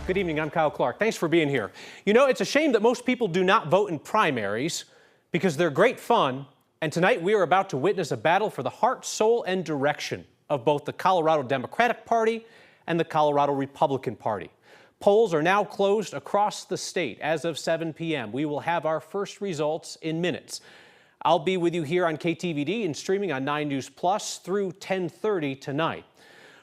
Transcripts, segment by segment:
Good evening, I'm Kyle Clark. Thanks for being here. You know, it's a shame that most people do not vote in primaries because they're great fun, and tonight we are about to witness a battle for the heart, soul, and direction of both the Colorado Democratic Party and the Colorado Republican Party. Polls are now closed across the state as of 7 p.m. We will have our first results in minutes. I'll be with you here on KTVD and streaming on 9 News Plus through 10:30 tonight.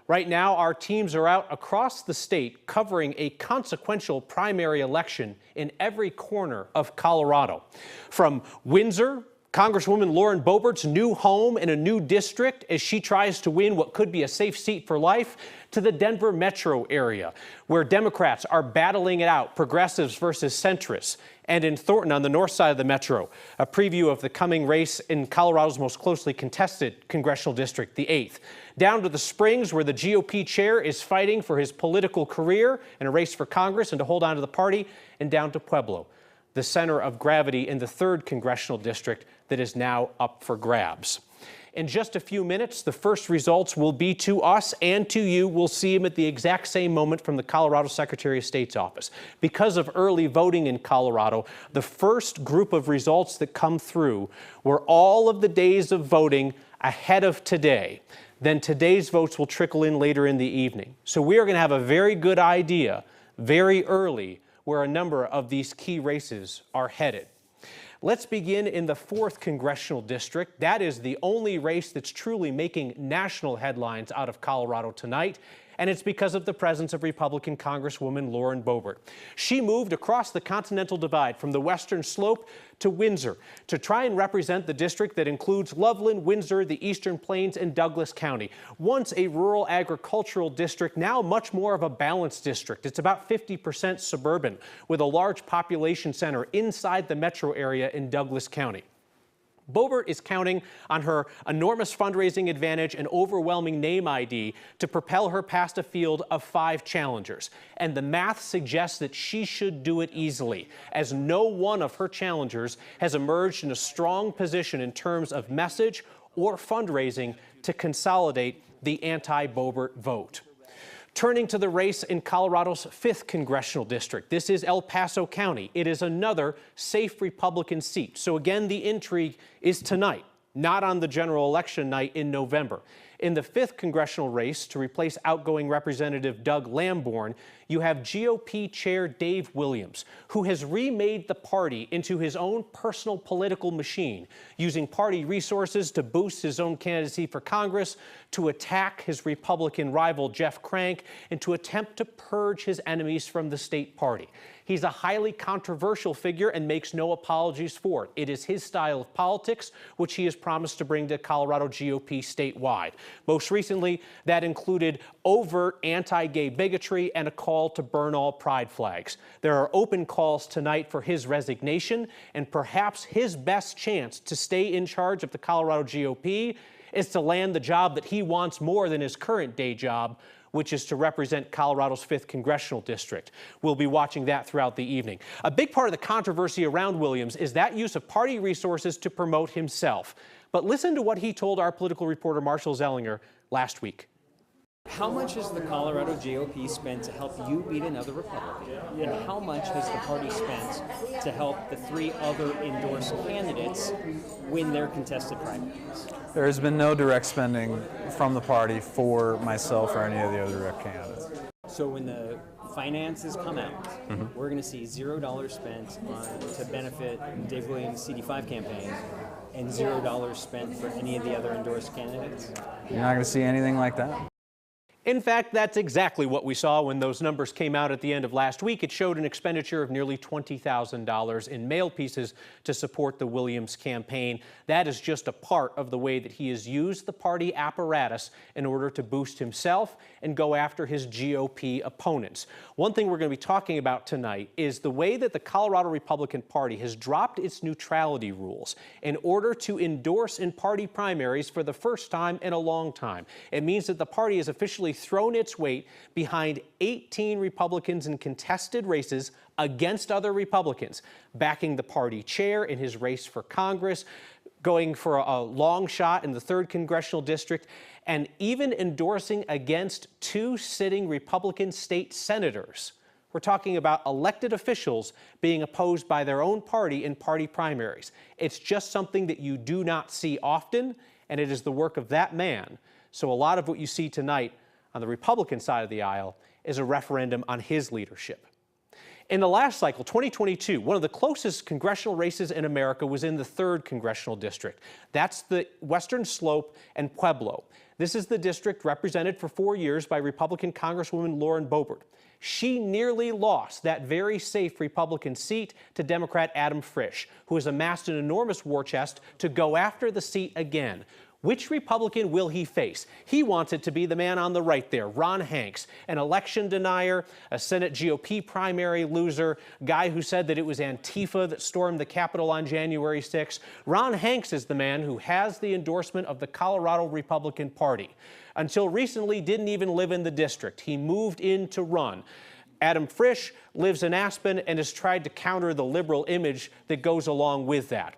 Right now, our teams are out across the state covering a consequential primary election in every corner of Colorado. From Windsor, Congresswoman Lauren Boebert's new home in a new district as she tries to win what could be a safe seat for life, to the Denver metro area, where Democrats are battling it out, progressives versus centrists, and in Thornton on the north side of the metro, a preview of the coming race in Colorado's most closely contested congressional district, the 8th. Down to the Springs, where the GOP chair is fighting for his political career in a race for Congress and to hold on to the party, and down to Pueblo, the center of gravity in the 3rd congressional district that is now up for grabs. In just a few minutes, the first results will be to us and to you. We'll see them at the exact same moment from the Colorado Secretary of State's office. Because of early voting in Colorado, the first group of results that come through were all of the days of voting ahead of today. Then today's votes will trickle in later in the evening. So we are going to have a very good idea very early where a number of these key races are headed. Let's begin in the 4th congressional district. That is the only race that's truly making national headlines out of Colorado tonight, and it's because of the presence of Republican Congresswoman Lauren Boebert. She moved across the Continental Divide from the western slope to Windsor to try and represent the district that includes Loveland, Windsor, the Eastern Plains, and Douglas County. Once a rural agricultural district, now much more of a balanced district. It's about 50% suburban, with a large population center inside the metro area in Douglas County. Boebert is counting on her enormous fundraising advantage and overwhelming name ID to propel her past a field of 5 challengers. And the math suggests that she should do it easily, as no one of her challengers has emerged in a strong position in terms of message or fundraising to consolidate the anti-Boebert vote. Turning to the race in Colorado's 5th congressional district. This is El Paso County. It is another safe Republican seat. So again, the intrigue is tonight, not on the general election night in November. In the 5th congressional race to replace outgoing Representative Doug Lamborn, you have GOP Chair Dave Williams, who has remade the party into his own personal political machine, using party resources to boost his own candidacy for Congress, to attack his Republican rival Jeff Crank, and to attempt to purge his enemies from the state party. He's a highly controversial figure and makes no apologies for it. It is his style of politics, which he has promised to bring to Colorado GOP statewide. Most recently, that included overt anti-gay bigotry and a call to burn all pride flags. There are open calls tonight for his resignation, and perhaps his best chance to stay in charge of the Colorado GOP is to land the job that he wants more than his current day job, which is to represent Colorado's 5th congressional district. We'll be watching that throughout the evening. A big part of the controversy around Williams is that use of party resources to promote himself. But listen to what he told our political reporter Marshall Zellinger last week. How much has the Colorado GOP spent to help you beat another Republican? And how much has the party spent to help the 3 other endorsed candidates win their contested primaries? There has been no direct spending from the party for myself or any of the other direct candidates. So when the finances come out, we're going to see $0 spent to benefit Dave Williams' CD5 campaign and $0 spent for any of the other endorsed candidates? You're not going to see anything like that. In fact, that's exactly what we saw when those numbers came out at the end of last week. It showed an expenditure of nearly $20,000 in mail pieces to support the Williams campaign. That is just a part of the way that he has used the party apparatus in order to boost himself and go after his GOP opponents. One thing we're going to be talking about tonight is the way that the Colorado Republican Party has dropped its neutrality rules in order to endorse in party primaries for the first time in a long time. It means that the party has officially thrown its weight behind 18 Republicans in contested races against other Republicans, backing the party chair in his race for Congress, going for a long shot in the 3rd congressional district, and even endorsing against 2 sitting Republican state senators We're talking about elected officials being opposed by their own party in party primaries. It's just something that you do not see often, and it is the work of that man. So a lot of what you see tonight on the Republican side of the aisle is a referendum on his leadership. In the last cycle, 2022, one of the closest congressional races in America was in the 3rd Congressional District. That's the Western Slope and Pueblo. This is the district represented for 4 years by Republican Congresswoman Lauren Boebert. She nearly lost that very safe Republican seat to Democrat Adam Frisch, who has amassed an enormous war chest to go after the seat again. Which Republican will he face? He wants it to be the man on the right there, Ron Hanks, an election denier, a Senate GOP primary loser, guy who said that it was Antifa that stormed the Capitol on January 6th. Ron Hanks is the man who has the endorsement of the Colorado Republican Party. Until recently, didn't even live in the district. He moved in to run. Adam Frisch lives in Aspen and has tried to counter the liberal image that goes along with that.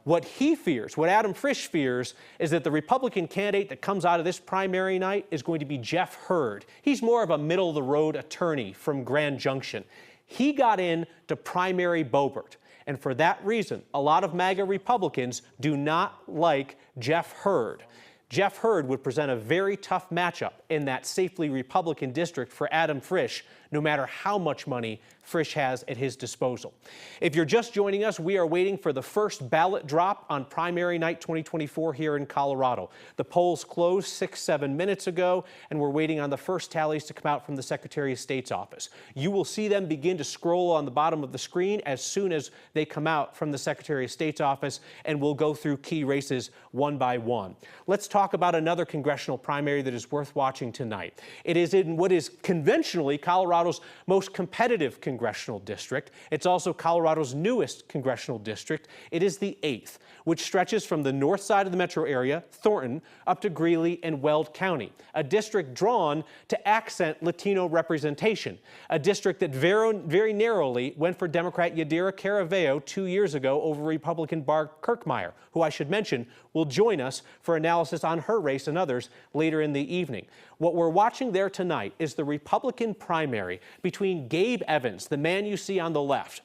What he fears, what Adam Frisch fears, is that the Republican candidate that comes out of this primary night is going to be Jeff Hurd. He's more of a middle-of-the-road attorney from Grand Junction. He got in to primary Boebert, and for that reason, a lot of MAGA Republicans do not like Jeff Hurd. Jeff Hurd would present a very tough matchup in that safely Republican district for Adam Frisch, no matter how much money Frisch has at his disposal. If you're just joining us, we are waiting for the first ballot drop on primary night 2024 here in Colorado. The polls closed 6-7 minutes ago, and we're waiting on the first tallies to come out from the Secretary of State's office. You will see them begin to scroll on the bottom of the screen as soon as they come out from the Secretary of State's office, and we'll go through key races one by one. Let's talk about another congressional primary that is worth watching tonight. It is in what is conventionally Colorado's most competitive congressional district. It's also Colorado's newest congressional district. It is the 8th, which stretches from the north side of the metro area, Thornton, up to Greeley and Weld County, a district drawn to accent Latino representation, a district that very narrowly went for Democrat Yadira Caraveo 2 years ago over Republican Barb Kirkmeyer, who I should mention will join us for analysis on her race and others later in the evening. What we're watching there tonight is the Republican primary between Gabe Evans, the man you see on the left.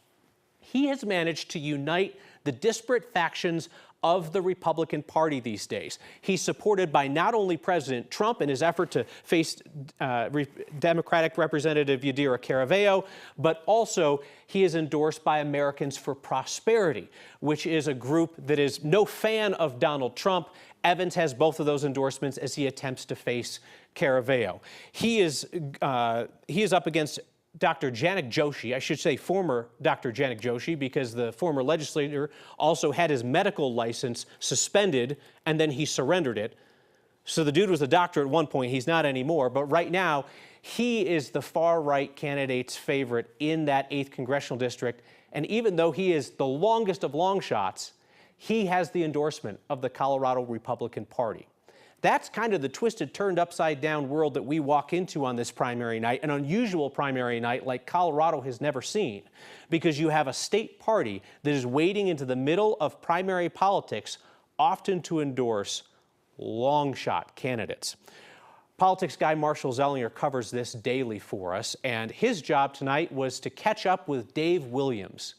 He has managed to unite the disparate factions of the Republican Party these days. He's supported by not only President Trump in his effort to face Democratic Representative Yadira Caraveo, but also he is endorsed by Americans for Prosperity, which is a group that is no fan of Donald Trump. Evans has both of those endorsements as he attempts to face Caraveo. He is up against Dr. Janak Joshi, I should say former Dr. Janak Joshi, because the former legislator also had his medical license suspended and then he surrendered it. So the dude was a doctor at one point, he's not anymore, but right now he is the far-right candidate's favorite in that 8th congressional district, and even though he is the longest of long shots, he has the endorsement of the Colorado Republican Party. That's kind of the twisted, turned upside down world that we walk into on this primary night, an unusual primary night like Colorado has never seen, because you have a state party that is wading into the middle of primary politics, often to endorse long shot candidates. Politics guy Marshall Zellinger covers this daily for us, and his job tonight was to catch up with Dave Williams.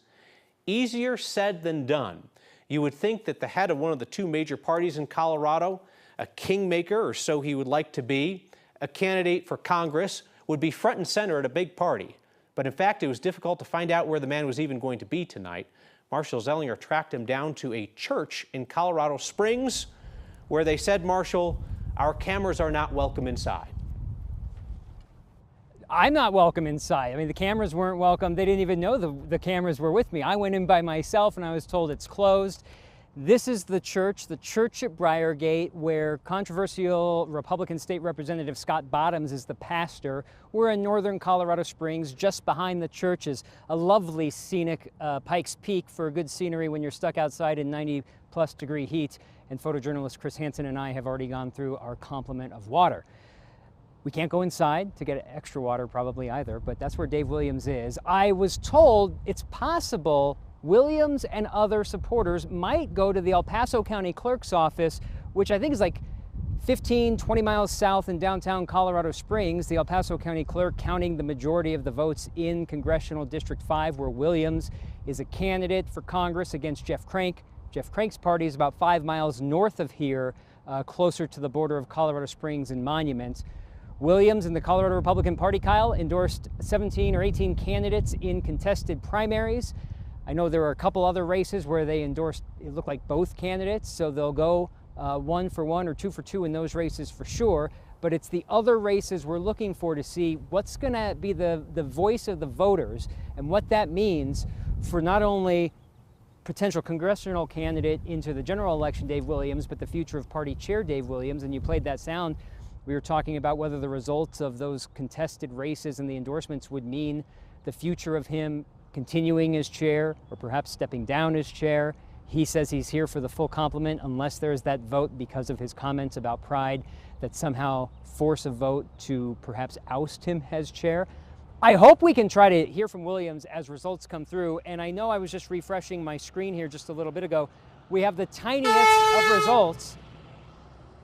Easier said than done. You would think that the head of one of the two major parties in Colorado, a kingmaker, or so he would like to be, a candidate for Congress, would be front and center at a big party. But in fact, it was difficult to find out where the man was even going to be tonight. Marshall Zellinger tracked him down to a church in Colorado Springs, where they said, Marshall, our cameras are not welcome inside. I'm not welcome inside. I mean, the cameras weren't welcome. They didn't even know the cameras were with me. I went in by myself and I was told it's closed. This is the church at Briargate, where controversial Republican State Representative Scott Bottoms is the pastor. We're in northern Colorado Springs. Just behind the church is a lovely scenic Pikes Peak for good scenery when you're stuck outside in 90-plus degree heat. And photojournalist Chris Hansen and I have already gone through our complement of water. We can't go inside to get extra water probably either, but that's where Dave Williams is. I was told it's possible Williams and other supporters might go to the El Paso County Clerk's office, which I think is like 15, 20 miles south in downtown Colorado Springs, the El Paso County Clerk counting the majority of the votes in Congressional District 5, where Williams is a candidate for Congress against Jeff Crank. Jeff Crank's party is about 5 miles north of here, closer to the border of Colorado Springs and Monument. Williams and the Colorado Republican Party, Kyle, endorsed 17 or 18 candidates in contested primaries. I know there are a couple other races where they endorsed, it looked like both candidates, so they'll go 1 for 1 or 2 for 2 in those races for sure. But it's the other races we're looking for to see what's going to be the voice of the voters and what that means for not only potential congressional candidate into the general election, Dave Williams, but the future of party chair, Dave Williams. And you played that sound. We were talking about whether the results of those contested races and the endorsements would mean the future of him continuing as chair or perhaps stepping down as chair. He says he's here for the full complement unless there's that vote because of his comments about pride that somehow force a vote to perhaps oust him as chair. I hope we can try to hear from Williams as results come through. And I know I was just refreshing my screen here just a little bit ago. We have the tiniest of results.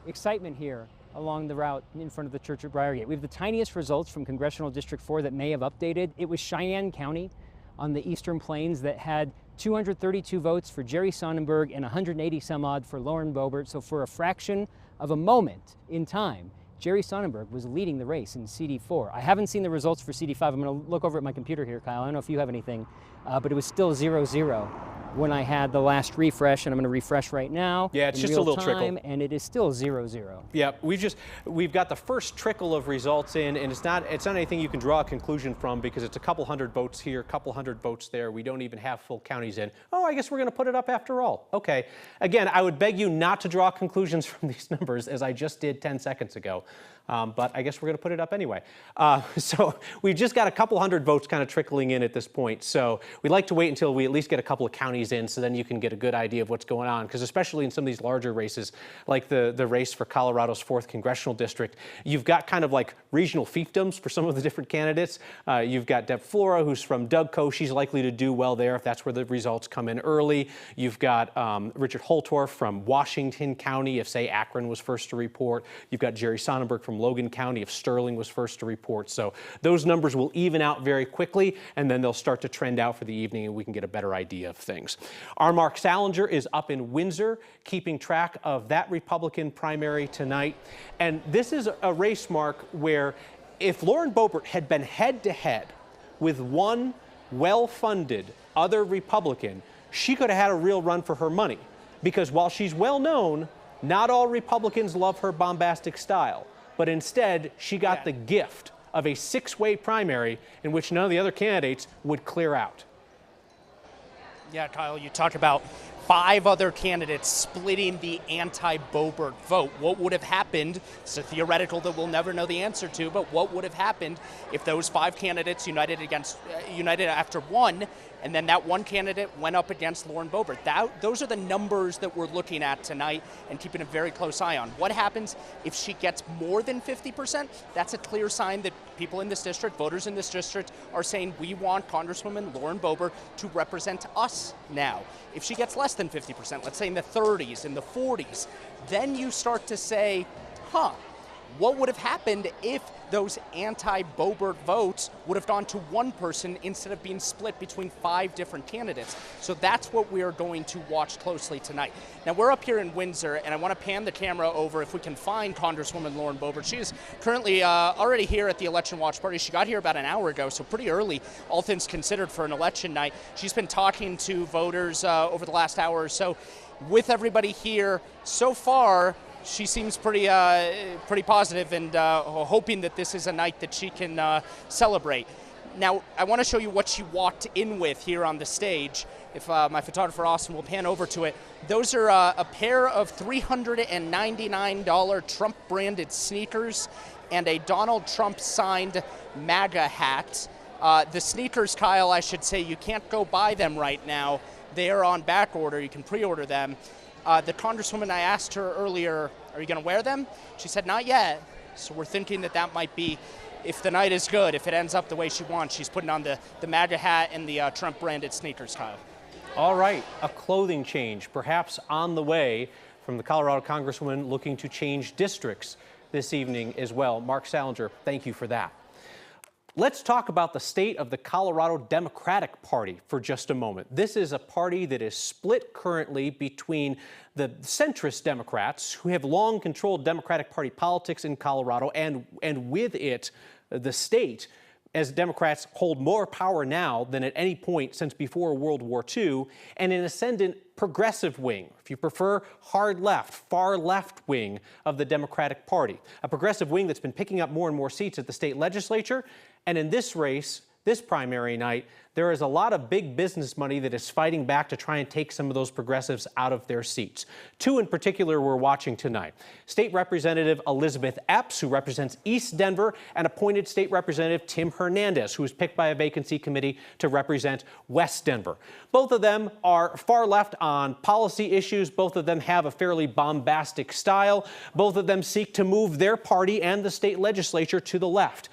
Excitement here along the route in front of the church at Briargate. We have the tiniest results from Congressional District 4 that may have updated. It was Cheyenne County on the Eastern Plains that had 232 votes for Jerry Sonnenberg and 180 some odd for Lauren Boebert. So for a fraction of a moment in time, Jerry Sonnenberg was leading the race in CD4. I haven't seen the results for CD5. I'm going to look over at my computer here, Kyle. I don't know if you have anything, but it was still 0-0 when I had the last refresh, and I'm going to refresh right now. Yeah, it's just a little trickle. And it is still 0-0. Yeah, we've got the first trickle of results in, and it's not anything you can draw a conclusion from because it's a couple hundred votes here, a couple hundred votes there. We don't even have full counties in. Oh, I guess we're going to put it up after all. Okay. Again, I would beg you not to draw conclusions from these numbers as I just did 10 seconds ago. But I guess we're going to put it up anyway. So we've just got a couple hundred votes kind of trickling in at this point. So we like to wait until we at least get a couple of counties in so then you can get a good idea of what's going on. Because especially in some of these larger races, like the race for Colorado's 4th Congressional District, you've got kind of like regional fiefdoms for some of the different candidates. You've got Deb Flora, who's from Dougco. She's likely to do well there if that's where the results come in early. You've got Richard Holtorf from Washington County if, say, Akron was first to report. You've got Jerry Sonnenberg from Logan County if Sterling was first to report. So those numbers will even out very quickly, and then they'll start to trend out for the evening, and we can get a better idea of things. Our Mark Salinger is up in Windsor, keeping track of that Republican primary tonight. And this is a race, Mark, where if Lauren Boebert had been head-to-head with one well-funded other Republican, she could have had a real run for her money. Because while she's well-known, not all Republicans love her bombastic style. But instead, she got the gift of a 6-way primary in which none of the other candidates would clear out. Yeah, Kyle, you talk about 5 other candidates splitting the anti-Boebert vote. What would have happened? It's a theoretical that we'll never know the answer to, but what would have happened if those 5 candidates united after one, and then that one candidate went up against Lauren Boebert? Those are the numbers that we're looking at tonight and keeping a very close eye on. What happens if she gets more than 50%? That's a clear sign that people in this district, voters in this district, are saying we want Congresswoman Lauren Boebert to represent us now. If she gets less than 50%, let's say in the 30s, in the 40s, then you start to say, what would have happened if those anti-Boebert votes would have gone to one person instead of being split between 5 different candidates? So that's what we are going to watch closely tonight. Now, we're up here in Windsor, and I want to pan the camera over if we can find Congresswoman Lauren Boebert. She is currently already here at the election watch party. She got here about an hour ago, so pretty early, all things considered, for an election night. She's been talking to voters over the last hour or so with everybody here. So far, she seems pretty positive and hoping that this is a night that she can celebrate. Now, I want to show you what she walked in with here on the stage. If my photographer Austin will pan over to it. Those are a pair of $399 Trump-branded sneakers and a Donald Trump signed MAGA hat. The sneakers, Kyle, I should say, you can't go buy them right now. They are on back order. You can pre-order them. The Congresswoman, I asked her earlier, are you going to wear them? She said, not yet. So we're thinking that might be, if the night is good, if it ends up the way she wants, she's putting on the MAGA hat and the Trump-branded sneakers, Kyle. All right, a clothing change, perhaps on the way. from the Colorado Congresswoman looking to change districts this evening as well. Mark Salinger, thank you for that. Let's talk about the state of the Colorado Democratic Party for just a moment. This is a party that is split currently between the centrist Democrats, who have long controlled Democratic Party politics in Colorado, and with it, the state, as Democrats hold more power now than at any point since before World War II, and an ascendant progressive wing, if you prefer, hard left, far left wing of the Democratic Party. A progressive wing that's been picking up more and more seats at the state legislature. And in this race, this primary night, there is a lot of big business money that is fighting back to try and take some of those progressives out of their seats. Two in particular we're watching tonight. State Representative Elizabeth Epps, who represents East Denver, and appointed State Representative Tim Hernandez, who was picked by a vacancy committee to represent West Denver. Both of them are far left on policy issues. Both of them have a fairly bombastic style. Both of them seek to move their party and the state legislature to the left.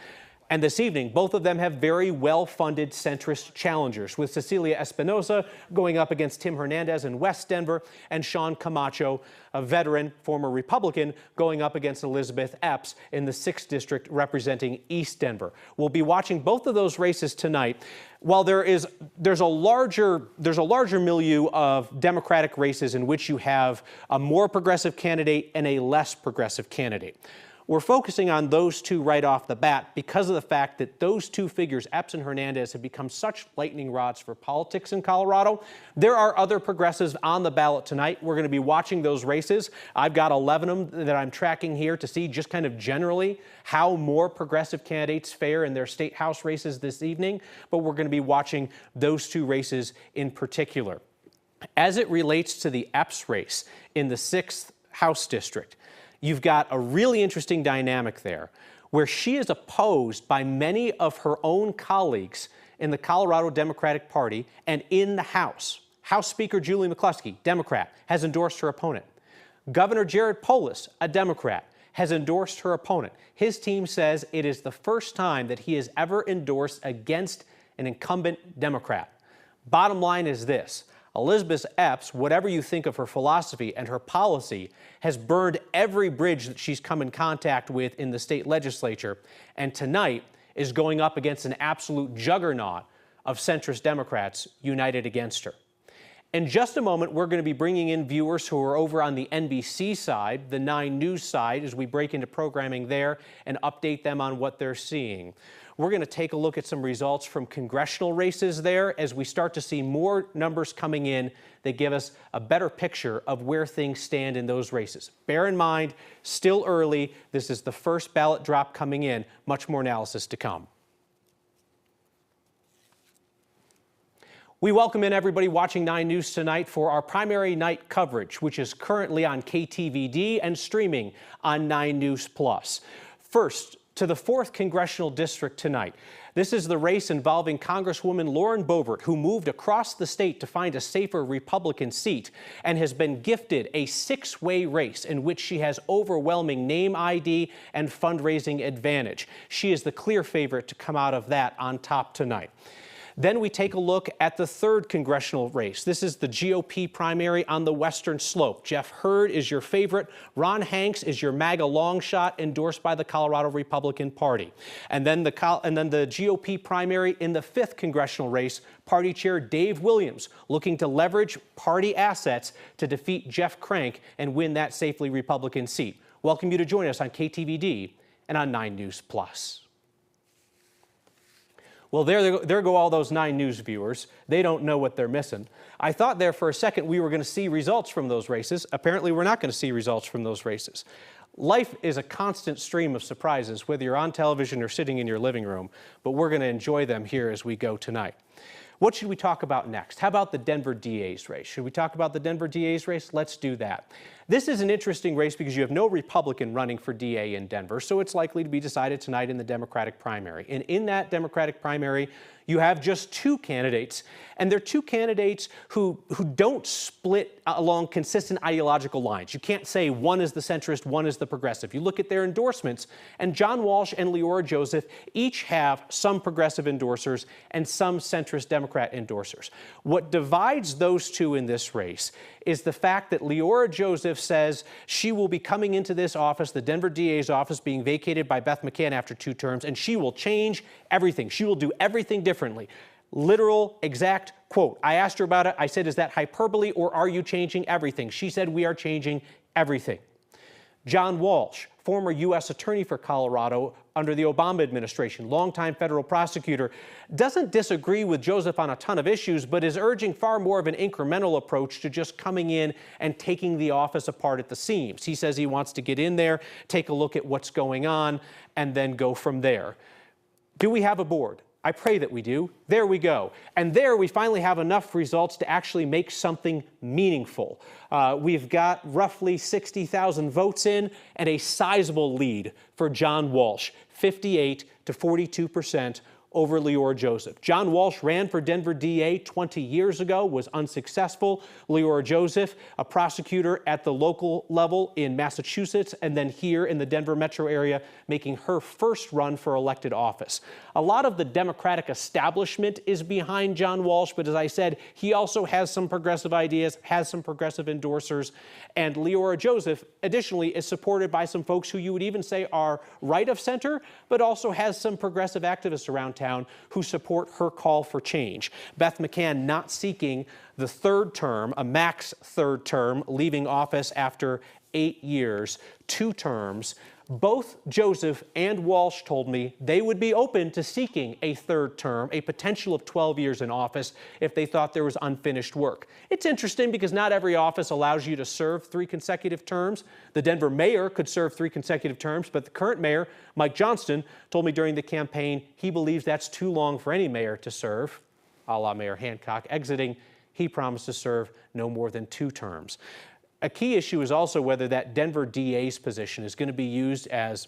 And this evening, both of them have very well-funded centrist challengers, with Cecilia Espinosa going up against Tim Hernandez in West Denver, and Sean Camacho, a veteran, former Republican, going up against Elizabeth Epps in the 6th District representing East Denver. We'll be watching both of those races tonight. While there's a larger milieu of Democratic races in which you have a more progressive candidate and a less progressive candidate. We're focusing on those two right off the bat because of the fact that those two figures, Epps and Hernandez, have become such lightning rods for politics in Colorado. There are other progressives on the ballot tonight. We're going to be watching those races. I've got 11 of them that I'm tracking here to see just kind of generally how more progressive candidates fare in their state house races this evening, but we're going to be watching those two races in particular. As it relates to the Epps race in the 6th House District, you've got a really interesting dynamic there where she is opposed by many of her own colleagues in the Colorado Democratic Party and in the House. House Speaker Julie McCluskey, Democrat, has endorsed her opponent. Governor Jared Polis, a Democrat, has endorsed her opponent. His team says it is the first time that he has ever endorsed against an incumbent Democrat. Bottom line is this: Elizabeth Epps, whatever you think of her philosophy and her policy, has burned every bridge that she's come in contact with in the state legislature, and tonight is going up against an absolute juggernaut of centrist Democrats united against her. In just a moment, we're going to be bringing in viewers who are over on the NBC side, the 9 News side, as we break into programming there and update them on what they're seeing. We're going to take a look at some results from congressional races there as we start to see more numbers coming in that give us a better picture of where things stand in those races. Bear in mind, still early. This is the first ballot drop coming in. Much more analysis to come. We welcome in everybody watching 9 News tonight for our primary night coverage, which is currently on KTVD and streaming on 9 News Plus. First, to the 4th Congressional District tonight. This is the race involving Congresswoman Lauren Boebert, who moved across the state to find a safer Republican seat and has been gifted a 6-way race in which she has overwhelming name ID and fundraising advantage. She is the clear favorite to come out of that on top tonight. Then we take a look at the 3rd congressional race. This is the GOP primary on the Western Slope. Jeff Hurd is your favorite. Ron Hanks is your MAGA long shot, endorsed by the Colorado Republican Party. And then the GOP primary in the 5th congressional race, Party Chair Dave Williams looking to leverage party assets to defeat Jeff Crank and win that safely Republican seat. Welcome you to join us on KTVD and on 9 News Plus. Well, there go all those 9 News viewers. They don't know what they're missing. I thought there for a second we were going to see results from those races. Apparently, we're not going to see results from those races. Life is a constant stream of surprises, whether you're on television or sitting in your living room, but we're going to enjoy them here as we go tonight. What should we talk about next? How about the Denver DA's race? Should we talk about the Denver DA's race? Let's do that. This is an interesting race because you have no Republican running for DA in Denver, so it's likely to be decided tonight in the Democratic primary. And in that Democratic primary, you have just 2 candidates, and they're 2 candidates who don't split along consistent ideological lines. You can't say one is the centrist, one is the progressive. You look at their endorsements, and John Walsh and Leora Joseph each have some progressive endorsers and some centrist centrist Democrat endorsers. What divides those two in this race is the fact that Leora Joseph says she will be coming into this office, the Denver DA's office being vacated by Beth McCann after 2 terms, and she will change everything. She will do everything differently. Literal, exact quote. I asked her about it. I said, is that hyperbole or are you changing everything? She said, we are changing everything. John Walsh, former U.S. Attorney for Colorado under the Obama administration, longtime federal prosecutor, doesn't disagree with Joseph on a ton of issues, but is urging far more of an incremental approach to just coming in and taking the office apart at the seams. He says he wants to get in there, take a look at what's going on, and then go from there. Do we have a board? I pray that we do. There we go. And there we finally have enough results to actually make something meaningful. We've got roughly 60,000 votes in and a sizable lead for John Walsh, 58 to 42% over Leora Joseph. John Walsh ran for Denver DA 20 years ago, was unsuccessful. Leora Joseph, a prosecutor at the local level in Massachusetts and then here in the Denver metro area, making her first run for elected office. A lot of the Democratic establishment is behind John Walsh, but as I said, he also has some progressive ideas, has some progressive endorsers, and Leora Joseph, additionally, is supported by some folks who you would even say are right of center, but also has some progressive activists around town who support her call for change. Beth McCann not seeking the 3rd term, a max 3rd term, leaving office after 8 years, 2 terms. Both Joseph and Walsh told me they would be open to seeking a 3rd term, a potential of 12 years in office, if they thought there was unfinished work. It's interesting because not every office allows you to serve 3 consecutive terms. The Denver mayor could serve 3 consecutive terms, but the current mayor, Mike Johnston, told me during the campaign he believes that's too long for any mayor to serve, a la Mayor Hancock. Exiting, he promised to serve no more than 2 terms. A key issue is also whether that Denver DA's position is going to be used as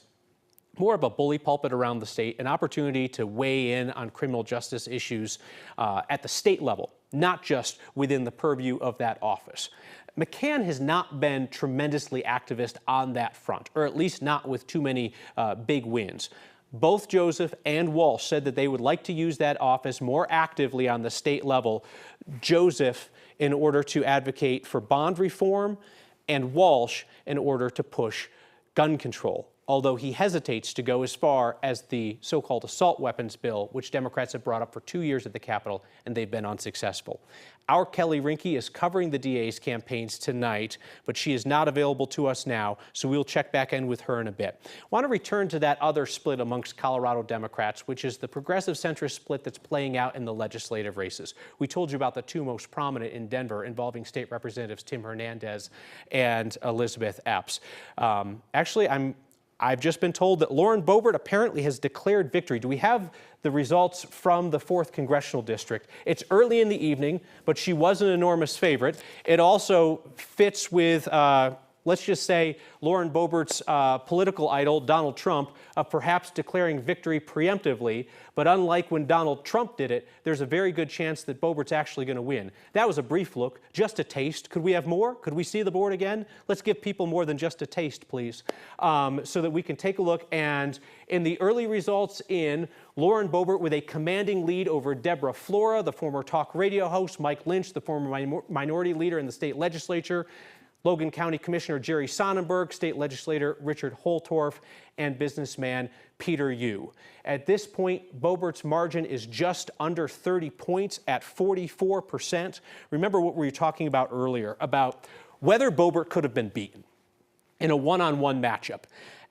more of a bully pulpit around the state, an opportunity to weigh in on criminal justice issues at the state level, not just within the purview of that office. McCann has not been tremendously activist on that front, or at least not with too many big wins. Both Joseph and Walsh said that they would like to use that office more actively on the state level. Joseph in order to advocate for bond reform, and Walsh in order to push gun control, although he hesitates to go as far as the so-called assault weapons bill, which Democrats have brought up for 2 years at the Capitol, and they've been unsuccessful. Our Kelly Rinke is covering the DA's campaigns tonight, but she is not available to us now, so we'll check back in with her in a bit. I want to return to that other split amongst Colorado Democrats, which is the progressive centrist split that's playing out in the legislative races. We told you about the 2 most prominent in Denver, involving state representatives Tim Hernandez and Elizabeth Epps. I've just been told that Lauren Boebert apparently has declared victory. Do we have the results from the 4th Congressional District? It's early in the evening, but she was an enormous favorite. It also fits with, let's just say, Lauren Boebert's political idol, Donald Trump, of perhaps declaring victory preemptively. But unlike when Donald Trump did it, there's a very good chance that Boebert's actually going to win. That was a brief look, just a taste. Could we have more? Could we see the board again? Let's give people more than just a taste, please, so that we can take a look. And in the early results Lauren Boebert with a commanding lead over Deborah Flora, the former talk radio host, Mike Lynch, the former minority leader in the state legislature, Logan County Commissioner Jerry Sonnenberg, State Legislator Richard Holtorf, and businessman Peter Yu. At this point, Boebert's margin is just under 30 points at 44%. Remember what we were talking about earlier, about whether Boebert could have been beaten in a one-on-one matchup.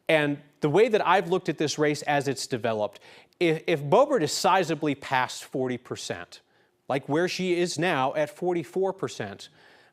And the way that I've looked at this race as it's developed, if Boebert is sizably past 40%, like where she is now at 44%,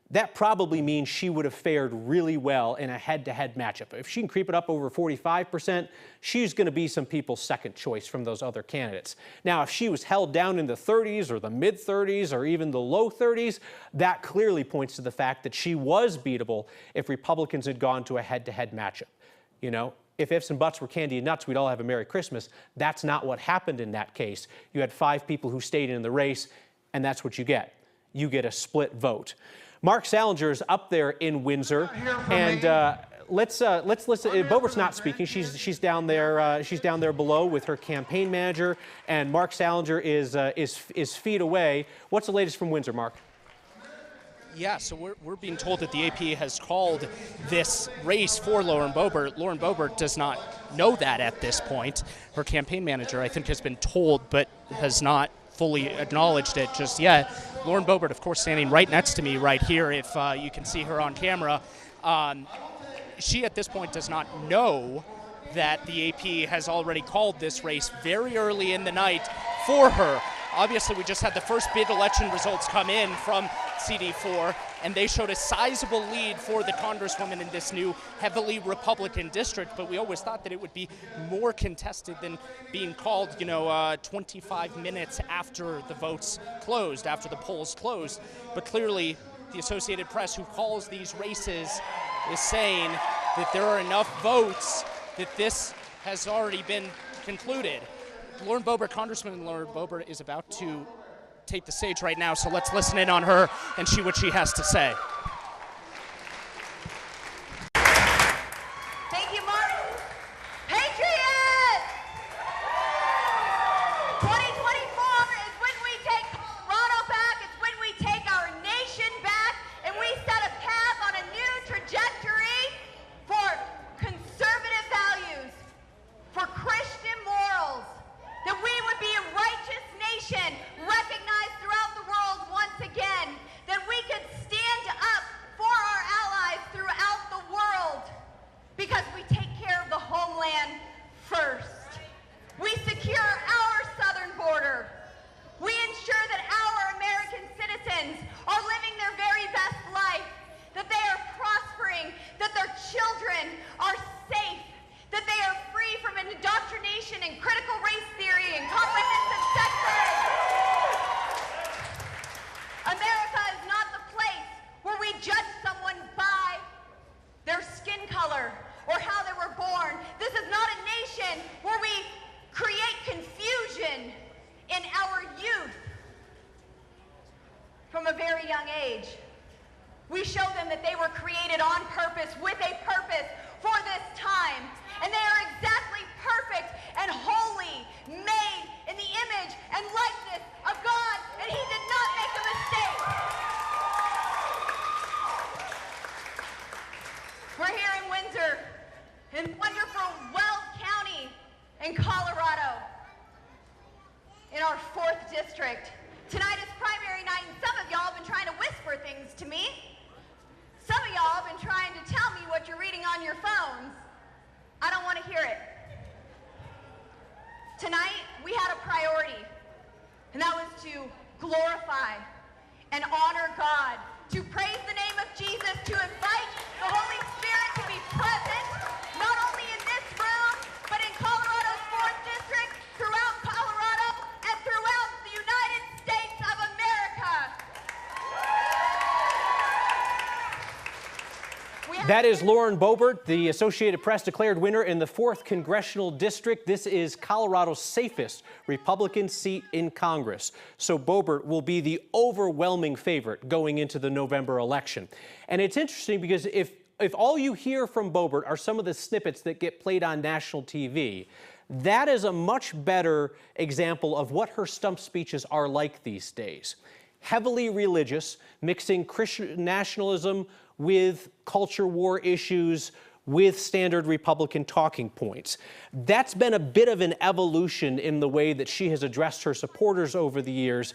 that probably means she would have fared really well in a head-to-head matchup. If she can creep it up over 45%, she's going to be some people's second choice from those other candidates. Now, if she was held down in the 30s or the mid-30s or even the low 30s, that clearly points to the fact that she was beatable if Republicans had gone to a head-to-head matchup. You know, if ifs and buts were candy and nuts, we'd all have a Merry Christmas. That's not what happened in that case. You had 5 people who stayed in the race, and that's what you get. You get a split vote. Mark Salinger is up there in Windsor, and let's listen. Boebert's not speaking. She's down there. She's down there below with her campaign manager, and Mark Salinger is feet away. What's the latest from Windsor, Mark? Yeah, so we're being told that the AP has called this race for Lauren Boebert. Lauren Boebert does not know that at this point. Her campaign manager, I think, has been told, but has not fully acknowledged it just yet. Lauren Boebert, of course, standing right next to me right here, if you can see her on camera. She, at this point, does not know that the AP has already called this race very early in the night for her. Obviously, we just had the first bid election results come in from CD4, and they showed a sizable lead for the Congresswoman in this new heavily Republican district, but we always thought that it would be more contested than being called, 25 minutes after the votes closed, after the polls closed. But clearly, the Associated Press, who calls these races, is saying that there are enough votes that this has already been concluded. Lauren Boebert, Congressman Lauren Boebert, is about to take the stage right now, so let's listen in on her and see what she has to say. Thank you, Martin. Patriots! 2024 is when we take Colorado back, it's when we take our nation back, and we set a path on a new trajectory for conservative values, for Christian morals, that we would be a righteous nation, recognized throughout the world once again, that we could stand up for our allies throughout the world, because we take care of the homeland first. We secure our southern border. We ensure that our American citizens are living their very best life, that they are prospering, that their children are safe, that they are free from indoctrination and critical race theory and comprehensive sex ed. America is not the place where we judge someone by their skin color or how they were born. This is not a nation where we create confusion in our youth from a very young age. We show them that they were created on purpose, with a purpose for this time. And they are exactly perfect and holy, made in the image and likeness of God, and He did not make a mistake. We're here in Windsor, in wonderful Weld County in Colorado, in our 4th district. Tonight is primary night, and some of y'all have been trying to whisper things to me. Some of y'all have been trying to tell me what you're reading on your phones. I don't want to hear it. Tonight, we had a priority, and that was to glorify and honor God, to praise the name of Jesus, to invite the Holy Spirit to be present, not only in this room, but in Colorado's 4th district, throughout Colorado, and throughout the United States of America. That is Lauren Boebert. The Associated Press declared winner in the 4th Congressional District. This is Colorado's safest Republican seat in Congress. So Boebert will be the overwhelming favorite going into the November election. And it's interesting because if all you hear from Boebert are some of the snippets that get played on national TV, that is a much better example of what her stump speeches are like these days. Heavily religious, mixing Christian nationalism with culture war issues, with standard Republican talking points. That's been a bit of an evolution in the way that she has addressed her supporters over the years,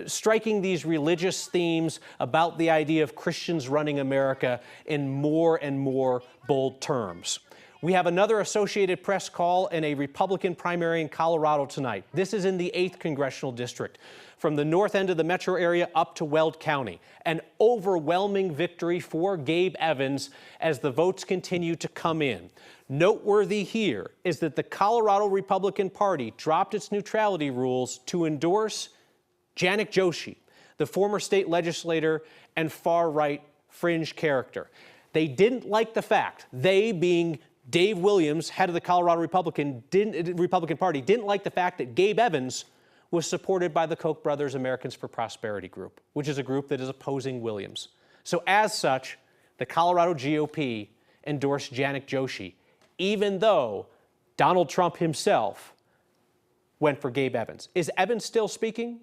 striking these religious themes about the idea of Christians running America in more and more bold terms. We have another Associated Press call in a Republican primary in Colorado tonight. This is in the 8th Congressional District, from the north end of the metro area up to Weld County. An overwhelming victory for Gabe Evans as the votes continue to come in. Noteworthy here is that the Colorado Republican Party dropped its neutrality rules to endorse Janak Joshi, the former state legislator and far-right fringe character. They didn't like the fact, they being Dave Williams, head of the Colorado Republican Party, didn't like the fact that Gabe Evans was supported by the Koch brothers Americans for Prosperity group, which is a group that is opposing Williams. So as such, the Colorado GOP endorsed Janak Joshi, even though Donald Trump himself went for Gabe Evans. Is Evans still speaking?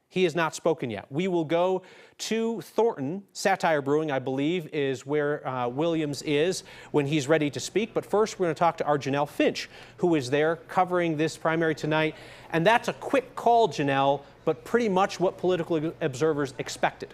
He has not spoken yet. We will go to Thornton. Satire Brewing, I believe, is where Williams is when he's ready to speak. But first, we're going to talk to our Janelle Finch, who is there covering this primary tonight. And that's a quick call, Janelle, but pretty much what political observers expected.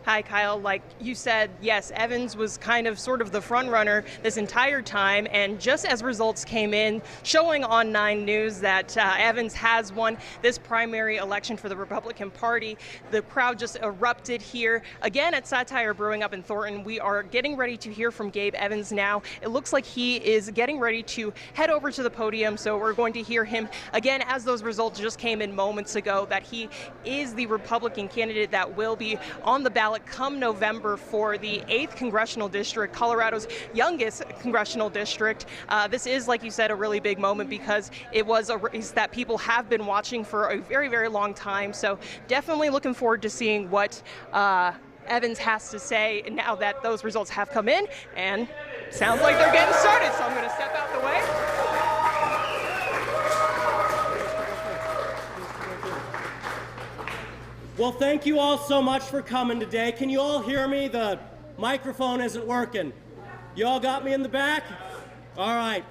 Hi, Kyle. Like you said, yes, Evans was kind of sort of the front runner this entire time. And just as results came in, showing on 9 News that Evans has won this primary election for the Republican Party, the crowd just erupted here. Again, at Satire Brewing up in Thornton, we are getting ready to hear from Gabe Evans now. It looks like he is getting ready to head over to the podium. So we're going to hear him again as those results just came in moments ago, that he is the Republican candidate that will be on the ballot come November for the 8th Congressional District, Colorado's youngest congressional district. This is, like you said, a really big moment because it was a race that people have been watching for a very, very long time. So definitely looking forward to seeing what Evans has to say now that those results have come in, and sounds like they're getting started. So I'm going to step out the way. Well, thank you all so much for coming today. Can you all hear me? The microphone isn't working. You all got me in the back? All right.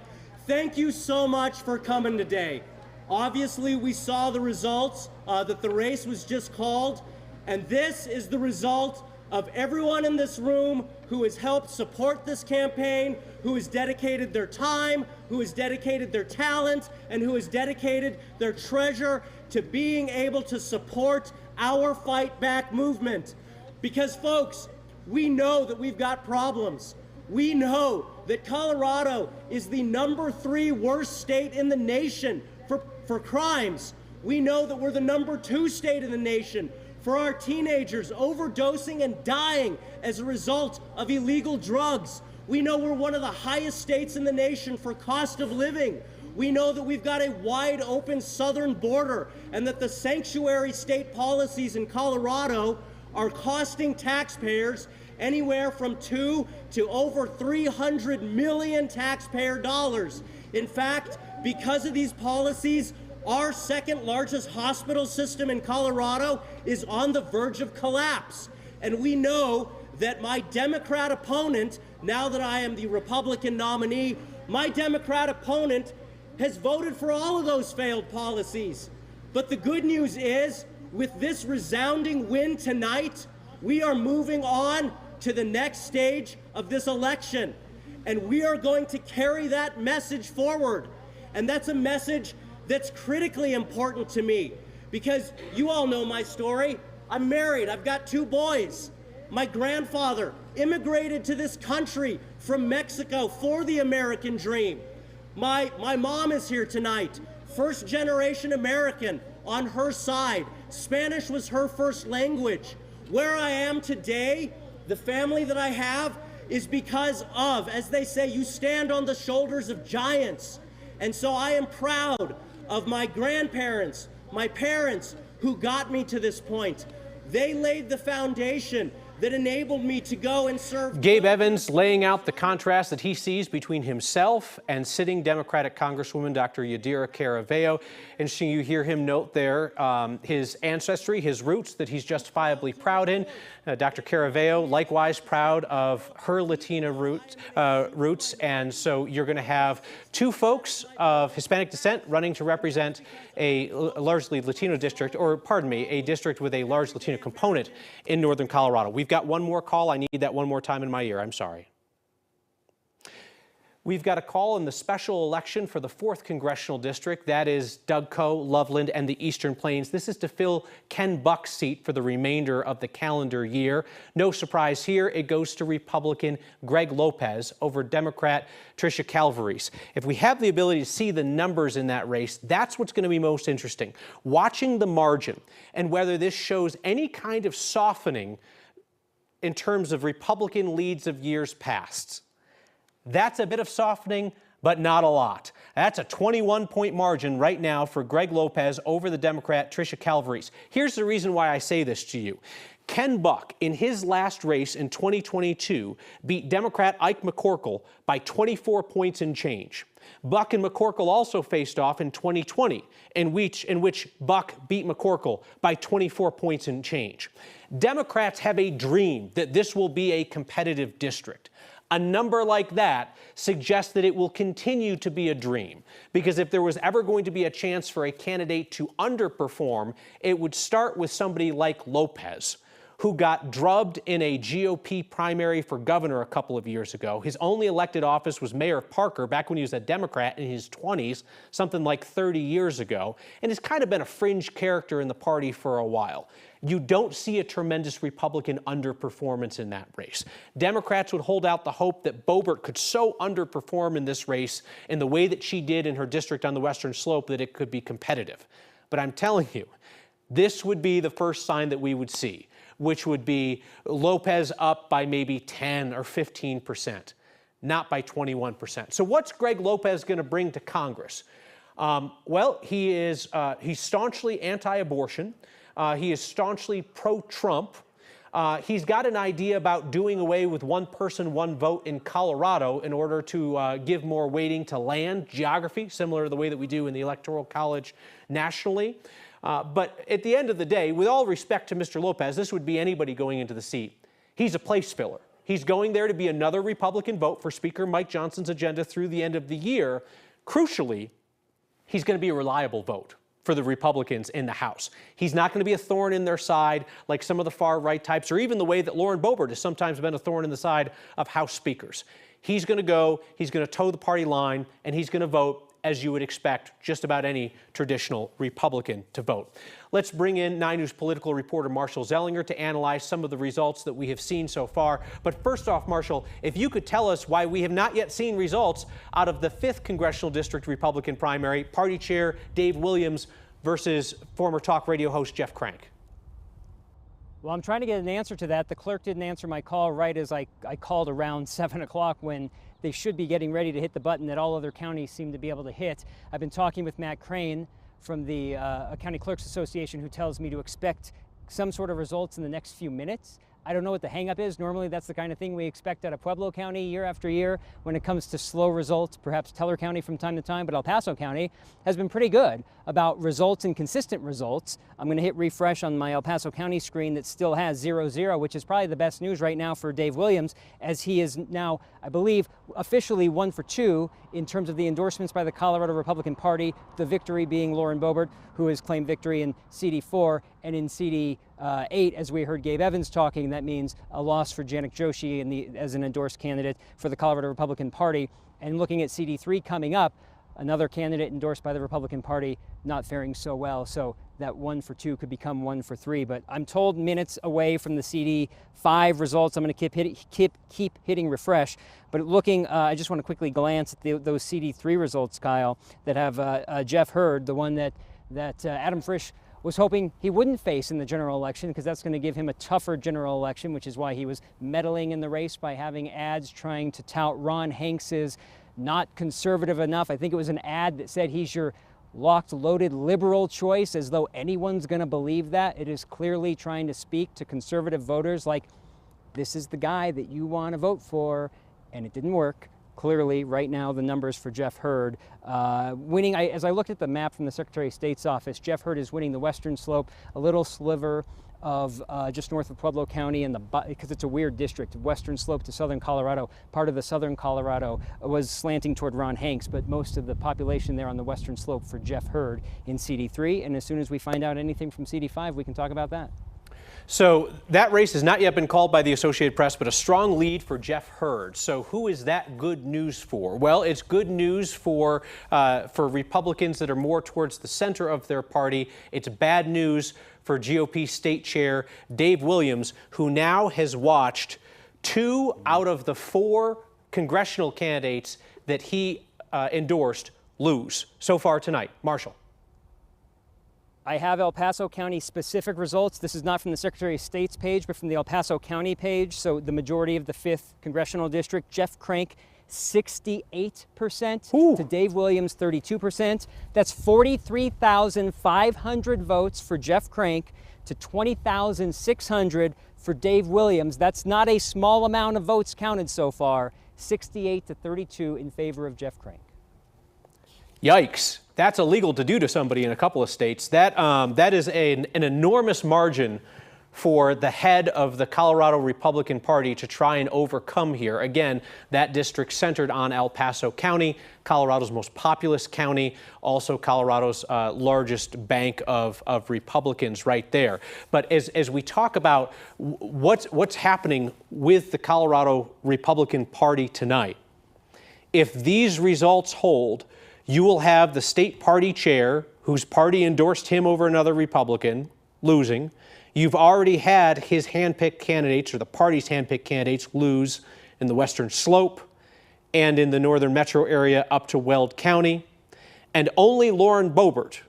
Thank you so much for coming today. Obviously, we saw the results that the race was just called, and this is the result of everyone in this room who has helped support this campaign, who has dedicated their time, who has dedicated their talent, and who has dedicated their treasure to being able to support our Fight Back movement. Because, folks, we know that we've got problems. We know that Colorado is the #3 worst state in the nation for crimes. We know that we're the #2 state in the nation for our teenagers overdosing and dying as a result of illegal drugs. We know we're one of the highest states in the nation for cost of living. We know that we've got a wide open southern border and that the sanctuary state policies in Colorado are costing taxpayers anywhere from $2 to over $300 million taxpayer dollars. In fact, because of these policies, our second largest hospital system in Colorado is on the verge of collapse. And we know that my Democrat opponent, now that I am the Republican nominee, my Democrat opponent has voted for all of those failed policies. But the good news is, with this resounding win tonight, we are moving on to the next stage of this election. And we are going to carry that message forward. And that's a message that's critically important to me, because you all know my story. I'm married, I've got 2 boys. My grandfather immigrated to this country from Mexico for the American dream. My mom is here tonight, first generation American on her side. Spanish was her first language. Where I am today, the family that I have, is because of, as they say, you stand on the shoulders of giants. And so I am proud of my grandparents, my parents, who got me to this point. They laid the foundation that enabled me to go and serve. Gabe Evans laying out the contrast that he sees between himself and sitting Democratic Congresswoman Dr. Yadira Caraveo. Interesting, you hear him note there his ancestry, his roots that he's justifiably proud in. Dr. Caraveo, likewise proud of her Latina roots. And so you're going to have 2 folks of Hispanic descent running to represent a largely Latino district, or pardon me, a district with a large Latino component in northern Colorado. We've got one more call. I need that one more time in my ear. I'm sorry. We've got a call in the special election for the 4th Congressional District. That is Doug Coe, Loveland, and the Eastern Plains. This is to fill Ken Buck's seat for the remainder of the calendar year. No surprise here, it goes to Republican Greg Lopez over Democrat Tricia Calvarese. If we have the ability to see the numbers in that race, that's what's going to be most interesting. Watching the margin and whether this shows any kind of softening in terms of Republican leads of years past. That's a bit of softening, but not a lot. That's a 21-point margin right now for Greg Lopez over the Democrat Tricia Calabrese. Here's the reason why I say this to you. Ken Buck, in his last race in 2022, beat Democrat Ike McCorkle by 24 points and change. Buck and McCorkle also faced off in 2020, in which Buck beat McCorkle by 24 points and change. Democrats have a dream that this will be a competitive district. A number like that suggests that it will continue to be a dream, because if there was ever going to be a chance for a candidate to underperform, it would start with somebody like Lopez, who got drubbed in a GOP primary for governor a couple of years ago. His only elected office was Mayor Parker back when he was a Democrat in his 20s, something like 30 years ago, and has kind of been a fringe character in the party for a while. You don't see a tremendous Republican underperformance in that race. Democrats would hold out the hope that Boebert could so underperform in this race in the way that she did in her district on the Western Slope that it could be competitive. But I'm telling you, this would be the first sign that we would see, which would be Lopez up by maybe 10 or 15%, not by 21%. So what's Greg Lopez going to bring to Congress? Well, he's staunchly anti-abortion. He is staunchly pro-Trump. He's got an idea about doing away with one person, one vote in Colorado in order to give more weighting to land geography, similar to the way that we do in the Electoral College nationally. But at the end of the day, with all respect to Mr. Lopez, this would be anybody going into the seat. He's a place filler. He's going there to be another Republican vote for Speaker Mike Johnson's agenda through the end of the year. Crucially, he's going to be a reliable vote for the Republicans in the House. He's not going to be a thorn in their side like some of the far-right types, or even the way that Lauren Boebert has sometimes been a thorn in the side of House speakers. He's going to go, he's going to toe the party line, and he's going to vote as you would expect just about any traditional Republican to vote. Let's bring in 9 News political reporter Marshall Zellinger to analyze some of the results that we have seen so far. But first off, Marshall, if you could tell us why we have not yet seen results out of the 5th Congressional District Republican primary, party chair Dave Williams versus former talk radio host Jeff Crank. Well, I'm trying to get an answer to that. The clerk didn't answer my call right as I called around 7 o'clock when they should be getting ready to hit the button that all other counties seem to be able to hit. I've been talking with Matt Crane from the County Clerks Association, who tells me to expect some sort of results in the next few minutes. I don't know what the hang-up is. Normally that's the kind of thing we expect out of Pueblo County year after year when it comes to slow results, perhaps Teller County from time to time, but El Paso County has been pretty good about results and consistent results. I'm going to hit refresh on my El Paso County screen that still has 0-0, which is probably the best news right now for Dave Williams, as he is now, I believe, officially 1 for 2 in terms of the endorsements by the Colorado Republican Party, the victory being Lauren Boebert, who has claimed victory in CD4, and in CD8, as we heard Gabe Evans talking, that means a loss for Janik Joshi as an endorsed candidate for the Colorado Republican Party. And looking at CD3 coming up, another candidate endorsed by the Republican Party not faring so well. So that 1 for 2 could become 1 for 3. But I'm told minutes away from the CD5 results. I'm going to keep hitting refresh. But looking, I just want to quickly glance at those CD3 results, Kyle, that have Jeff Hurd, the one that Adam Frisch was hoping he wouldn't face in the general election, because that's going to give him a tougher general election, which is why he was meddling in the race by having ads trying to tout Ron Hanks's not conservative enough. I think it was an ad that said he's your locked, loaded liberal choice, as though anyone's going to believe that. It is clearly trying to speak to conservative voters like, this is the guy that you want to vote for, and it didn't work. Clearly, right now, the numbers for Jeff Hurd winning. As I looked at the map from the Secretary of State's office, Jeff Hurd is winning the Western Slope, a little sliver of just north of Pueblo County, and because it's a weird district, Western Slope to Southern Colorado. Part of the Southern Colorado was slanting toward Ron Hanks, but most of the population there on the Western Slope for Jeff Hurd in CD3. And as soon as we find out anything from CD5, we can talk about that. So that race has not yet been called by the Associated Press, but a strong lead for Jeff Hurd. So who is that good news for? Well, it's good news for Republicans that are more towards the center of their party. It's bad news for GOP State Chair Dave Williams, who now has watched 2 out of the 4 congressional candidates that he endorsed lose so far tonight. Marshall. I have El Paso County specific results. This is not from the Secretary of State's page, but from the El Paso County page. So the majority of the 5th Congressional District, Jeff Crank, 68% Ooh. to Dave Williams, 32%. That's 43,500 votes for Jeff Crank to 20,600 for Dave Williams. That's not a small amount of votes counted so far. 68 to 32 in favor of Jeff Crank. Yikes. That's illegal to do to somebody in a couple of states. That is an enormous margin for the head of the Colorado Republican Party to try and overcome here. Again, that district centered on El Paso County, Colorado's most populous county, also Colorado's largest bank of Republicans right there. But as we talk about what's happening with the Colorado Republican Party tonight, if these results hold, you will have the state party chair, whose party endorsed him over another Republican, losing. You've already had his handpicked candidates, or the party's handpicked candidates, lose in the Western Slope and in the northern metro area up to Weld County. And only Lauren Boebert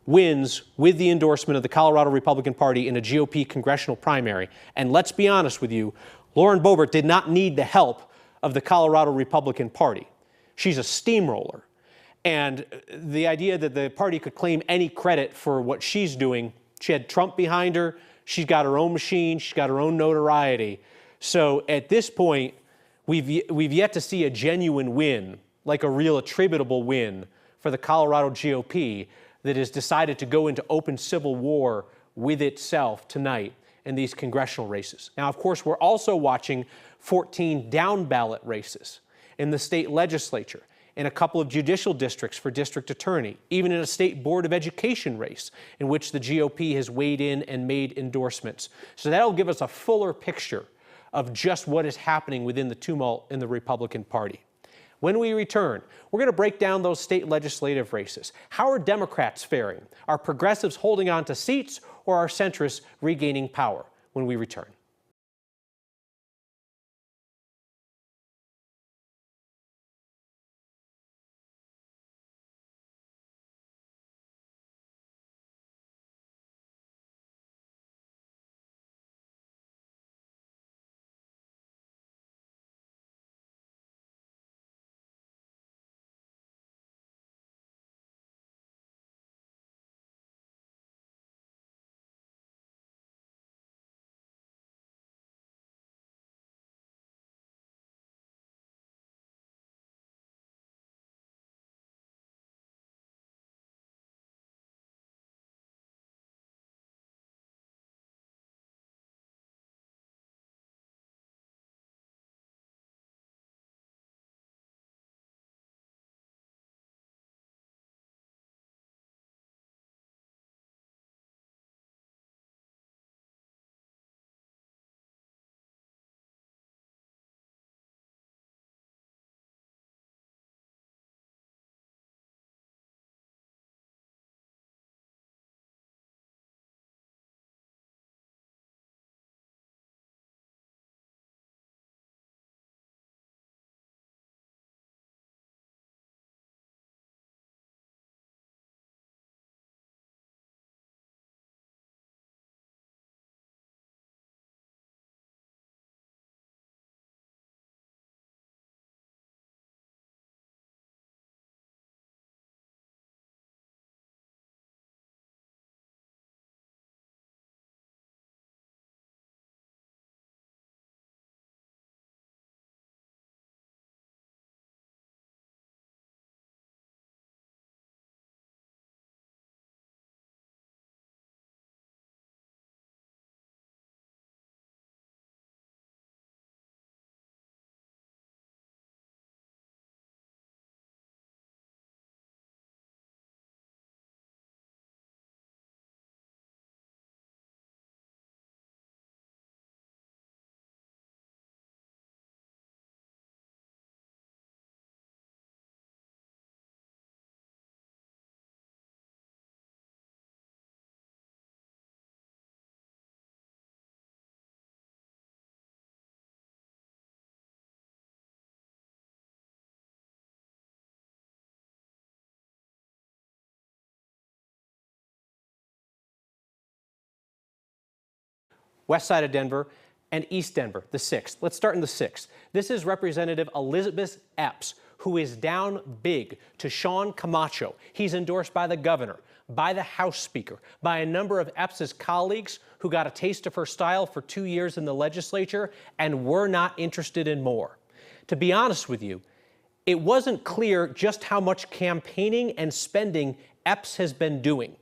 wins with the endorsement of the Colorado Republican Party in a GOP congressional primary. And let's be honest with you, Lauren Boebert did not need the help of the Colorado Republican Party. She's a steamroller. And the idea that the party could claim any credit for what she's doing, she had Trump behind her, she's got her own machine, she's got her own notoriety. So at this point, we've yet to see a genuine win, like a real attributable win for the Colorado GOP that has decided to go into open civil war with itself tonight in these congressional races. Now, of course, we're also watching 14 down-ballot races in the state legislature, in a couple of judicial districts for district attorney, even in a state board of education race in which the GOP has weighed in and made endorsements. So that'll give us a fuller picture of just what is happening within the tumult in the Republican Party. When we return, we're going to break down those state legislative races. How are Democrats faring? Are progressives holding on to seats, or are centrists regaining power? When we return. West side of Denver, and East Denver, the 6th. Let's start in the 6th. This is Representative Elizabeth Epps, who is down big to Sean Camacho. He's endorsed by the governor, by the House Speaker, by a number of Epps's colleagues who got a taste of her style for 2 years in the legislature and were not interested in more. To be honest with you, it wasn't clear just how much campaigning and spending Epps has been doing.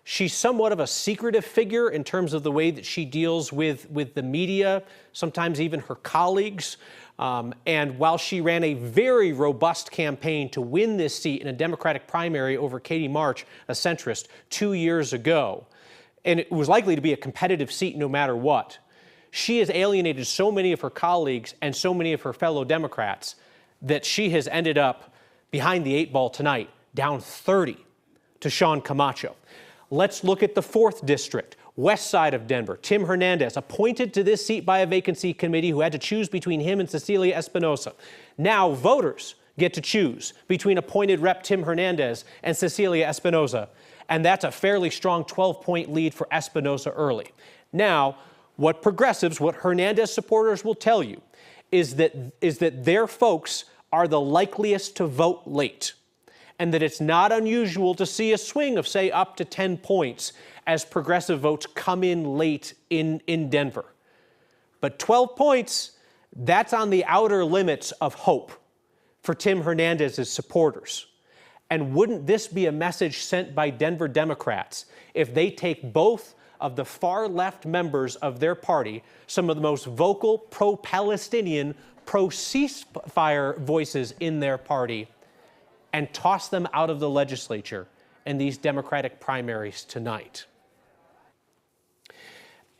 She's somewhat of a secretive figure in terms of the way that she deals with the media, sometimes even her colleagues. And while she ran a very robust campaign to win this seat in a Democratic primary over Katie March, a centrist, 2 years ago, and it was likely to be a competitive seat no matter what, she has alienated so many of her colleagues and so many of her fellow Democrats that she has ended up behind the 8 ball tonight, down 30 to Sean Camacho. Let's look at the 4th district, west side of Denver. Tim Hernandez, appointed to this seat by a vacancy committee who had to choose between him and Cecilia Espinosa. Now voters get to choose between appointed Rep. Tim Hernandez and Cecilia Espinosa, and that's a fairly strong 12-point lead for Espinosa early. Now, what progressives, what Hernandez supporters will tell you is that their folks are the likeliest to vote late, and that it's not unusual to see a swing of, say, up to 10 points as progressive votes come in late in Denver. But 12 points, that's on the outer limits of hope for Tim Hernandez's supporters. And wouldn't this be a message sent by Denver Democrats if they take both of the far left members of their party, some of the most vocal pro-Palestinian, pro-ceasefire voices in their party, and toss them out of the legislature in these Democratic primaries tonight?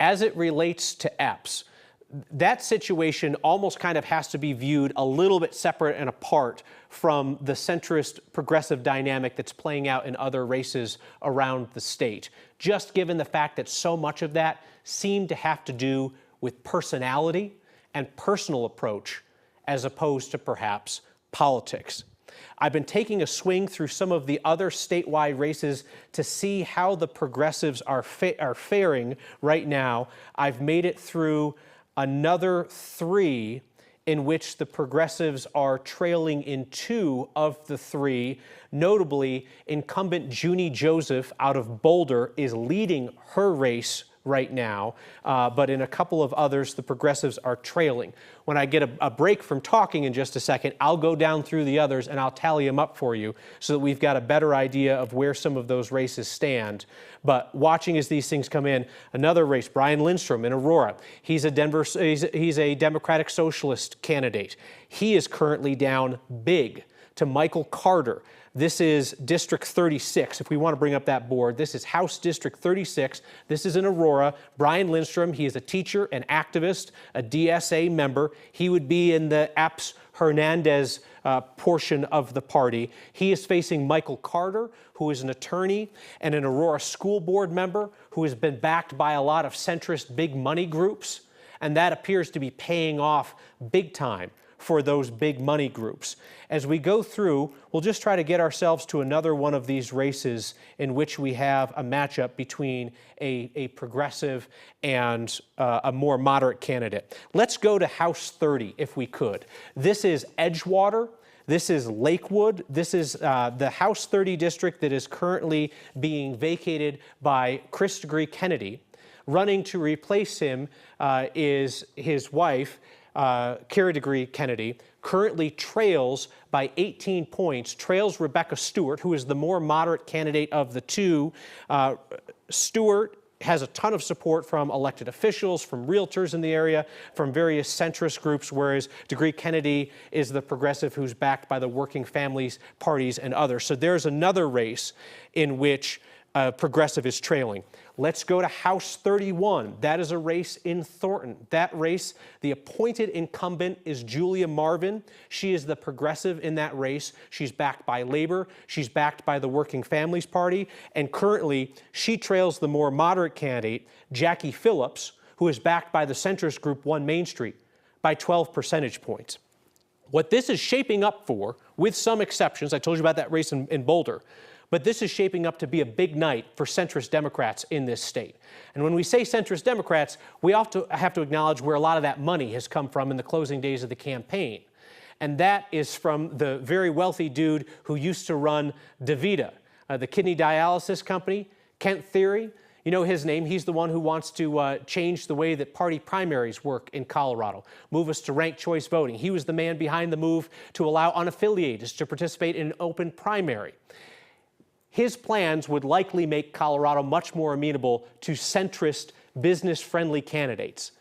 As it relates to Epps, that situation almost kind of has to be viewed a little bit separate and apart from the centrist progressive dynamic that's playing out in other races around the state, just given the fact that so much of that seemed to have to do with personality and personal approach as opposed to perhaps politics. I've been taking a swing through some of the other statewide races to see how the progressives are faring right now. I've made it through another 3 in which the progressives are trailing in 2 of the 3. Notably, incumbent Junie Joseph out of Boulder is leading her race right now, but in a couple of others, the progressives are trailing. When I get a break from talking in just a second, I'll go down through the others and I'll tally them up for you so that we've got a better idea of where some of those races stand. But watching as these things come in, another race, Brian Lindstrom in Aurora. He's a Democratic Socialist candidate. He is currently down big to Michael Carter. This is District 36, if we want to bring up that board. This is House District 36. This is in Aurora. Brian Lindstrom, he is a teacher, an activist, a DSA member. He would be in the Epps-Hernandez portion of the party. He is facing Michael Carter, who is an attorney and an Aurora school board member who has been backed by a lot of centrist big money groups, and that appears to be paying off big time for those big money groups. As we go through, we'll just try to get ourselves to another one of these races in which we have a matchup between a progressive and a more moderate candidate. Let's go to House 30, if we could. This is Edgewater. This is Lakewood. This is the House 30 district that is currently being vacated by Chris DeGree Kennedy. Running to replace him is his wife, Kara DeGree Kennedy, currently trails by 18 points, trails Rebecca Stewart, who is the more moderate candidate of the two. Stewart has a ton of support from elected officials, from realtors in the area, from various centrist groups, whereas DeGree Kennedy is the progressive who's backed by the working families parties and others. So there's another race in which progressive is trailing. Let's go to House 31. That is a race in Thornton. That race, the appointed incumbent is Julia Marvin. She is the progressive in that race. She's backed by Labor. She's backed by the Working Families Party. And currently, she trails the more moderate candidate, Jackie Phillips, who is backed by the centrist group One Main Street by 12 percentage points. What this is shaping up for, with some exceptions, I told you about that race in Boulder, But this is shaping up to be a big night for centrist Democrats in this state. And when we say centrist Democrats, we also have to acknowledge where a lot of that money has come from in the closing days of the campaign. And that is from the very wealthy dude who used to run DaVita, the kidney dialysis company, Kent Thiry. You know his name. He's the one who wants to change the way that party primaries work in Colorado, move us to ranked choice voting. He was the man behind the move to allow unaffiliated to participate in an open primary. His plans would likely make Colorado much more amenable to centrist, business-friendly candidates.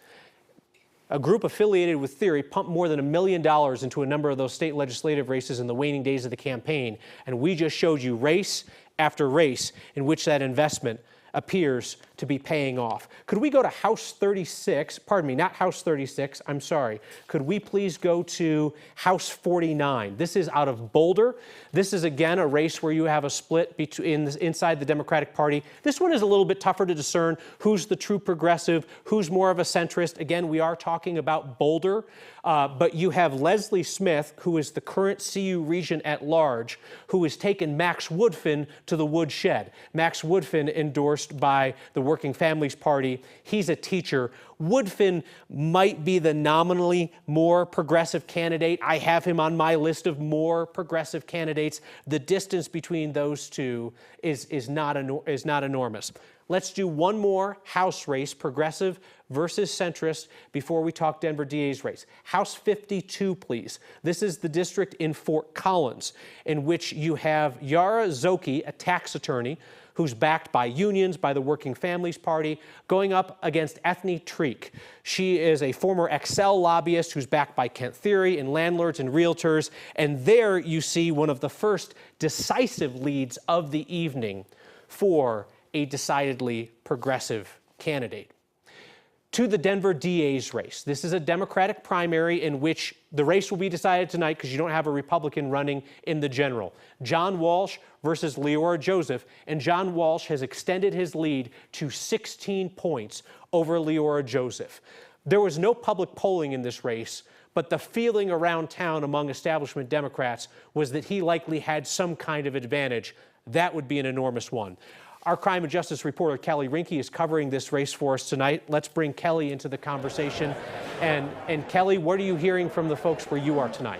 A group affiliated with Thiry pumped more than $1 million into a number of those state legislative races in the waning days of the campaign, and we just showed you race after race in which that investment appears to be paying off. Could we go to House 36? Pardon me, not House 36, I'm sorry. Could we please go to House 49? This is out of Boulder. This is, again, a race where you have a split inside the Democratic Party. This one is a little bit tougher to discern who's the true progressive, who's more of a centrist. Again, we are talking about Boulder, but you have Leslie Smith, who is the current CU regent at large, who has taken Max Woodfin to the woodshed. Max Woodfin, endorsed by the Working Families Party. He's a teacher. Woodfin might be the nominally more progressive candidate. I have him on my list of more progressive candidates. The distance between those two is not enormous. Let's do one more House race, progressive versus centrist, before we talk Denver DA's race. House 52, please. This is the district in Fort Collins, in which you have Yara Zoki, a tax attorney, who's backed by unions, by the Working Families Party, going up against Ethne Treek. She is a former Excel lobbyist who's backed by Kent Thiry and landlords and realtors. And there you see one of the first decisive leads of the evening for a decidedly progressive candidate. To the Denver DA's race. This is a Democratic primary in which the race will be decided tonight because you don't have a Republican running in the general. John Walsh versus Leora Joseph, and John Walsh has extended his lead to 16 points over Leora Joseph. There was no public polling in this race, but the feeling around town among establishment Democrats was that he likely had some kind of advantage. That would be an enormous one. Our crime and justice reporter, Kelly Rinke, is covering this race for us tonight. Let's bring Kelly into the conversation. And Kelly, what are you hearing from the folks where you are tonight?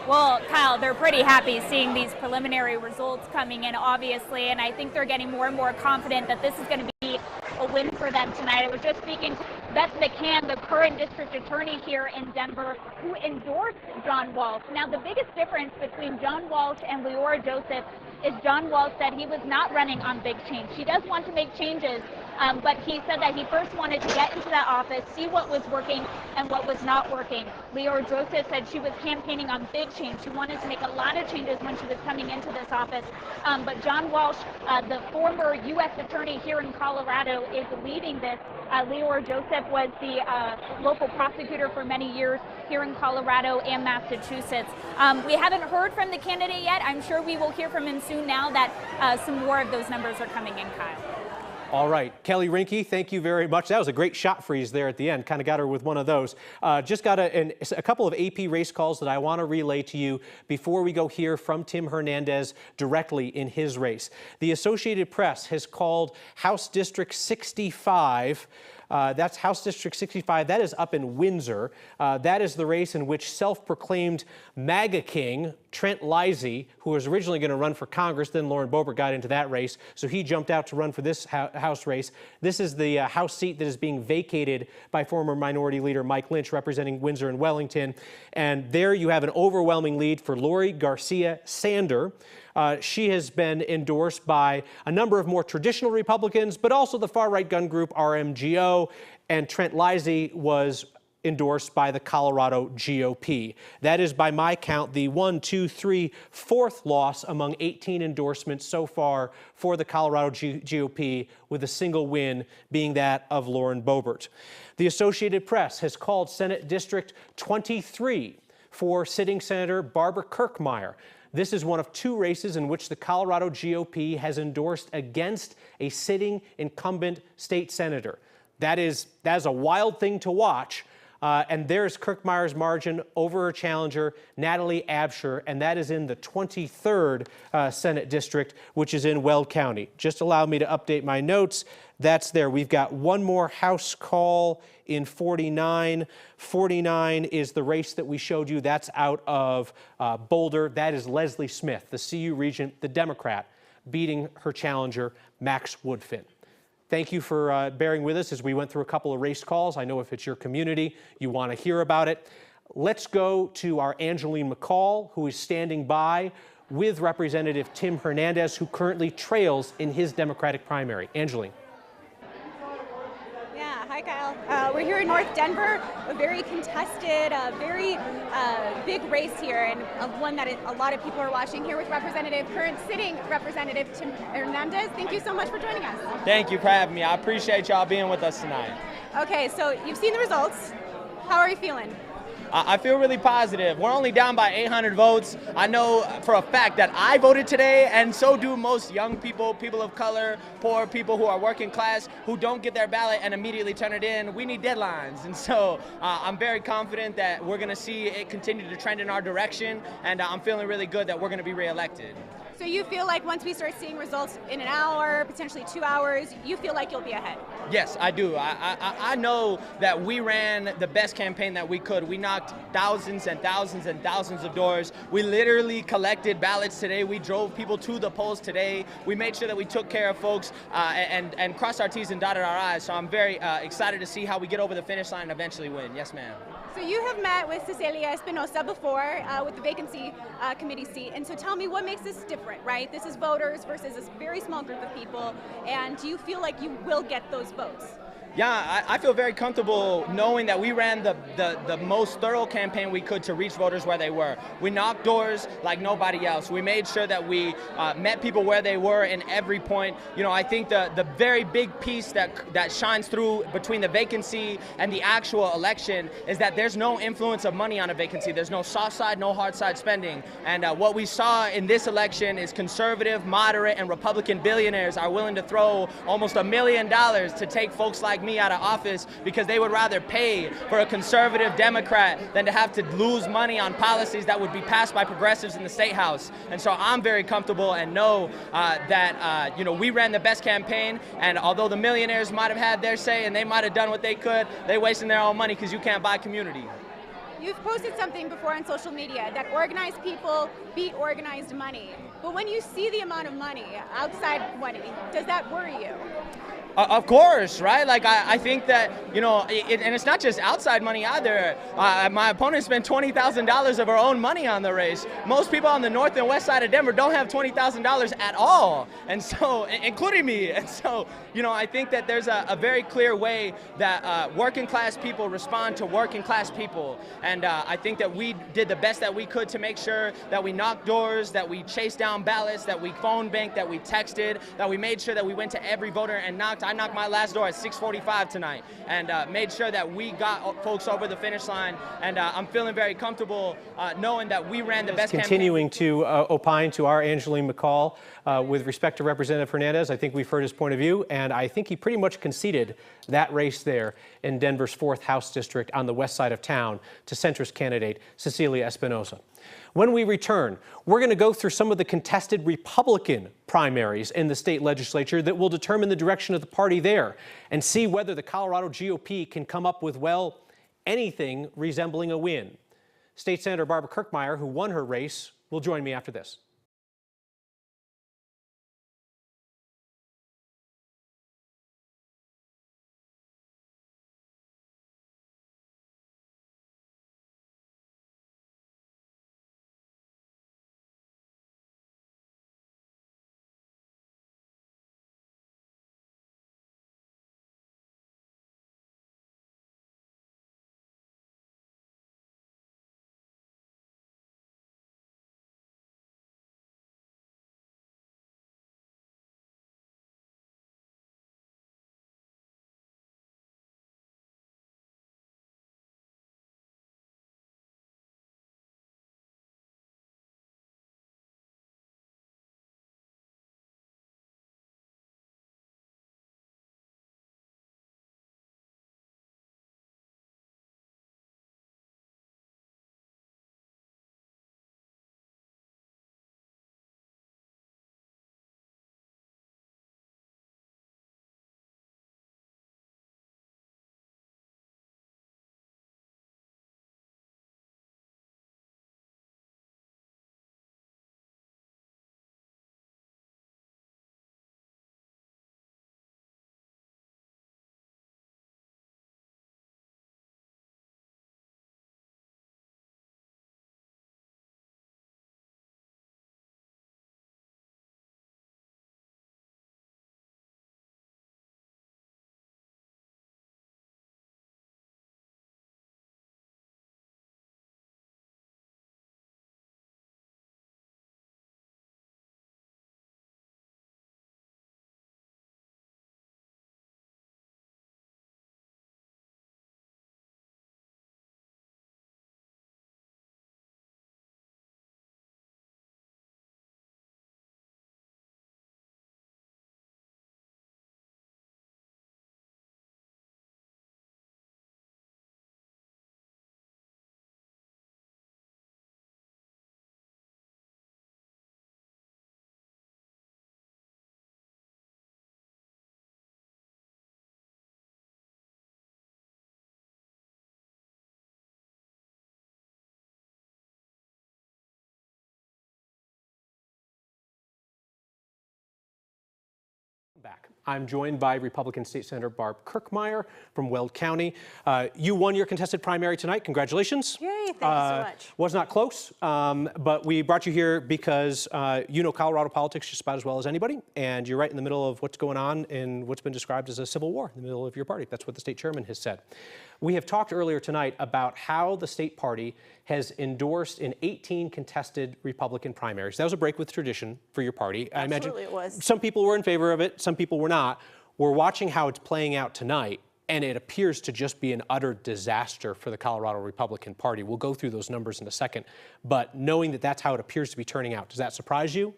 Well, Kyle, they're pretty happy seeing these preliminary results coming in, obviously, and I think they're getting more and more confident that this is going to be a win for them tonight. I was just speaking to Beth McCann, the current district attorney here in Denver, who endorsed John Walsh. Now, the biggest difference between John Walsh and Leora Joseph is John Walsh said he was not running on big change. He does want to make changes, but he said that he first wanted to get into that office, see what was working and what was not working. Leora Joseph said she was campaigning on big change. She wanted to make a lot of changes when she was coming into this office. But John Walsh, the former U.S. attorney here in Colorado, is leading this. Leora Joseph was the local prosecutor for many years here in Colorado and Massachusetts. We haven't heard from the candidate yet. I'm sure we will hear from him soon now that some more of those numbers are coming in, Kyle. All right, Kelly Rinke, thank you very much. That was a great shot freeze there at the end. Kind of got her with one of those. Just got a couple of AP race calls that I want to relay to you before we go hear from Tim Hernandez directly in his race. The Associated Press has called House District 65. That's House District 65. That is up in Windsor. That is the race in which self-proclaimed MAGA king Trent Lizzie, who was originally going to run for Congress, then Lauren Boebert got into that race, so he jumped out to run for this House race. This is the House seat that is being vacated by former Minority Leader Mike Lynch, representing Windsor and Wellington. And there you have an overwhelming lead for Lori Garcia Sander. She has been endorsed by a number of more traditional Republicans, but also the far-right gun group RMGO, and Trent Lizzie was endorsed by the Colorado GOP. That is, by my count, the 4th loss among 18 endorsements so far for the Colorado GOP, with a single win being that of Lauren Boebert. The Associated Press has called Senate District 23 for sitting Senator Barbara Kirkmeyer. This is one of two races in which the Colorado GOP has endorsed against a sitting incumbent state senator. That is a wild thing to watch. And there's Kirkmeyer's margin over her challenger, Natalie Absher, and that is in the 23rd Senate District, which is in Weld County. Just allow me to update my notes. That's there. We've got one more House call in 49. 49 is the race that we showed you. That's out of Boulder. That is Leslie Smith, the CU Regent, the Democrat, beating her challenger, Max Woodfin. Thank you for bearing with us as we went through a couple of race calls. I know if it's your community, you want to hear about it. Let's go to our Angeline McCall, who is standing by with Representative Tim Hernandez, who currently trails in his Democratic primary. Angeline. Yeah, hi Kyle. We're here in North Denver, a very contested, very big race here, and one that a lot of people are watching here with current sitting Representative Tim Hernandez. Thank you so much for joining us. Thank you for having me. I appreciate y'all being with us tonight. Okay, so you've seen the results. How are you feeling? I feel really positive. We're only down by 800 votes. I know for a fact that I voted today, and so do most young people, people of color, poor people who are working class, who don't get their ballot and immediately turn it in. We need deadlines, and so I'm very confident that we're going to see it continue to trend in our direction, and I'm feeling really good that we're going to be reelected. So you feel like once we start seeing results in an hour, potentially 2 hours, you feel like you'll be ahead? Yes, I do. I know that we ran the best campaign that we could. We knocked thousands and thousands and thousands of doors. We literally collected ballots today. We drove people to the polls today. We made sure that we took care of folks and crossed our T's and dotted our I's. So I'm very excited to see how we get over the finish line and eventually win. Yes, ma'am. So you have met with Cecilia Espinosa before with the vacancy committee seat, and so tell me what makes this different, right? This is voters versus a very small group of people, and do you feel like you will get those votes? Yeah, I feel very comfortable knowing that we ran the most thorough campaign we could to reach voters where they were. We knocked doors like nobody else. We made sure that we met people where they were in every point. You know, I think the very big piece that shines through between the vacancy and the actual election is that there's no influence of money on a vacancy. There's no soft side, no hard side spending. And what we saw in this election is conservative, moderate, and Republican billionaires are willing to throw almost $1 million to take folks like me out of office because they would rather pay for a conservative Democrat than to have to lose money on policies that would be passed by progressives in the Statehouse. And so I'm very comfortable and know that you know, we ran the best campaign, and although the millionaires might have had their say and they might have done what they could, they're wasting their own money because you can't buy community. You've posted something before on social media that organized people beat organized money. But when you see the amount of money, outside money, does that worry you? Of course, right? Like, I think that, you know, and it's not just outside money either. My opponent spent $20,000 of her own money on the race. Most people on the north and west side of Denver don't have $20,000 at all, and so, including me. And so, you know, I think that there's a very clear way that working class people respond to working class people. And I think that we did the best that we could to make sure that we knocked doors, that we chased down ballots, that we phone banked, that we texted, that we made sure that we went to every voter and I knocked my last door at 6:45 tonight, and made sure that we got folks over the finish line. And I'm feeling very comfortable knowing that we ran the best Continuing campaign. to opine to our Angeline McCall with respect to Representative Hernandez, I think we've heard his point of view, and I think he pretty much conceded that race there in Denver's 4th House District on the west side of town to centrist candidate Cecilia Espinosa. When we return, we're going to go through some of the contested Republican primaries in the state legislature that will determine the direction of the party there and see whether the Colorado GOP can come up with, well, anything resembling a win. State Senator Barbara Kirkmeyer, who won her race, will join me after this. Back. I'm joined by Republican State Senator Barb Kirkmeyer from Weld County. You won your contested primary tonight. Congratulations. Yay, thank you so much. Was not close, but we brought you here because you know Colorado politics just about as well as anybody, and you're right in the middle of what's going on in what's been described as a civil war in the middle of your party. That's what the state chairman has said. We have talked earlier tonight about how the state party has endorsed in 18 contested Republican primaries. That was a break with tradition for your party. Absolutely, I imagine it was. some people were in favor of it, some people were not. We're watching how it's playing out tonight, and it appears to just be an utter disaster for the Colorado Republican Party. We'll go through those numbers in a second, but knowing that that's how it appears to be turning out, does that surprise you?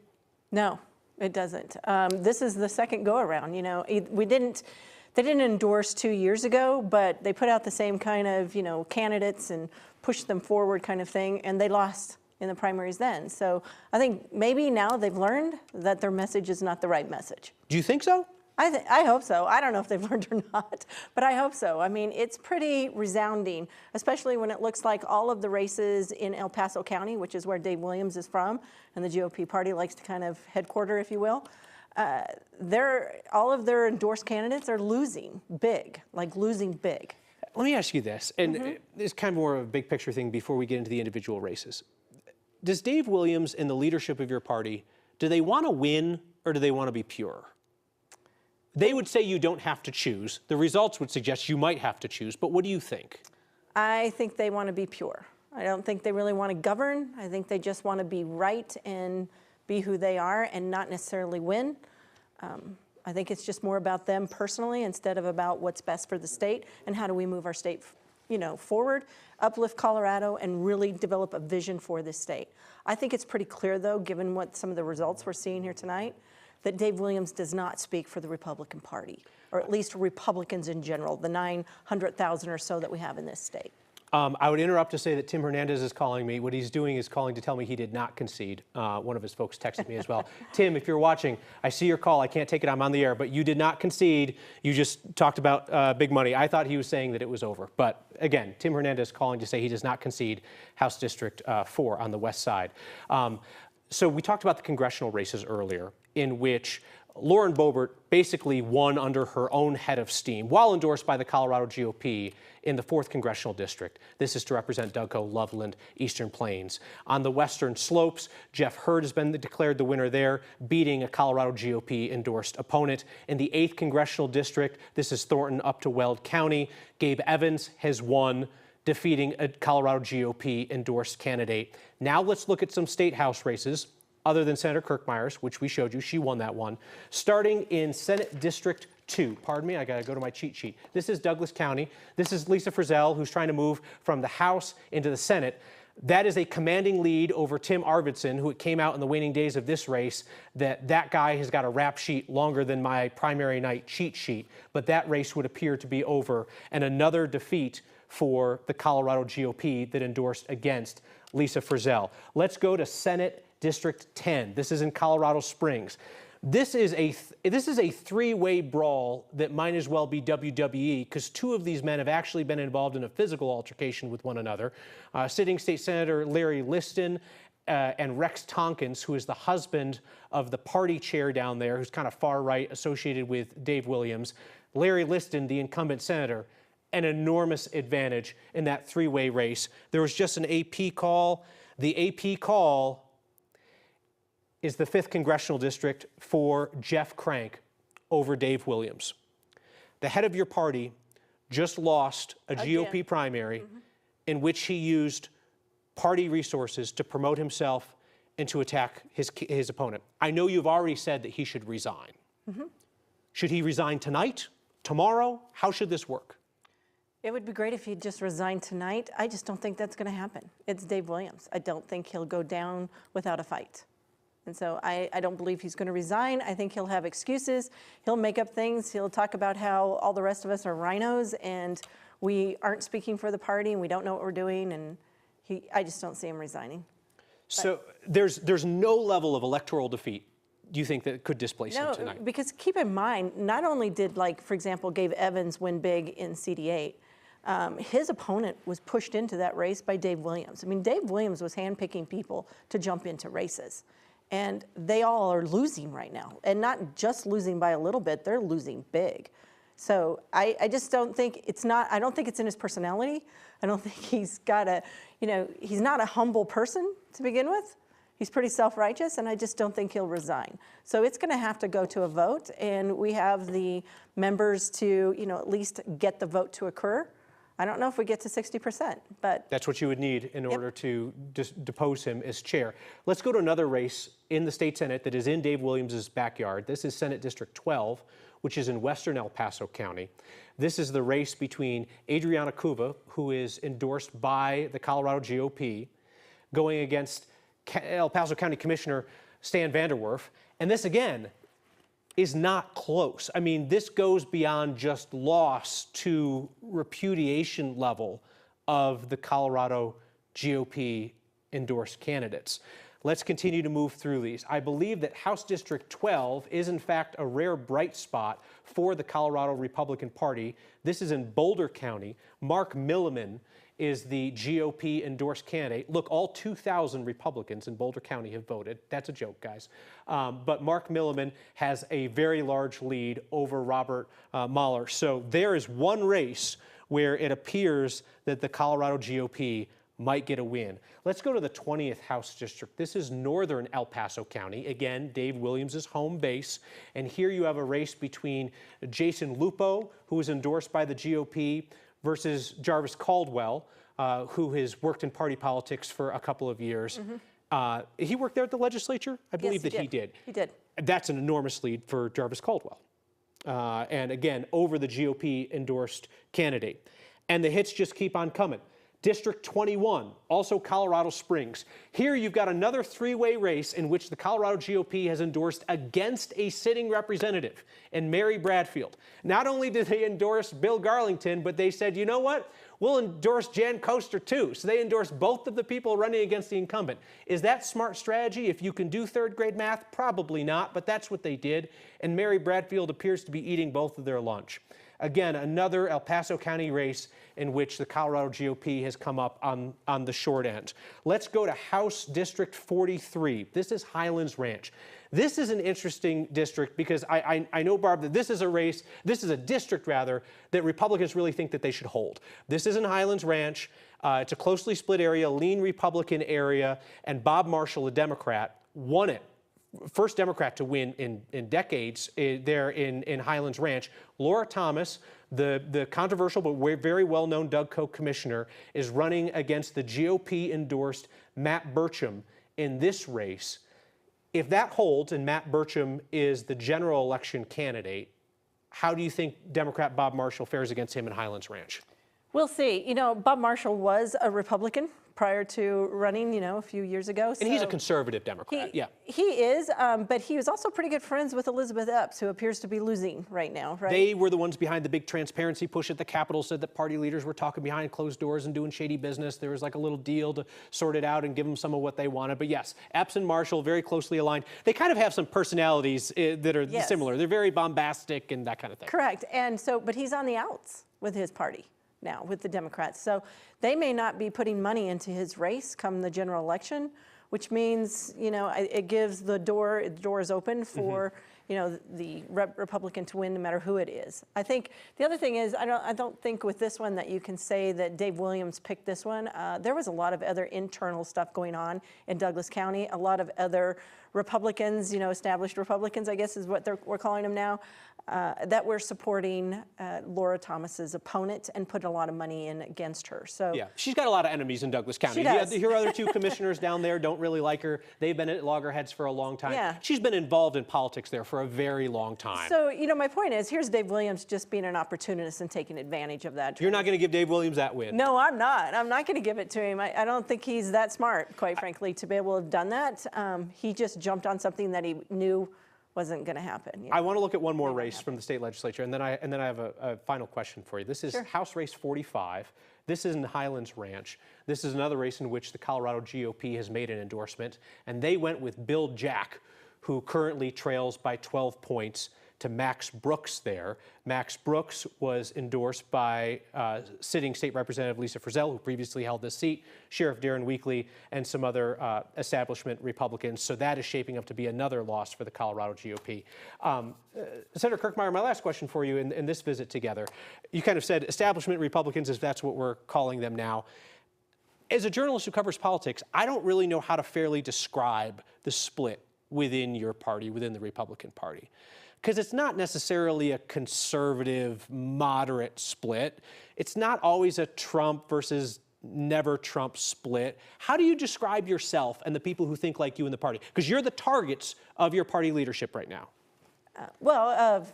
No, it doesn't. This is the second go-around. You know, they didn't endorse 2 years ago, but they put out the same kind of, candidates and pushed them forward kind of thing, and they lost in the primaries then. So I think maybe now they've learned that their message is not the right message. Do you think so? I hope so. I don't know if they've learned or not, but I hope so. I mean, it's pretty resounding, especially when it looks like all of the races in El Paso County, which is where Dave Williams is from, and the GOP party likes to kind of headquarter, if you will. All of their endorsed candidates are losing big, like losing big. Let me ask you this, and it's kind of more of a big picture thing before we get into the individual races. Does Dave Williams and the leadership of your party, do they want to win or do they want to be pure? They would say you don't have to choose. The results would suggest you might have to choose, but what do you think? I think they want to be pure. I don't think they really want to govern. I think they just want to be right and be who they are and not necessarily win. I think it's just more about them personally instead of about what's best for the state and how do we move our state, forward, uplift Colorado, and really develop a vision for this state. I think it's pretty clear, though, given what some of the results we're seeing here tonight, that Dave Williams does not speak for the Republican Party, or at least Republicans in general, the 900,000 or so that we have in this state. I would interrupt to say that Tim Hernandez is calling me. What he's doing is calling to tell me he did not concede. One of his folks texted me as well. Tim, if you're watching, I see your call. I can't take it. I'm on the air. But you did not concede. You just talked about big money. I thought he was saying that it was over. But again, Tim Hernandez calling to say he does not concede House District 4 on the west side. So we talked about the congressional races earlier, in which Lauren Boebert basically won under her own head of steam, while endorsed by the Colorado GOP in the 4th Congressional District. This is to represent Dougco, Loveland, Eastern Plains. On the western slopes, Jeff Hurd has been declared the winner there, beating a Colorado GOP-endorsed opponent. In the 8th Congressional District, this is Thornton up to Weld County, Gabe Evans has won, defeating a Colorado GOP-endorsed candidate. Now let's look at some state house races, other than Senator Kirkmeyer's, which we showed you. She won that one. Starting in Senate District 2. Pardon me, I got to go to my cheat sheet. This is Douglas County. This is Lisa Frizzell, who's trying to move from the House into the Senate. That is a commanding lead over Tim Arvidsson, who it came out in the waning days of this race that guy has got a rap sheet longer than my primary night cheat sheet. But that race would appear to be over. And another defeat for the Colorado GOP that endorsed against Lisa Frizzell. Let's go to Senate District 10. This is in Colorado Springs. This is a three-way brawl that might as well be WWE, because two of these men have actually been involved in a physical altercation with one another. Sitting State Senator Larry Liston and Rex Tompkins, who is the husband of the party chair down there, who's kind of far right, associated with Dave Williams. Larry Liston, the incumbent senator, an enormous advantage in that three-way race. There was just an AP call. The AP call is the 5th Congressional District for Jeff Crank over Dave Williams. The head of your party just lost a GOP primary in which he used party resources to promote himself and to attack his opponent. I know you've already said that he should resign. Should he resign tonight, tomorrow? How should this work? It would be great if he'd just resigned tonight. I just don't think that's going to happen. It's Dave Williams. I don't think he'll go down without a fight. And so I don't believe he's going to resign. I think he'll have excuses. He'll make up things. He'll talk about how all the rest of us are rhinos and we aren't speaking for the party and we don't know what we're doing. And I just don't see him resigning. So there's no level of electoral defeat, do you think, that could displace him tonight? No, because keep in mind, not only did, for example, Gabe Evans win big in CD8, his opponent was pushed into that race by Dave Williams. I mean, Dave Williams was handpicking people to jump into races. And they all are losing right now. And not just losing by a little bit, they're losing big. So I just don't think I don't think it's in his personality. I don't think he's got he's not a humble person to begin with. He's pretty self-righteous, and I just don't think he'll resign. So it's going to have to go to a vote, and we have the members to, at least get the vote to occur. I don't know if we get to 60%, but that's what you would need in order to depose him as chair. Let's go to another race in the state Senate that is in Dave Williams' backyard. This is Senate District 12, which is in western El Paso County. This is the race between Adriana Cuva, who is endorsed by the Colorado GOP, going against El Paso County Commissioner Stan Vanderwerf. And this, again, is not close. I mean, this goes beyond just loss to repudiation level of the Colorado GOP endorsed candidates. Let's continue to move through these. I believe that House District 12 is, in fact, a rare bright spot for the Colorado Republican Party. This is in Boulder County. Mark Milliman is the GOP endorsed candidate. Look, all 2,000 Republicans in Boulder County have voted. That's a joke, guys. But Mark Milliman has a very large lead over Robert Mueller. So there is one race where it appears that the Colorado GOP might get a win. Let's go to the 20th House District. This is northern El Paso County. Again, Dave Williams' home base. And here you have a race between Jason Lupo, who is endorsed by the GOP, versus Jarvis Caldwell, who has worked in party politics for a couple of years. He worked there at the legislature? I believe that he did. He did. That's an enormous lead for Jarvis Caldwell. And again, over the GOP endorsed candidate. And the hits just keep on coming. District 21, also Colorado Springs. Here you've got another three-way race in which the Colorado GOP has endorsed against a sitting representative in Mary Bradfield. Not only did they endorse Bill Garlington, but they said, you know what? We'll endorse Jan Coaster too. So they endorsed both of the people running against the incumbent. Is that smart strategy? If you can do third grade math, probably not, but that's what they did. And Mary Bradfield appears to be eating both of their lunch. Again, another El Paso County race in which the Colorado GOP has come up on the short end. Let's go to House District 43. This is Highlands Ranch. This is an interesting district because I know, Barb, that this is a district rather, that Republicans really think that they should hold. This is in Highlands Ranch. It's a closely split area, lean Republican area, and Bob Marshall, a Democrat, won it. First Democrat to win in decades there in Highlands Ranch. Laura Thomas, the controversial but very well-known Doug Koch commissioner, is running against the GOP-endorsed Matt Burcham in this race. If that holds and Matt Burcham is the general election candidate, how do you think Democrat Bob Marshall fares against him in Highlands Ranch? We'll see. Bob Marshall was a Republican prior to running, a few years ago. And he's a conservative Democrat, yeah. He is, but he was also pretty good friends with Elizabeth Epps, who appears to be losing right now, right? They were the ones behind the big transparency push at the Capitol, said that party leaders were talking behind closed doors and doing shady business. There was like a little deal to sort it out and give them some of what they wanted. But yes, Epps and Marshall, very closely aligned. They kind of have some personalities that are similar. They're very bombastic and that kind of thing. Correct. And so, but he's on the outs with his party now, with the Democrats. So they may not be putting money into his race come the general election, which means, it gives the door is open for, the Republican to win no matter who it is. I think the other thing is, I don't think with this one that you can say that Dave Williams picked this one. There was a lot of other internal stuff going on in Douglas County, a lot of other Republicans, established Republicans, I guess is what we're calling them now, that were supporting Laura Thomas's opponent and put a lot of money in against her. So yeah, she's got a lot of enemies in Douglas County. She does. Her other two commissioners down there don't really like her. They've been at loggerheads for a long time. Yeah. She's been involved in politics there for a very long time. So, my point is, here's Dave Williams just being an opportunist and taking advantage of that. You're not going to give Dave Williams that win? No, I'm not. I'm not going to give it to him. I don't think he's that smart, quite frankly, to be able to have done that. He just jumped on something that he knew wasn't going to happen. I want to look at one more race from the state legislature, and then I have a final question for you. This is House Race 45. This is in Highlands Ranch. This is another race in which the Colorado GOP has made an endorsement, and they went with Bill Jack, who currently trails by 12 points to Max Brooks there. Max Brooks was endorsed by sitting State Representative Lisa Frizzell, who previously held this seat, Sheriff Darren Weekly, and some other establishment Republicans. So that is shaping up to be another loss for the Colorado GOP. Senator Kirkmeyer, my last question for you in this visit together. You kind of said establishment Republicans, if that's what we're calling them now. As a journalist who covers politics, I don't really know how to fairly describe the split within your party, within the Republican Party. Because it's not necessarily a conservative, moderate split. It's not always a Trump versus never Trump split. How do you describe yourself and the people who think like you in the party? Because you're the targets of your party leadership right now.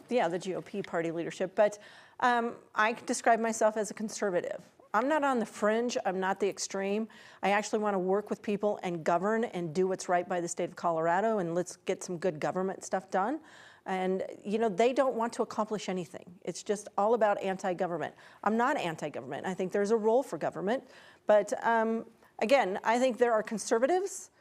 Yeah, the GOP party leadership, but I describe myself as a conservative. I'm not on the fringe, I'm not the extreme. I actually want to work with people and govern and do what's right by the state of Colorado, and let's get some good government stuff done. And, you know, they don't want to accomplish anything. It's just all about anti-government. I'm not anti-government. I think there's a role for government. But again, I think there are conservatives,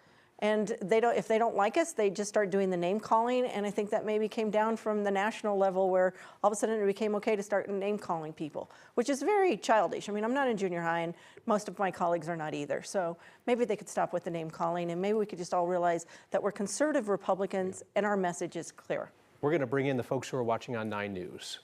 and if they don't like us, they just start doing the name calling. And I think that maybe came down from the national level where all of a sudden it became okay to start name calling people, which is very childish. I mean, I'm not in junior high, and most of my colleagues are not either. So maybe they could stop with the name calling, and maybe we could just all realize that we're conservative Republicans and our message is clear. We're going to bring in the folks who are watching on 9 News.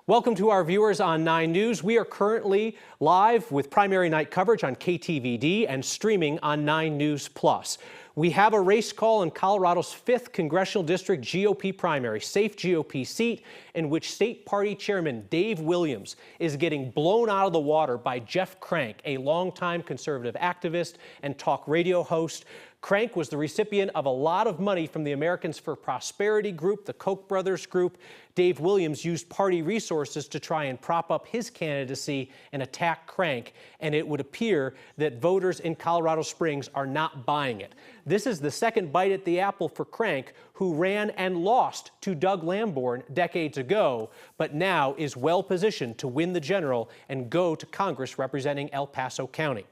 Welcome to our viewers on 9 News. We are currently live with primary night coverage on KTVD and streaming on 9 News Plus. We have a race call in Colorado's 5th Congressional District GOP primary, safe GOP seat, in which State Party Chairman Dave Williams is getting blown out of the water by Jeff Crank, a longtime conservative activist and talk radio host. Crank was the recipient of a lot of money from the Americans for Prosperity group, the Koch brothers group. Dave Williams used party resources to try and prop up his candidacy and attack Crank, and it would appear that voters in Colorado Springs are not buying it. This is the second bite at the apple for Crank, who ran and lost to Doug Lamborn decades ago, but now is well positioned to win the general and go to Congress representing El Paso County.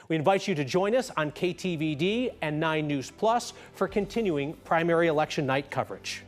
We invite you to join us on KTVD and 9 News Plus for continuing primary election night coverage.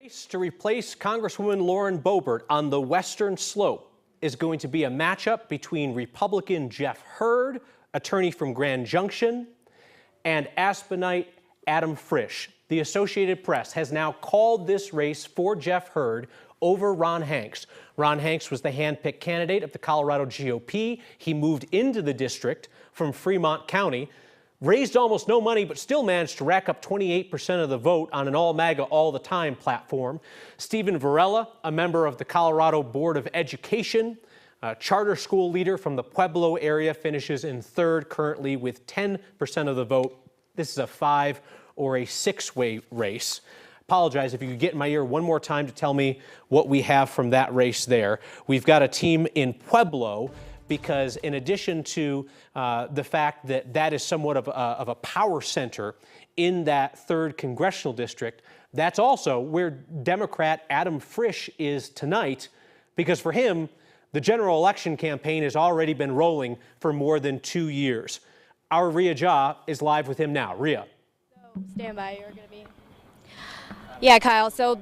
Race to replace Congresswoman Lauren Boebert on the Western Slope is going to be a matchup between Republican Jeff Hurd, attorney from Grand Junction, and Aspenite Adam Frisch. The Associated Press has now called this race for Jeff Hurd over Ron Hanks. Ron Hanks was the hand-picked candidate of the Colorado GOP. He moved into the district from Fremont County, raised almost no money, but still managed to rack up 28% of the vote on an all MAGA all the time platform. Stephen Varela, a member of the Colorado Board of Education, a charter school leader from the Pueblo area, finishes in third currently with 10% of the vote. This is a 5 or a 6-way race. Apologize if you could get in my ear one more time to tell me what we have from that race there. We've got a team in Pueblo, because in addition to the fact that that is somewhat of a power center in that 3rd congressional district, that's also where Democrat Adam Frisch is tonight, because for him, the general election campaign has already been rolling for more than 2 years. Our Rhea Jha is live with him now. Rhea. So stand by, you're going to be. Yeah, Kyle, so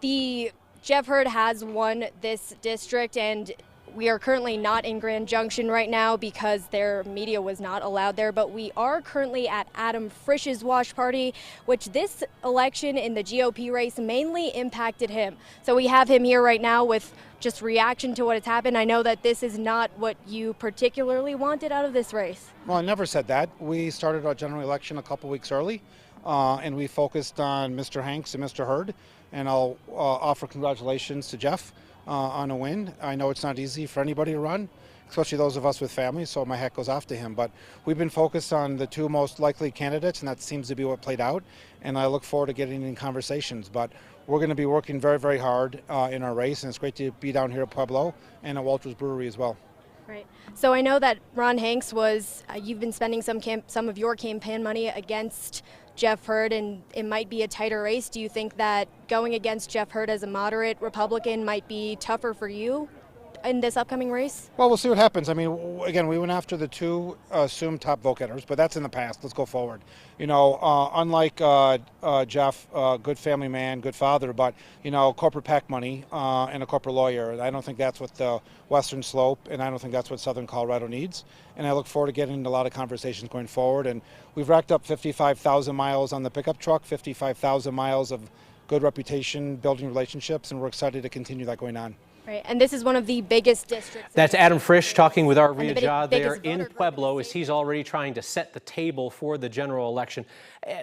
the Jeff Hurd has won this district, and we are currently not in Grand Junction right now because their media was not allowed there, but we are currently at Adam Frisch's watch party, which this election in the GOP race mainly impacted him. So we have him here right now with just reaction to what has happened. I know that this is not what you particularly wanted out of this race. Well, I never said that. We started our general election a couple weeks early, and we focused on Mr. Hanks and Mr. Hurd, and I'll offer congratulations to Jeff on a win. I know it's not easy for anybody to run, especially those of us with families, so my hat goes off to him. But we've been focused on the 2 most likely candidates, and that seems to be what played out, and I look forward to getting in conversations. But we're going to be working very, very hard in our race, and it's great to be down here at Pueblo and at Walters Brewery as well. Right. So I know that Ron Hanks was, you've been spending some of your campaign money against Jeff Hurd, and it might be a tighter race. Do you think that going against Jeff Hurd as a moderate Republican might be tougher for you in this upcoming race? Well, we'll see what happens. I mean, again, we went after the 2 assumed top vote getters, but that's in the past. Let's go forward. You know, unlike Jeff, good family man, good father, but, you know, corporate PAC money and a corporate lawyer. I don't think that's what the Western Slope, and I don't think that's what Southern Colorado needs. And I look forward to getting into a lot of conversations going forward. And we've racked up 55,000 miles on the pickup truck, 55,000 miles of good reputation, building relationships, and we're excited to continue that going on. Right, and this is one of the biggest districts. That's Adam Frisch talking with our Rhea Jha there in Pueblo as he's already trying to set the table for the general election.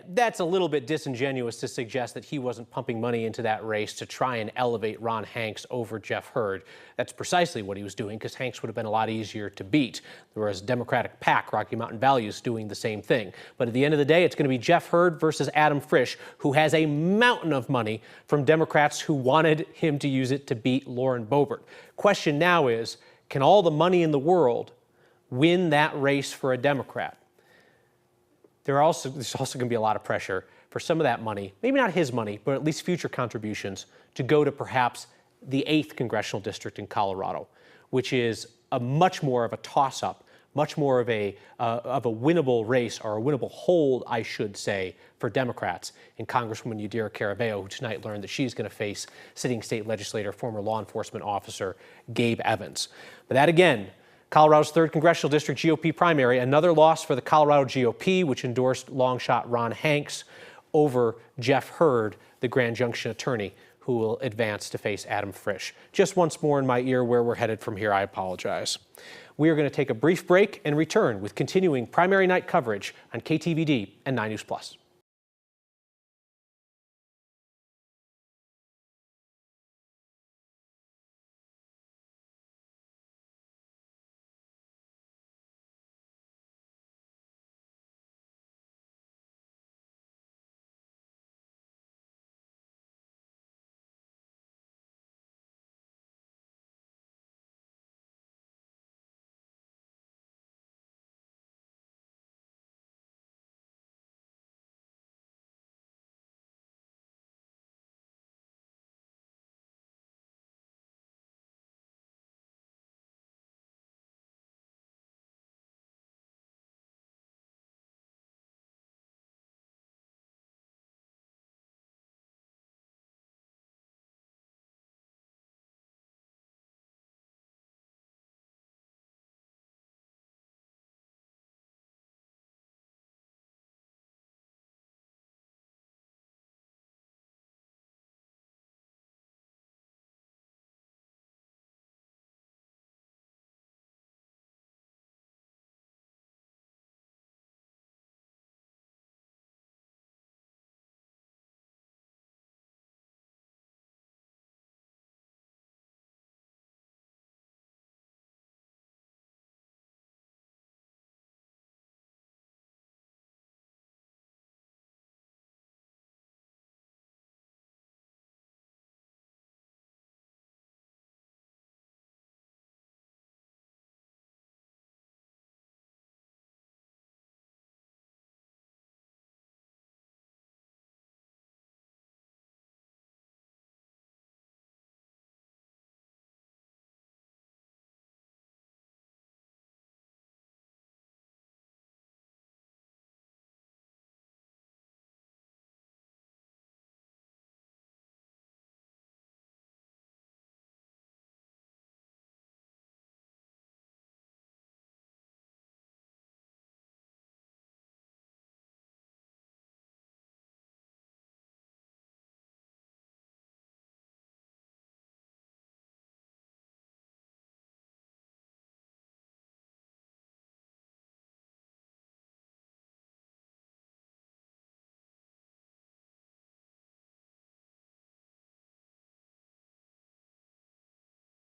That's a little bit disingenuous to suggest that he wasn't pumping money into that race to try and elevate Ron Hanks over Jeff Hurd. That's precisely what he was doing, because Hanks would have been a lot easier to beat. Whereas Democratic PAC, Rocky Mountain Values, doing the same thing. But at the end of the day, it's going to be Jeff Hurd versus Adam Frisch, who has a mountain of money from Democrats who wanted him to use it to beat Lauren Boebert. Question now is, can all the money in the world win that race for a Democrat? There's also going to be a lot of pressure for some of that money, maybe not his money, but at least future contributions, to go to perhaps the 8th congressional district in Colorado, which is a much more of a toss-up, much more of a winnable race, or a winnable hold, I should say, for Democrats, and Congresswoman Yadira Carabeo, who tonight learned that she's going to face sitting state legislator, former law enforcement officer Gabe Evans. But that, again, Colorado's 3rd congressional district GOP primary, another loss for the Colorado GOP, which endorsed long shot Ron Hanks over Jeff Hurd, the Grand Junction attorney, who will advance to face Adam Frisch. Just once more in my ear where we're headed from here, I apologize. We are going to take a brief break and return with continuing primary night coverage on KTVD and 9 News Plus.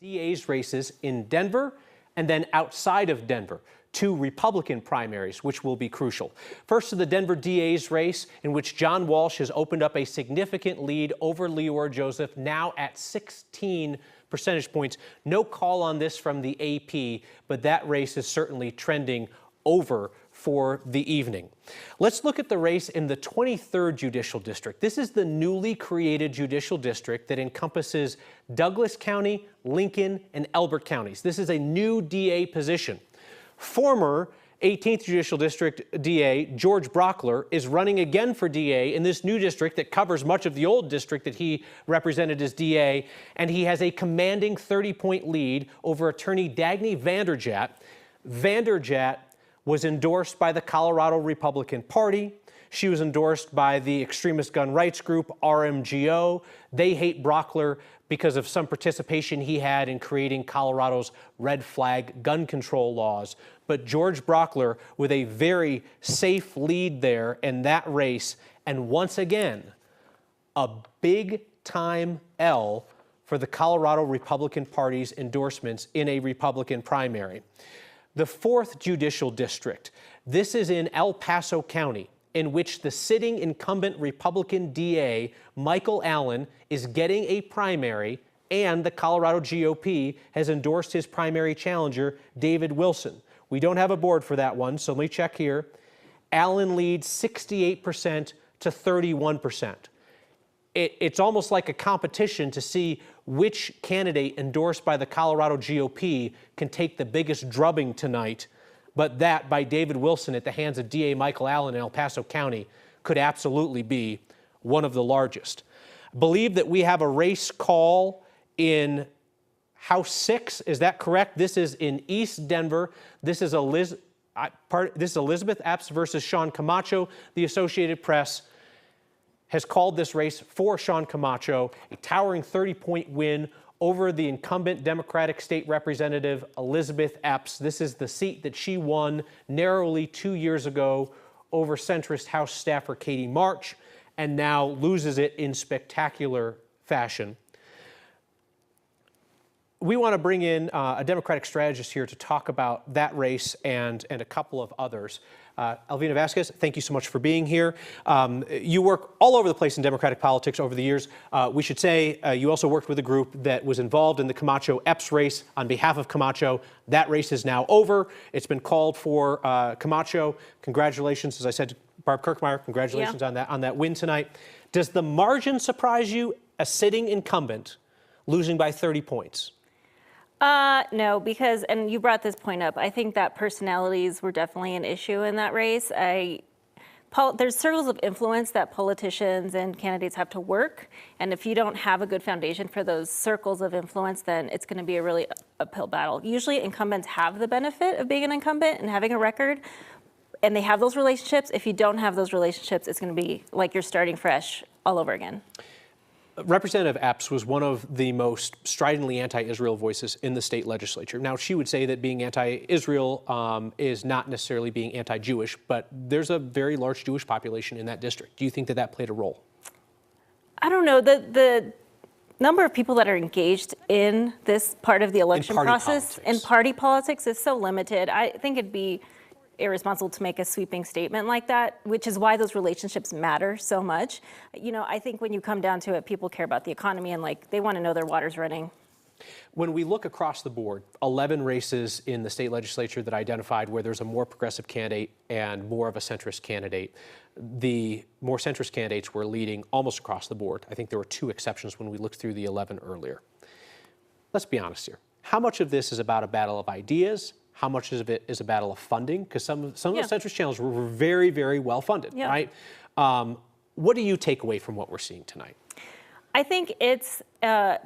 DA's races in Denver and then outside of Denver. 2 Republican primaries, which will be crucial. First to the Denver DA's race, in which John Walsh has opened up a significant lead over Leora Joseph, now at 16 percentage points. No call on this from the AP, but that race is certainly trending over for the evening. Let's look at the race in the 23rd Judicial District. This is the newly created Judicial District that encompasses Douglas County, Lincoln, and Elbert counties. This is a new DA position. Former 18th Judicial District DA George Brockler is running again for DA in this new district that covers much of the old district that he represented as DA, and he has a commanding 30-point lead over attorney Dagny Vanderjagt. Vanderjagt was endorsed by the Colorado Republican Party. She was endorsed by the extremist gun rights group RMGO. They hate Brockler because of some participation he had in creating Colorado's red flag gun control laws. But George Brockler with a very safe lead there in that race. And once again, a big time L for the Colorado Republican Party's endorsements in a Republican primary. The 4th Judicial District. This is in El Paso County, in which the sitting incumbent Republican DA, Michael Allen, is getting a primary, and the Colorado GOP has endorsed his primary challenger, David Wilson. We don't have a board for that one, so let me check here. Allen leads 68% to 31%. It's almost like a competition to see which candidate endorsed by the Colorado GOP can take the biggest drubbing tonight. But that by David Wilson at the hands of DA Michael Allen in El Paso County could absolutely be one of the largest. Believe that we have a race call in House 6. Is that correct? This is in East Denver. This is Elizabeth Epps versus Sean Camacho. The Associated Press has called this race for Sean Camacho a towering 30-point win over the incumbent Democratic State Representative Elizabeth Epps. This is the seat that she won narrowly 2 years ago over centrist House staffer Katie March, and now loses it in spectacular fashion. We want to bring in a Democratic strategist here to talk about that race and a couple of others. Alvina Vasquez, thank you so much for being here. You work all over the place in Democratic politics over the years. We should say you also worked with a group that was involved in the Camacho-Epps race on behalf of Camacho. That race is now over. It's been called for Camacho. Congratulations, as I said to Barb Kirkmeyer, congratulations on that win tonight. Does the margin surprise you, a sitting incumbent losing by 30 points? No, because, and you brought this point up, I think that personalities were definitely an issue in that race. There's circles of influence that politicians and candidates have to work, and if you don't have a good foundation for those circles of influence, then it's going to be a really uphill battle. Usually incumbents have the benefit of being an incumbent and having a record, and they have those relationships. If you don't have those relationships, it's going to be like you're starting fresh all over again. Representative Epps was one of the most stridently anti-Israel voices in the state legislature. Now, she would say that being anti-Israel is not necessarily being anti-Jewish, but there's a very large Jewish population in that district. Do you think that that played a role? I don't know. The number of people that are engaged in this part of the election process in party politics is so limited. I think it'd be irresponsible to make a sweeping statement like that, which is why those relationships matter so much. You know, I think when you come down to it, people care about the economy and they want to know their water's running. When we look across the board, 11 races in the state legislature that identified where there's a more progressive candidate and more of a centrist candidate. The more centrist candidates were leading almost across the board. I think there were 2 exceptions when we looked through the 11 earlier. Let's be honest here. How much of this is about a battle of ideas? How much of it is a battle of funding? Because some of the centrist channels were very, very well funded, right? What do you take away from what we're seeing tonight? I think it's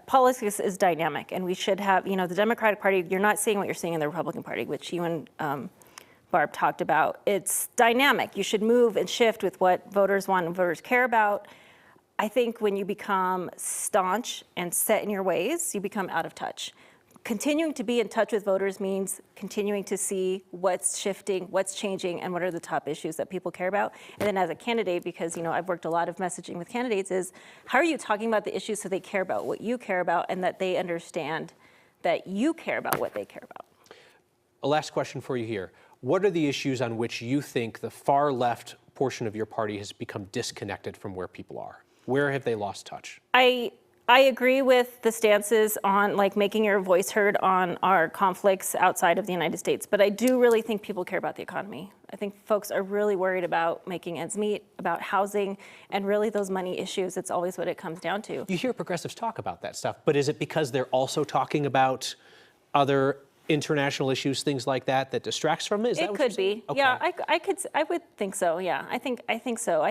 politics is dynamic, and we should have, the Democratic Party, you're not seeing what you're seeing in the Republican Party, which you and Barb talked about. It's dynamic. You should move and shift with what voters want and voters care about. I think when you become staunch and set in your ways, you become out of touch. Continuing to be in touch with voters means continuing to see what's shifting, what's changing, and what are the top issues that people care about. And then as a candidate, because I've worked a lot of messaging with candidates, is how are you talking about the issues so they care about what you care about and that they understand that you care about what they care about. A last question for you here. What are the issues on which you think the far left portion of your party has become disconnected from where people are? Where have they lost touch? I agree with the stances on like making your voice heard on our conflicts outside of the United States, but I do really think people care about the economy. I think folks are really worried about making ends meet, about housing, and really those money issues. It's always what it comes down to. You hear progressives talk about that stuff, but is it because they're also talking about other international issues, things like that, that distracts from it? Is that It what could you're saying? be. Okay. Yeah, I would think so. Yeah, I think so.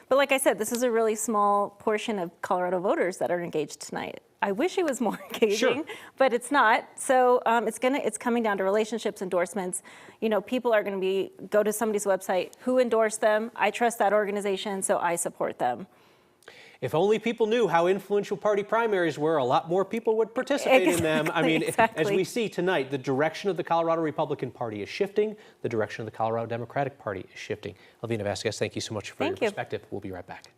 But like I said, this is a really small portion of Colorado voters that are engaged tonight. I wish it was more engaging, but it's not. So it's coming down to relationships, endorsements. You know, people are going to go to somebody's website, who endorsed them. I trust that organization, so I support them. If only people knew how influential party primaries were, a lot more people would participate in them. I mean, as we see tonight, the direction of the Colorado Republican Party is shifting. The direction of the Colorado Democratic Party is shifting. Alvina Vasquez, thank you so much for your perspective. We'll be right back.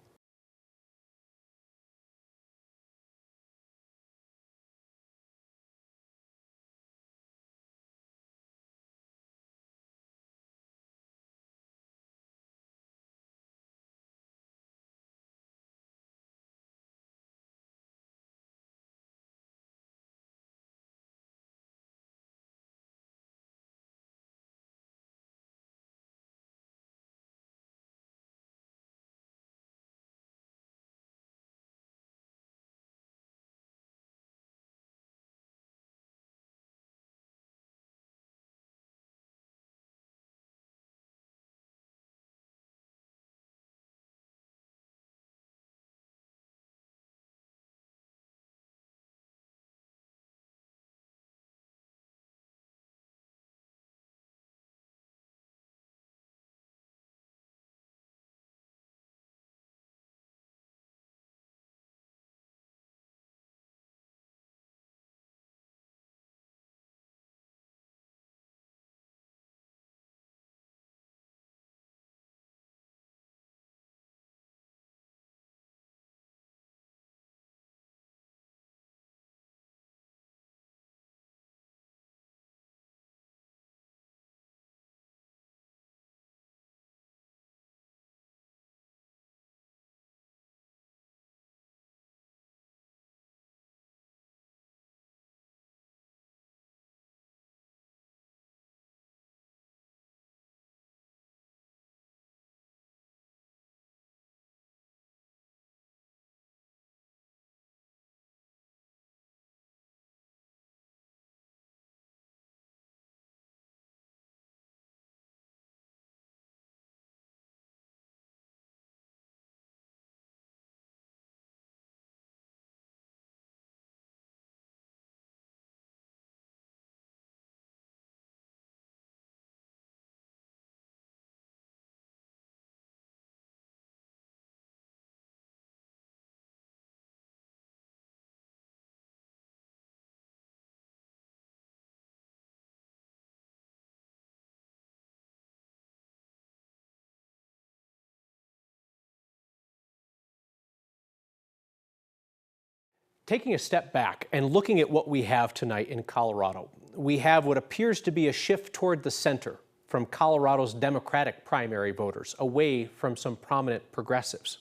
Taking a step back and looking at what we have tonight in Colorado, we have what appears to be a shift toward the center from Colorado's Democratic primary voters, away from some prominent progressives.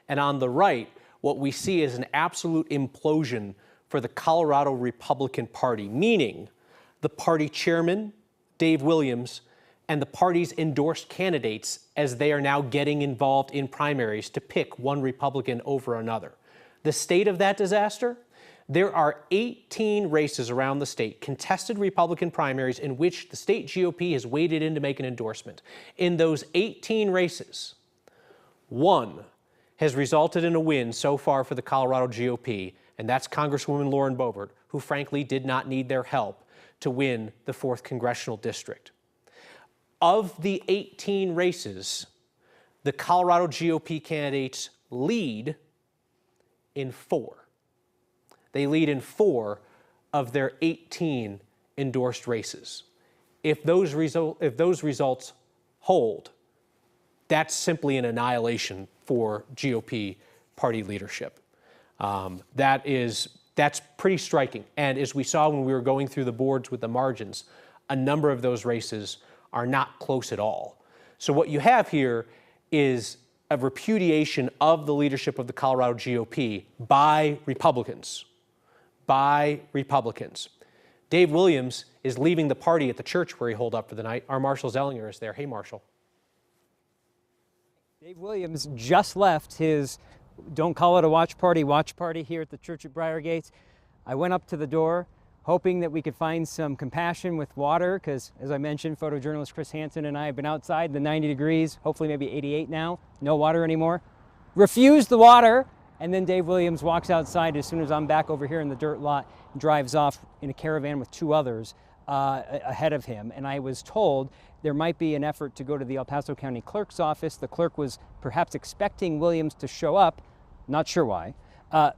And on the right, what we see is an absolute implosion for the Colorado Republican Party, meaning the party chairman, Dave Williams, and the party's endorsed candidates as they are now getting involved in primaries to pick one Republican over another. The state of that disaster? There are 18 races around the state, contested Republican primaries in which the state GOP has waded in to make an endorsement. In those 18 races, one has resulted in a win so far for the Colorado GOP, and that's Congresswoman Lauren Boebert, who frankly did not need their help to win the 4th Congressional District. Of the 18 races, the Colorado GOP candidates lead in 4. They lead in 4 of their 18 endorsed races. If those results hold, that's simply an annihilation for GOP party leadership. That is That's pretty striking. And as we saw when we were going through the boards with the margins, a number of those races are not close at all. So what you have here is a repudiation of the leadership of the Colorado GOP by Republicans. By Republicans. Dave Williams is leaving the party at the church where he holed up for the night. Our Marshall Zellinger is there. Hey, Marshall. Dave Williams just left his don't call it a watch party here at the church at Briargates. I went up to the door hoping that we could find some compassion with water because, as I mentioned, photojournalist Chris Hansen and I have been outside in the 90 degrees, hopefully maybe 88 now, no water anymore. Refused the water, and then Dave Williams walks outside as soon as I'm back over here in the dirt lot and drives off in a caravan with two others ahead of him. And I was told there might be an effort to go to the El Paso County Clerk's office. The clerk was perhaps expecting Williams to show up, not sure why.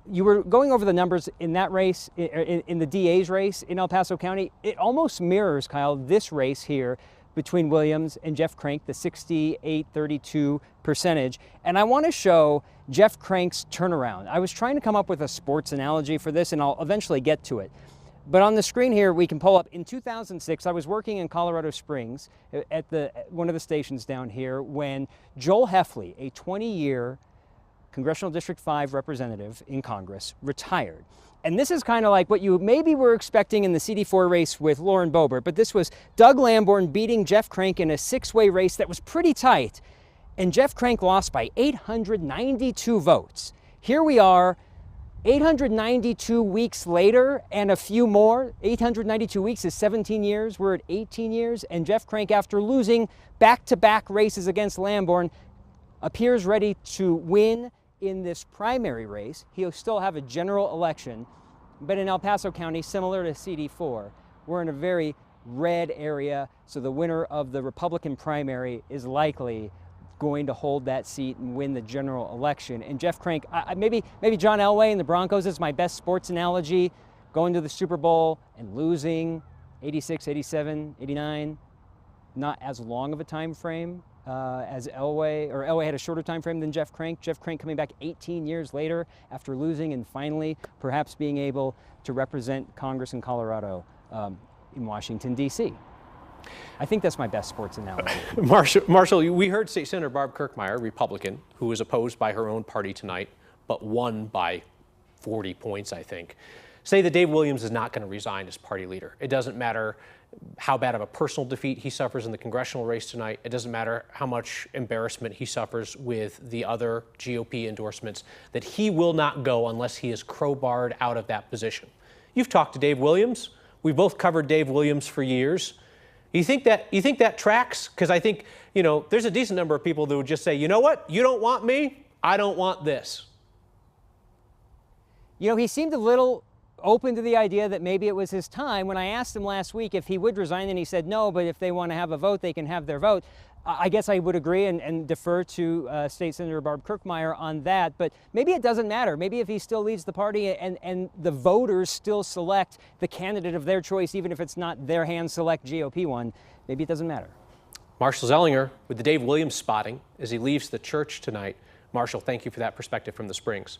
You were going over the numbers in that race, in the DA's race in El Paso County. It almost mirrors, Kyle, this race here between Williams and Jeff Crank, the 68-32 percentage. And I want to show Jeff Crank's turnaround. I was trying to come up with a sports analogy for this, and I'll eventually get to it. But on the screen here, we can pull up. In 2006, I was working in Colorado Springs at one of the stations down here when Joel Heffley, a 20-year Congressional District 5 representative in Congress, retired. And this is kind of like what you maybe were expecting in the CD4 race with Lauren Boebert, but this was Doug Lamborn beating Jeff Crank in a six-way race that was pretty tight. And Jeff Crank lost by 892 votes. Here we are, 892 weeks later and a few more. 892 weeks is 17 years. We're at 18 years. And Jeff Crank, after losing back-to-back races against Lamborn, appears ready to win in this primary race. He'll still have a general election, but in El Paso County, similar to CD4, we're in a very red area, so the winner of the Republican primary is likely going to hold that seat and win the general election. And Jeff Crank, maybe John Elway and the Broncos is my best sports analogy, going to the Super Bowl and losing 86, 87, 89, not as long of a time frame as Elway, or Elway had a shorter time frame than Jeff Crank. Jeff Crank coming back 18 years later after losing and finally perhaps being able to represent Congress in Colorado in Washington, D.C. I think that's my best sports analogy. Marshall, we heard State Senator Barb Kirkmeyer, Republican, who was opposed by her own party tonight, but won by 40 points, I think, say that Dave Williams is not going to resign as party leader. It doesn't matter how bad of a personal defeat he suffers in the congressional race tonight. It doesn't matter how much embarrassment he suffers with the other GOP endorsements, that he will not go unless he is crowbarred out of that position. You've talked to Dave Williams. We've both covered Dave Williams for years. You think that tracks? Because I think, there's a decent number of people that would just say, you know what? You don't want me, I don't want this. He seemed a little open to the idea that maybe it was his time. When I asked him last week if he would resign, and he said no, but if they want to have a vote, they can have their vote. I guess I would agree and defer to State Senator Barb Kirkmeyer on that, but maybe it doesn't matter. Maybe if he still leads the party and the voters still select the candidate of their choice, even if it's not their hand-select GOP one, maybe it doesn't matter. Marshall Zellinger with the Dave Williams spotting as he leaves the church tonight. Marshall, thank you for that perspective from the Springs.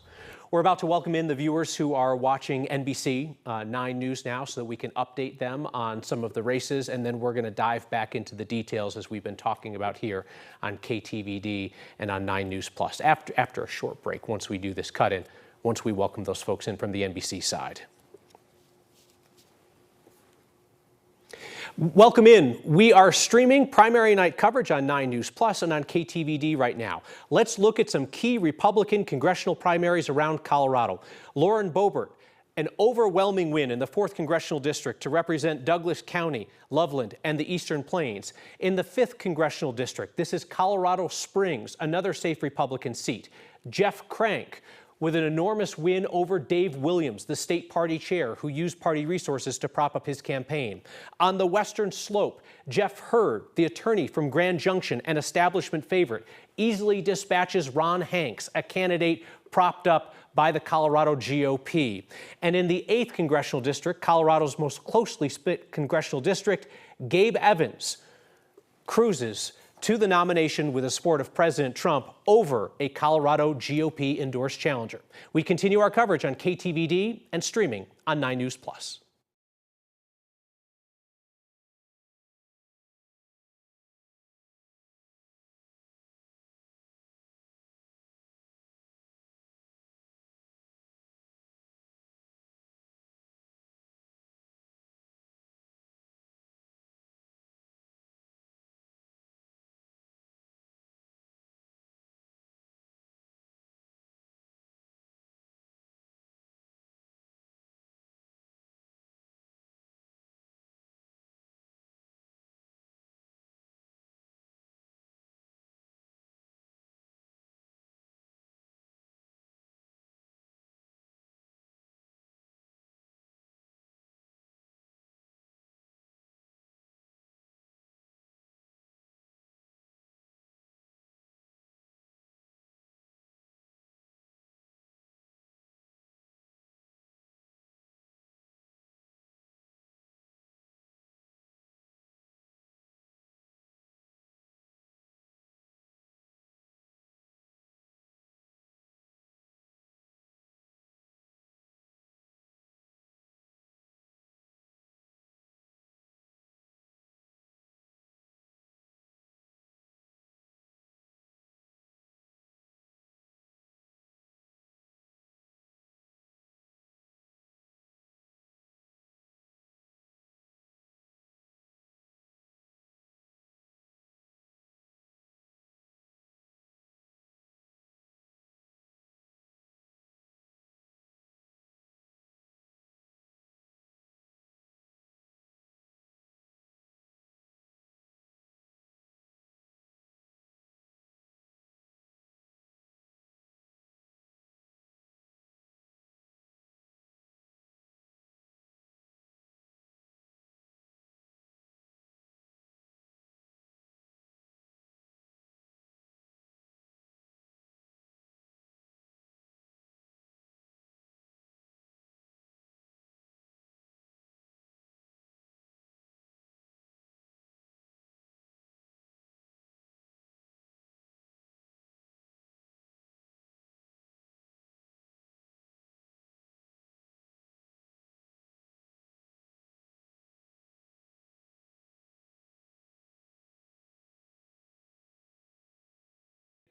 We're about to welcome in the viewers who are watching NBC 9 News now so that we can update them on some of the races, and then we're going to dive back into the details as we've been talking about here on KTVD and on 9 News Plus after a short break once we do this cut-in, once we welcome those folks in from the NBC side. Welcome in. We are streaming primary night coverage on 9 News Plus and on KTVD right now. Let's look at some key Republican congressional primaries around Colorado. Lauren Boebert, an overwhelming win in the 4th Congressional District to represent Douglas County, Loveland, and the Eastern Plains. In the 5th Congressional District, this is Colorado Springs, another safe Republican seat. Jeff Crank, with an enormous win over Dave Williams, the state party chair, who used party resources to prop up his campaign. On the western slope, Jeff Hurd, the attorney from Grand Junction, an establishment favorite, easily dispatches Ron Hanks, a candidate propped up by the Colorado GOP. And in the 8th Congressional District, Colorado's most closely split congressional district, Gabe Evans cruises to the nomination with the support of President Trump over a Colorado GOP endorsed challenger. We continue our coverage on KTVD and streaming on 9 News Plus.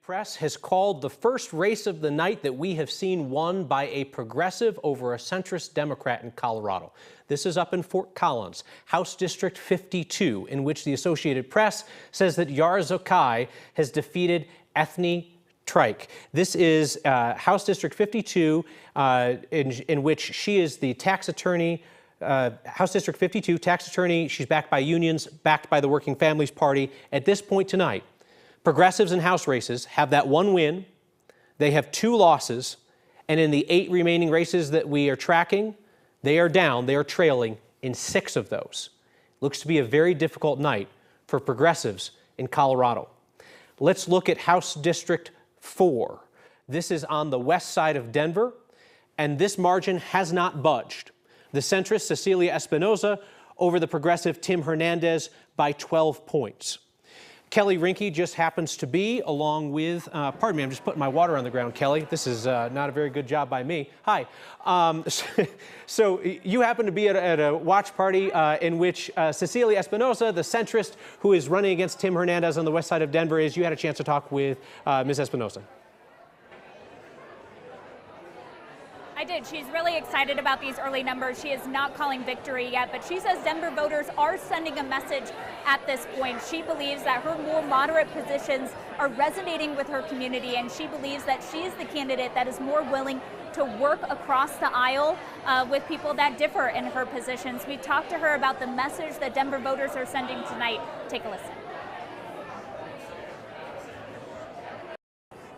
Press has called the first race of the night that we have seen won by a progressive over a centrist Democrat in Colorado. This is up in Fort Collins, House District 52, in which the Associated Press says that Yarzokai has defeated Ethne Trike. This is House District 52, in which she is the tax attorney, House District 52, tax attorney. She's backed by unions, backed by the Working Families Party. At this point tonight, progressives in House races have that one win, they have 2 losses, and in the 8 remaining races that we are tracking, they are down, they are trailing in 6 of those. Looks to be a very difficult night for progressives in Colorado. Let's look at House District 4. This is on the west side of Denver, and this margin has not budged. The centrist Cecilia Espinoza over the progressive Tim Hernandez by 12 points. Kelly Rinke just happens to be, along with, pardon me, I'm just putting my water on the ground, Kelly. This is not a very good job by me. Hi. So you happen to be at a watch party in which Cecilia Espinoza, the centrist who is running against Tim Hernandez on the west side of Denver, is. You had a chance to talk with Ms. Espinoza. I did. She's really excited about these early numbers. She is not calling victory yet, but she says Denver voters are sending a message at this point. She believes that her more moderate positions are resonating with her community, and she believes that she is the candidate that is more willing to work across the aisle with people that differ in her positions. We talked to her about the message that Denver voters are sending tonight. Take a listen.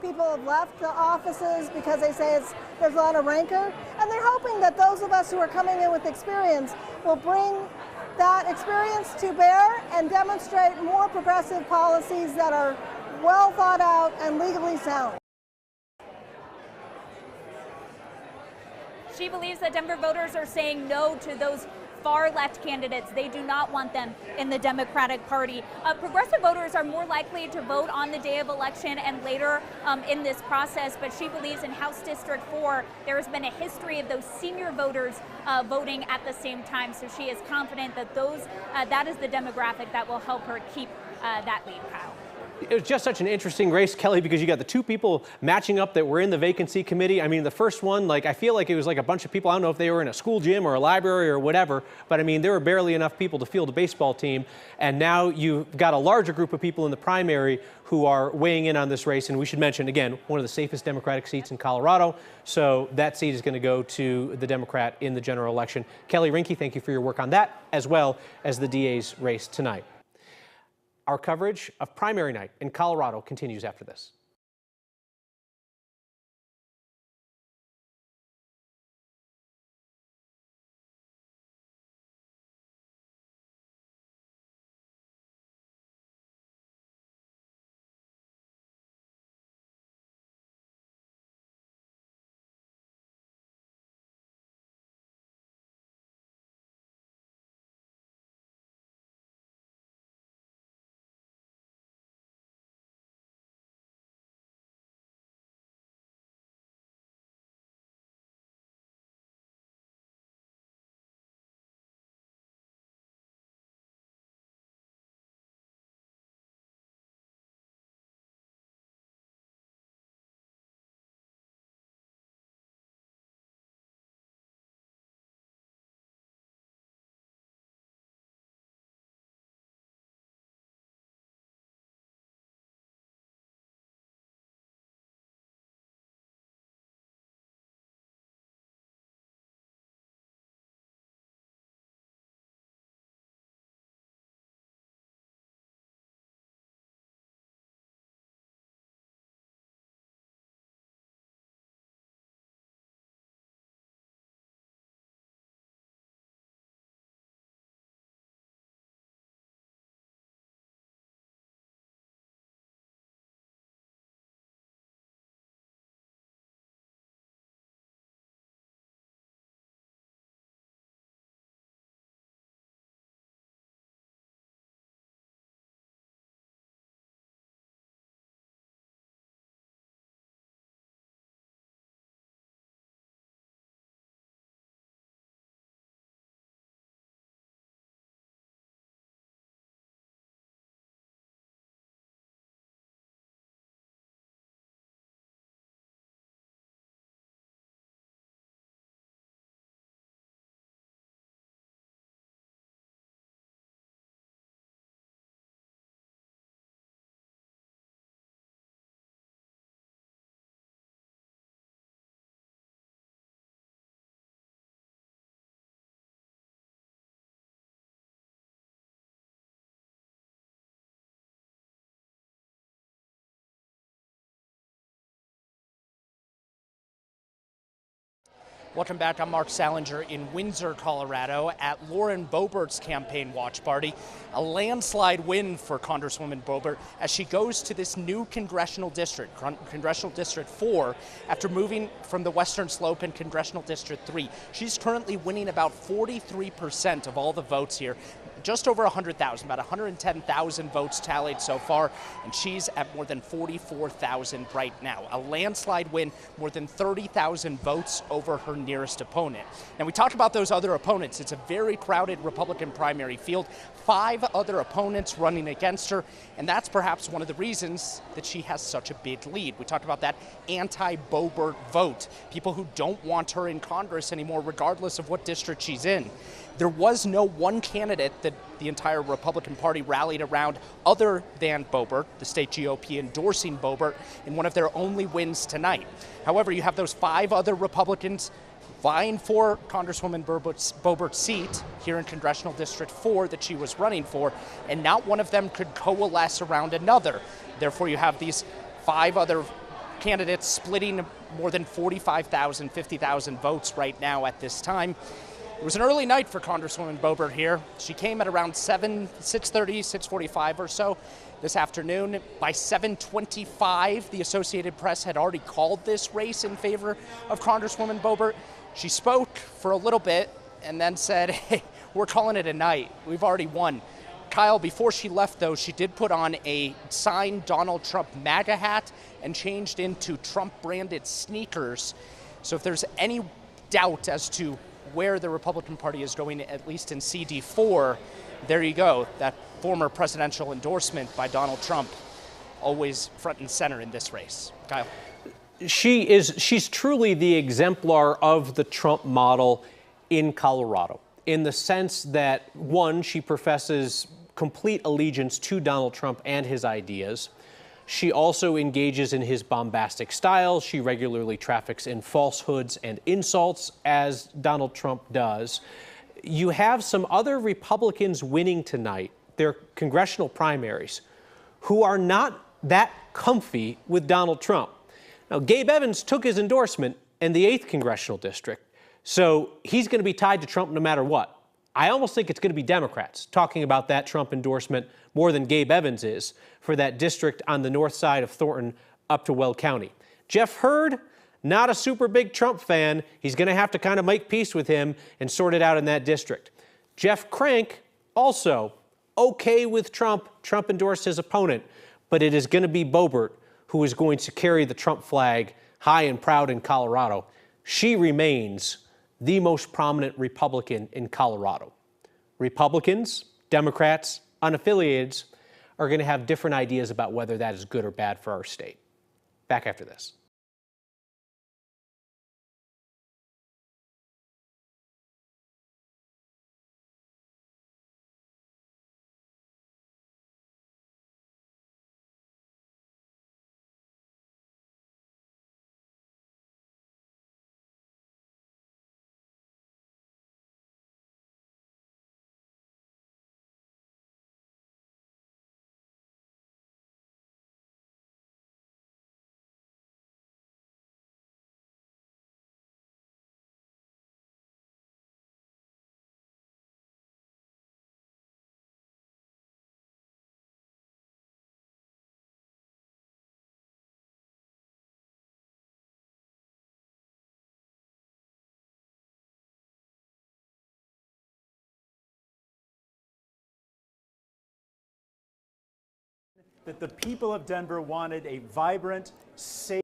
People have left the offices because they say there's a lot of rancor, and they're hoping that those of us who are coming in with experience will bring that experience to bear and demonstrate more progressive policies that are well thought out and legally sound. She believes that Denver voters are saying no to those far left candidates. They do not want them in the Democratic Party. Progressive voters are more likely to vote on the day of election and later in this process, but she believes in House District 4, there has been a history of those senior voters voting at the same time, so she is confident that that is the demographic that will help her keep that lead, Kyle. It was just such an interesting race, Kelly, because you got the two people matching up that were in the vacancy committee. I mean, the first one, like, I feel like it was like a bunch of people. I don't know if they were in a school gym or a library or whatever, but I mean, there were barely enough people to field a baseball team. And now you've got a larger group of people in the primary who are weighing in on this race. And we should mention, again, one of the safest Democratic seats in Colorado. So that seat is going to go to the Democrat in the general election. Kelly Rinke, thank you for your work on that, as well as the DA's race tonight. Our coverage of primary night in Colorado continues after this. Welcome back. I'm Mark Salinger in Windsor, Colorado at Lauren Boebert's campaign watch party. A landslide win for Congresswoman Boebert as she goes to this new congressional district, Congressional District 4, after moving from the Western Slope in Congressional District 3. She's currently winning about 43% of all the votes here. Just over 100,000, about 110,000 votes tallied so far, and she's at more than 44,000 right now. A landslide win, more than 30,000 votes over her nearest opponent. Now, we talked about those other opponents. It's a very crowded Republican primary field. 5 other opponents running against her, and that's perhaps one of the reasons that she has such a big lead. We talked about that anti-Boebert vote, people who don't want her in Congress anymore, regardless of what district she's in. There was no one candidate that the entire Republican Party rallied around other than Boebert, the state GOP endorsing Boebert in one of their only wins tonight. However, you have those 5 other Republicans vying for Congresswoman Boebert's seat here in Congressional District 4 that she was running for, and not one of them could coalesce around another. Therefore, you have these 5 other candidates splitting more than 45,000, 50,000 votes right now at this time. It was an early night for Congresswoman Boebert here. She came at around 6:30, 6:45 or so this afternoon. By 7:25, the Associated Press had already called this race in favor of Congresswoman Boebert. She spoke for a little bit and then said, hey, we're calling it a night. We've already won. Kyle, before she left, though, she did put on a signed Donald Trump MAGA hat and changed into Trump-branded sneakers. So if there's any doubt as to where the Republican Party is going, at least in CD4, there you go. That former presidential endorsement by Donald Trump, always front and center in this race. Kyle. She's truly the exemplar of the Trump model in Colorado, in the sense that, one, she professes complete allegiance to Donald Trump and his ideas. She also engages in his bombastic style. She regularly traffics in falsehoods and insults, as Donald Trump does. You have some other Republicans winning tonight, their congressional primaries, who are not that comfy with Donald Trump. Now, Gabe Evans took his endorsement in the 8th Congressional District, so he's going to be tied to Trump no matter what. I almost think it's going to be Democrats talking about that Trump endorsement more than Gabe Evans is for that district on the north side of Thornton up to Weld County. Jeff Hurd, not a super big Trump fan. He's going to have to kind of make peace with him and sort it out in that district. Jeff Crank, also okay with Trump. Trump endorsed his opponent, but it is going to be Boebert who is going to carry the Trump flag high and proud in Colorado. She remains the most prominent Republican in Colorado. Republicans, Democrats, unaffiliated are going to have different ideas about whether that is good or bad for our state. Back after this. That the people of Denver wanted a vibrant, safe,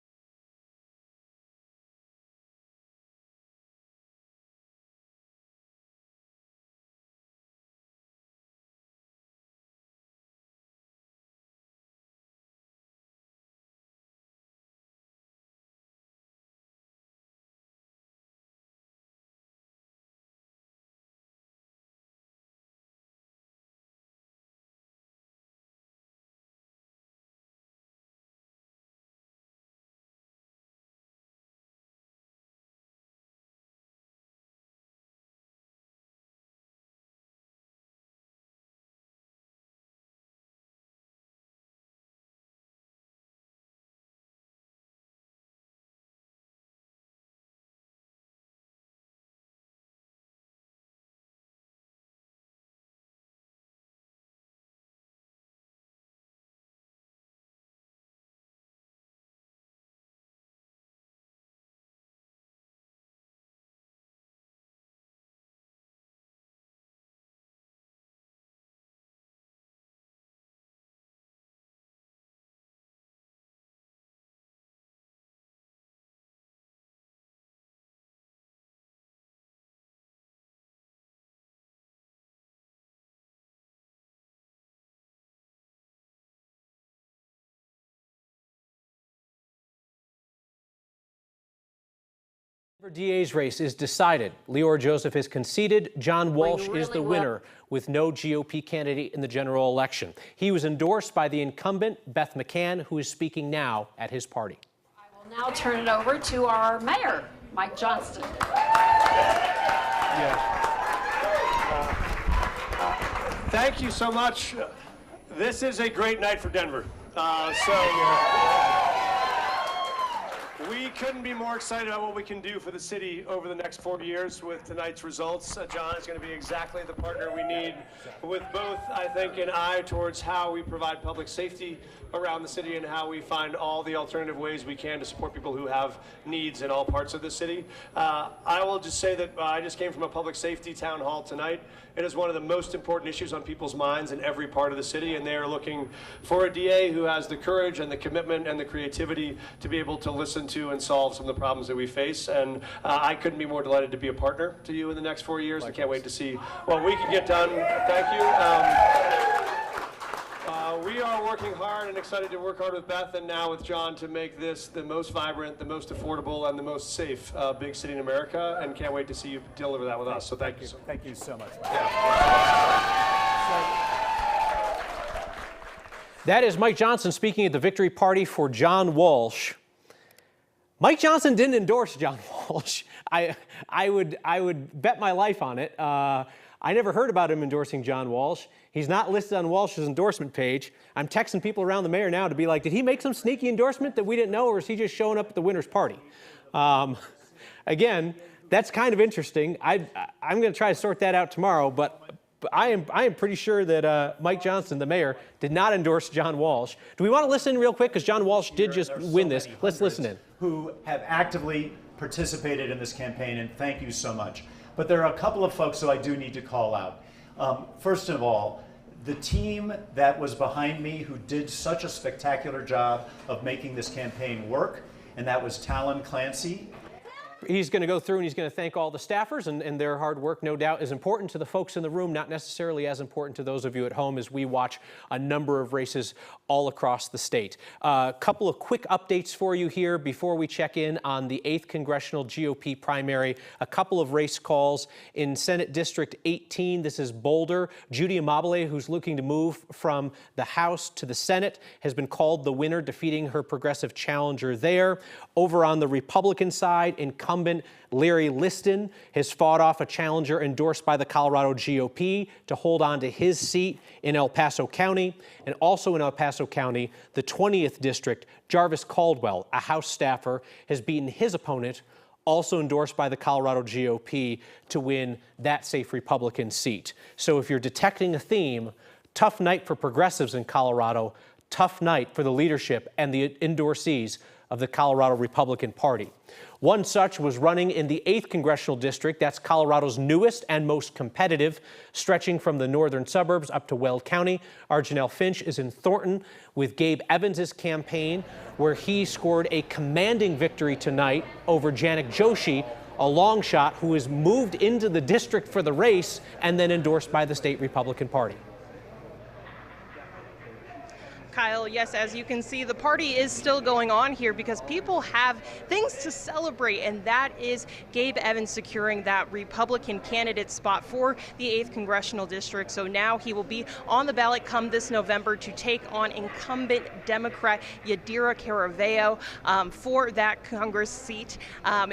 The DA's race is decided. Leora Joseph is conceded. John Walsh is the winner with no GOP candidate in the general election. He was endorsed by the incumbent, Beth McCann, who is speaking now at his party. I will now turn it over to our mayor, Mike Johnston. Thank you so much. This is a great night for Denver. We couldn't be more excited about what we can do for the city over the next 4 years with tonight's results. John is going to be exactly the partner we need, with both, I think, an eye towards how we provide public safety around the city and how we find all the alternative ways we can to support people who have needs in all parts of the city. I will just say that I just came from a public safety town hall tonight. It is one of the most important issues on people's minds in every part of the city, and they are looking for a DA who has the courage and the commitment and the creativity to be able to listen to and solve some of the problems that we face. And I couldn't be more delighted to be a partner to you in the next 4 years. I can't wait to see what we can get done. Thank you. We are working hard and excited to work hard with Beth and now with John to make this the most vibrant, the most affordable, and the most safe big city in America, and can't wait to see you deliver that with us. So thank you. Thank you so much. That is Mike Johnson speaking at the victory party for John Walsh. Mike Johnson didn't endorse John Walsh. I would bet my life on it. I never heard about him endorsing John Walsh. He's not listed on Walsh's endorsement page. I'm texting people around the mayor now to be like, did he make some sneaky endorsement that we didn't know, or is he just showing up at the winner's party? Again, that's kind of interesting. I'm going to try to sort that out tomorrow, but I am pretty sure that Mike Johnson, the mayor, did not endorse John Walsh. Do we want to listen real quick? Because John Walsh did just win this. Let's listen in. Who have actively participated in this campaign, and thank you so much. But there are a couple of folks who I do need to call out. First of all, the team that was behind me who did such a spectacular job of making this campaign work, and that was Talon Clancy. He's going to go through and he's going to thank all the staffers, and their hard work, no doubt, is important to the folks in the room, not necessarily as important to those of you at home as we watch a number of races all across the state. A couple of quick updates for you here before we check in on the 8th Congressional GOP primary. A couple of race calls in Senate District 18. This is Boulder. Judy Amabile, who's looking to move from the House to the Senate, has been called the winner, defeating her progressive challenger there. Over on the Republican side, incumbent Larry Liston has fought off a challenger endorsed by the Colorado GOP to hold on to his seat in El Paso County. And also in El Paso County, the 20th district, Jarvis Caldwell, a House staffer, has beaten his opponent, also endorsed by the Colorado GOP, to win that safe Republican seat. So if you're detecting a theme, tough night for progressives in Colorado, tough night for the leadership and the endorsees of the Colorado Republican Party. One such was running in the 8th Congressional District. That's Colorado's newest and most competitive, stretching from the northern suburbs up to Weld County. Our Janelle Finch is in Thornton with Gabe Evans' campaign, where he scored a commanding victory tonight over Janik Joshi, a long shot who has moved into the district for the race and then endorsed by the state Republican Party. Kyle, yes, as you can see, the party is still going on here because people have things to celebrate, and that is Gabe Evans securing that Republican candidate spot for the 8th Congressional District. So now he will be on the ballot come this November to take on incumbent Democrat Yadira Caraveo for that Congress seat.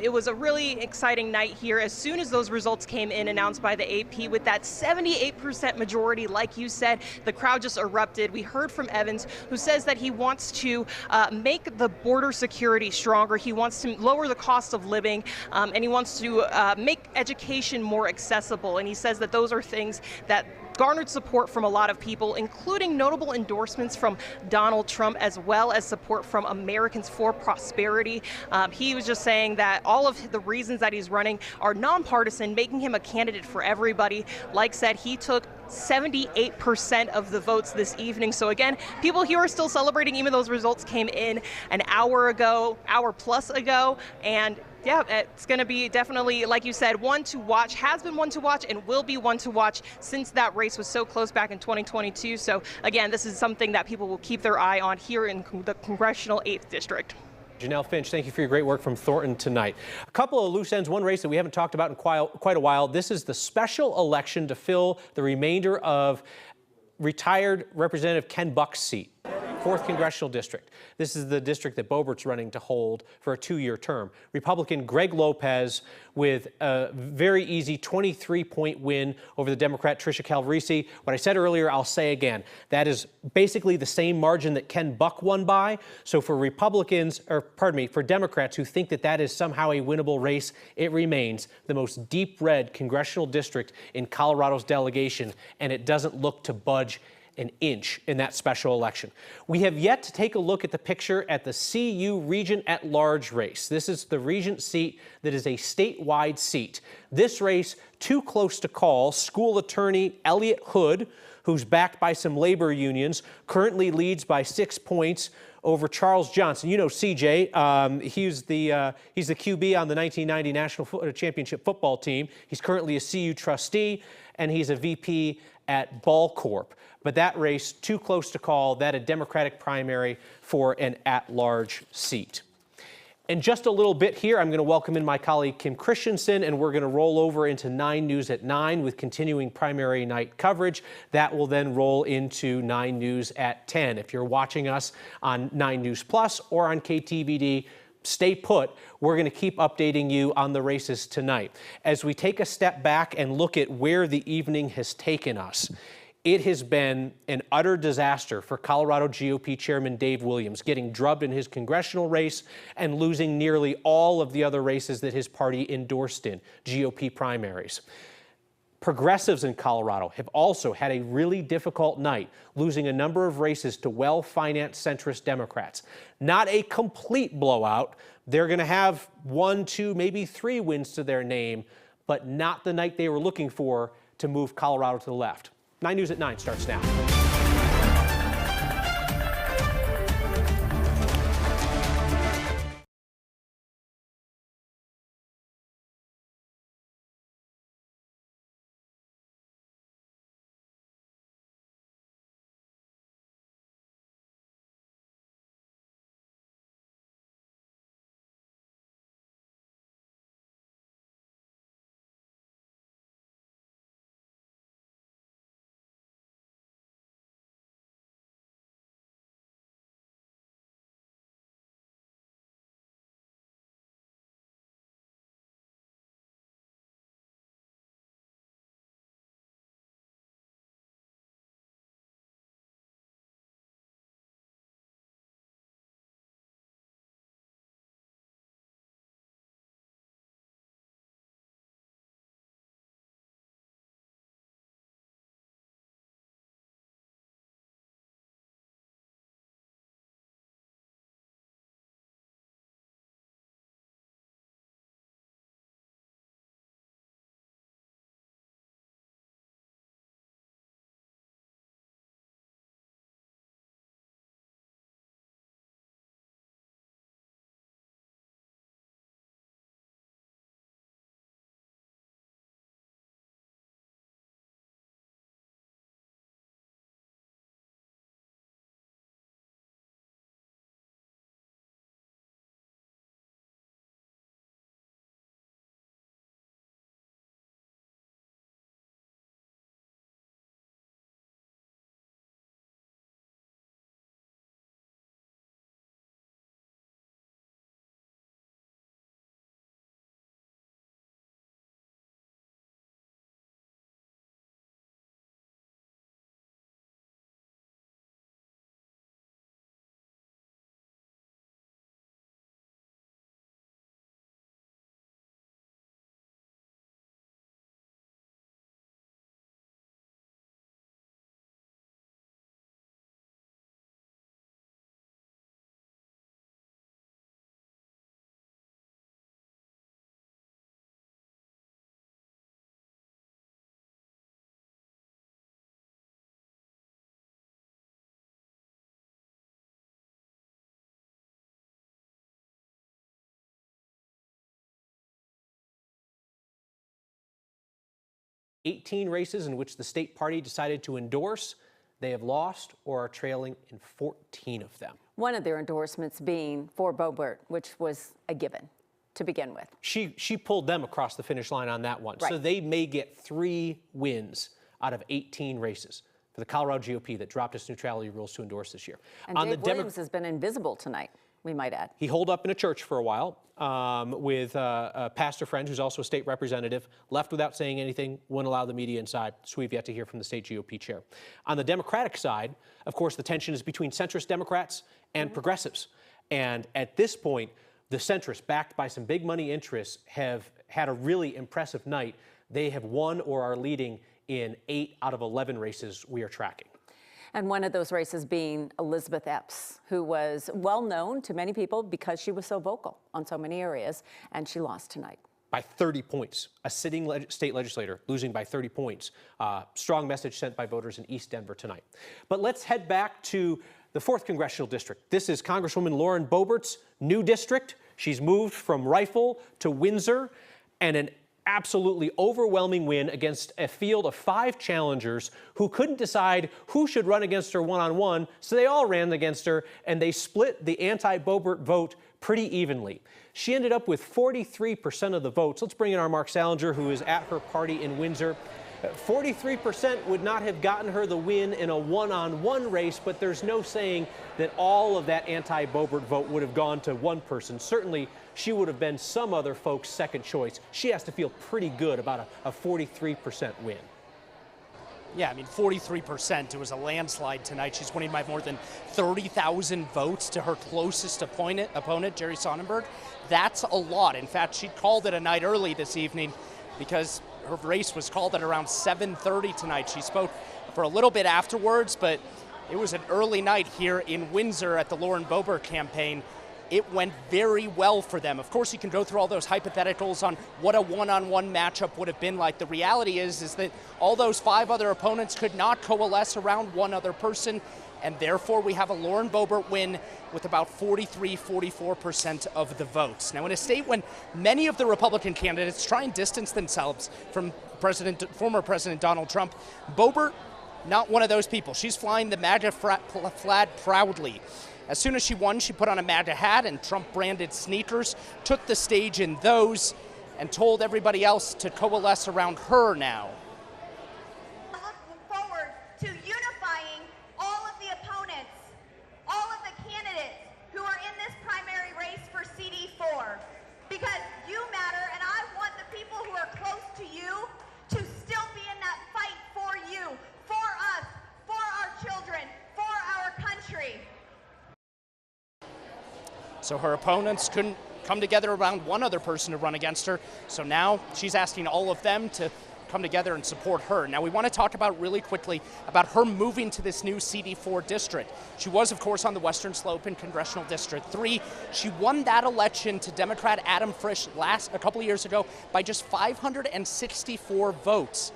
It was a really exciting night here. As soon as those results came in, announced by the AP, with that 78% majority, like you said, the crowd just erupted. We heard from Evans, who says that he wants to make the border security stronger. He wants to lower the cost of living, and he wants to make education more accessible. And he says that those are things that garnered support from a lot of people, including notable endorsements from Donald Trump, as well as support from Americans for Prosperity. He was just saying that all of the reasons that he's running are nonpartisan, making him a candidate for everybody. Like said, he took 78% of the votes this evening. So again, people here are still celebrating, even those results came in an hour plus ago. And yeah, it's going to be definitely, like you said, one to watch, has been one to watch, and will be one to watch since that race was so close back in 2022. So again, this is something that people will keep their eye on here in the Congressional 8th District. Janelle Finch, thank you for your great work from Thornton tonight. A couple of loose ends, one race that we haven't talked about in quite a while. This is the special election to fill the remainder of retired Representative Ken Buck's seat. 4th Congressional District. This is the district that Boebert's running to hold for a 2-year term. Republican Greg Lopez with a very easy 23-point win over the Democrat Tricia Calvarisi. What I said earlier, I'll say again. That is basically the same margin that Ken Buck won by. So for for Democrats who think that that is somehow a winnable race, it remains the most deep red congressional district in Colorado's delegation, and it doesn't look to budge an inch in that special election. We have yet to take a look at the picture at the CU Regent at Large race. This is the Regent seat that is a statewide seat. This race, too close to call. School attorney Elliot Hood, who's backed by some labor unions, currently leads by 6 points over Charles Johnson. You know CJ, he's the QB on the 1990 National Championship football team. He's currently a CU trustee, and he's a VP at Ball Corp. But that race, too close to call, that a Democratic primary for an at-large seat. In just a little bit here, I'm going to welcome in my colleague Kim Christensen, and we're going to roll over into 9 News at 9 with continuing primary night coverage. That will then roll into 9 News at 10. If you're watching us on 9 News Plus or on KTVD, stay put. We're going to keep updating you on the races tonight. As we take a step back and look at where the evening has taken us, it has been an utter disaster for Colorado GOP Chairman Dave Williams, getting drubbed in his congressional race and losing nearly all of the other races that his party endorsed in GOP primaries. Progressives in Colorado have also had a really difficult night, losing a number of races to well-financed centrist Democrats. Not a complete blowout. They're going to have 1, 2, maybe 3 wins to their name, but not the night they were looking for to move Colorado to the left. 9 News at 9 starts now. "18 races in which the state party decided to endorse. They have lost or are trailing in 14 of them." One of their endorsements being for Boebert, which was a given to begin with. She pulled them across the finish line on that one. Right. So they may get 3 wins out of 18 races. for the Colorado GOP that dropped its neutrality rules to endorse this year. And Dave Williams has been invisible tonight, we might add. He holed up in a church for a while with a pastor friend who's also a state representative, left without saying anything, wouldn't allow the media inside, so we've yet to hear from the state GOP chair. On the Democratic side, of course, the tension is between centrist Democrats and progressives. And at this point, the centrists, backed by some big money interests, have had a really impressive night. They have won or are leading in 8 out of 11 races we are tracking. And one of those races being Elizabeth Epps, who was well known to many people because she was so vocal on so many areas, and she lost tonight. By 30 points, a sitting state legislator losing by 30 points. Strong message sent by voters in East Denver tonight. But let's head back to the 4th Congressional District. This is Congresswoman Lauren Boebert's new district. She's moved from Rifle to Windsor, and an absolutely overwhelming win against a field of 5 challengers who couldn't decide who should run against her one-on-one, so they all ran against her, and they split the anti-Boebert vote pretty evenly. She ended up with 43% of the votes. Let's bring in our Mark Salinger, who is at her party in Windsor. 43% would not have gotten her the win in a one-on-one race, but there's no saying that all of that anti-Boebert vote would have gone to one person. Certainly, she would have been some other folks' second choice. She has to feel pretty good about a 43% win. Yeah, I mean, 43%. It was a landslide tonight. She's winning by more than 30,000 votes to her closest opponent, Jerry Sonnenberg. That's a lot. In fact, she called it a night early this evening because her race was called at around 7:30 tonight. She spoke for a little bit afterwards, but it was an early night here in Windsor at the Lauren Boebert campaign. It went very well for them. Of course, you can go through all those hypotheticals on what a one-on-one matchup would have been like. The reality is that all those 5 other opponents could not coalesce around one other person, and therefore we have a Lauren Boebert win with about 44% of the votes. Now, in a state when many of the Republican candidates try and distance themselves from former President Donald Trump, Boebert, not one of those people. She's flying the MAGA flag proudly. As soon as she won, she put on a MAGA hat and Trump-branded sneakers, took the stage in those, and told everybody else to coalesce around her now. Looking forward to unifying all of the opponents, all of the candidates who are in this primary race for CD4, because you matter, and I want the people who are close to you to still be in that fight for you, for us, for our children, for our country. So her opponents couldn't come together around one other person to run against her. So now she's asking all of them to come together and support her. Now we want to talk about really quickly about her moving to this new CD4 district. She was, of course, on the Western Slope in Congressional District 3. She won that election to Democrat Adam Frisch a couple of years ago by just 564 votes.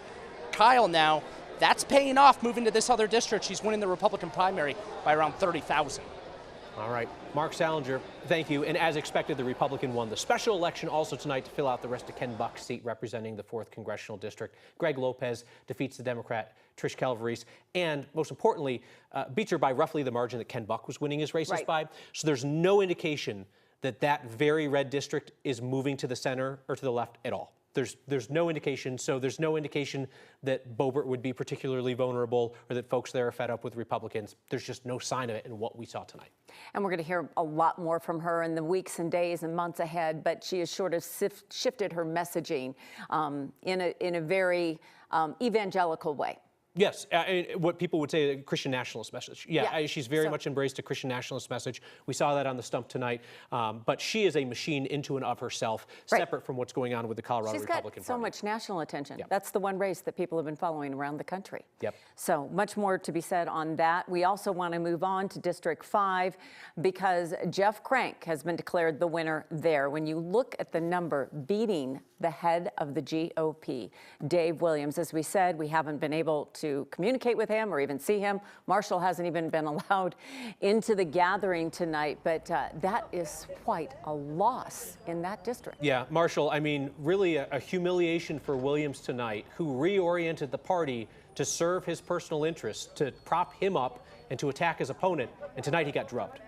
Kyle now, that's paying off moving to this other district. She's winning the Republican primary by around 30,000. All right, Mark Salinger, thank you. And as expected, the Republican won the special election also tonight to fill out the rest of Ken Buck's seat representing the 4th Congressional District. Greg Lopez defeats the Democrat Trish Calvarese and, most importantly, beats her by roughly the margin that Ken Buck was winning his races by. So there's no indication that that very red district is moving to the center or to the left at all. There's no indication, so there's no indication that Boebert would be particularly vulnerable or that folks there are fed up with Republicans. There's just no sign of it in what we saw tonight. And we're going to hear a lot more from her in the weeks and days and months ahead, but she has sort of shifted her messaging in a very evangelical way. Yes, what people would say a Christian nationalist message. Yeah. She's very much embraced a Christian nationalist message. We saw that on the stump tonight. But she is a machine into and of herself, separate from what's going on with the Colorado Republican Party. She's got so much national attention. That's the one race that people have been following around the country. Yep. So much more to be said on that. We also want to move on to District 5 because Jeff Crank has been declared the winner there. When you look at the number beating the head of the GOP, Dave Williams, as we said, we haven't been able to communicate with him or even see him. Marshall hasn't even been allowed into the gathering tonight, but that is quite a loss in that district. Yeah, Marshall, I mean, really a humiliation for Williams tonight, who reoriented the party to serve his personal interests, to prop him up and to attack his opponent, and tonight he got drubbed.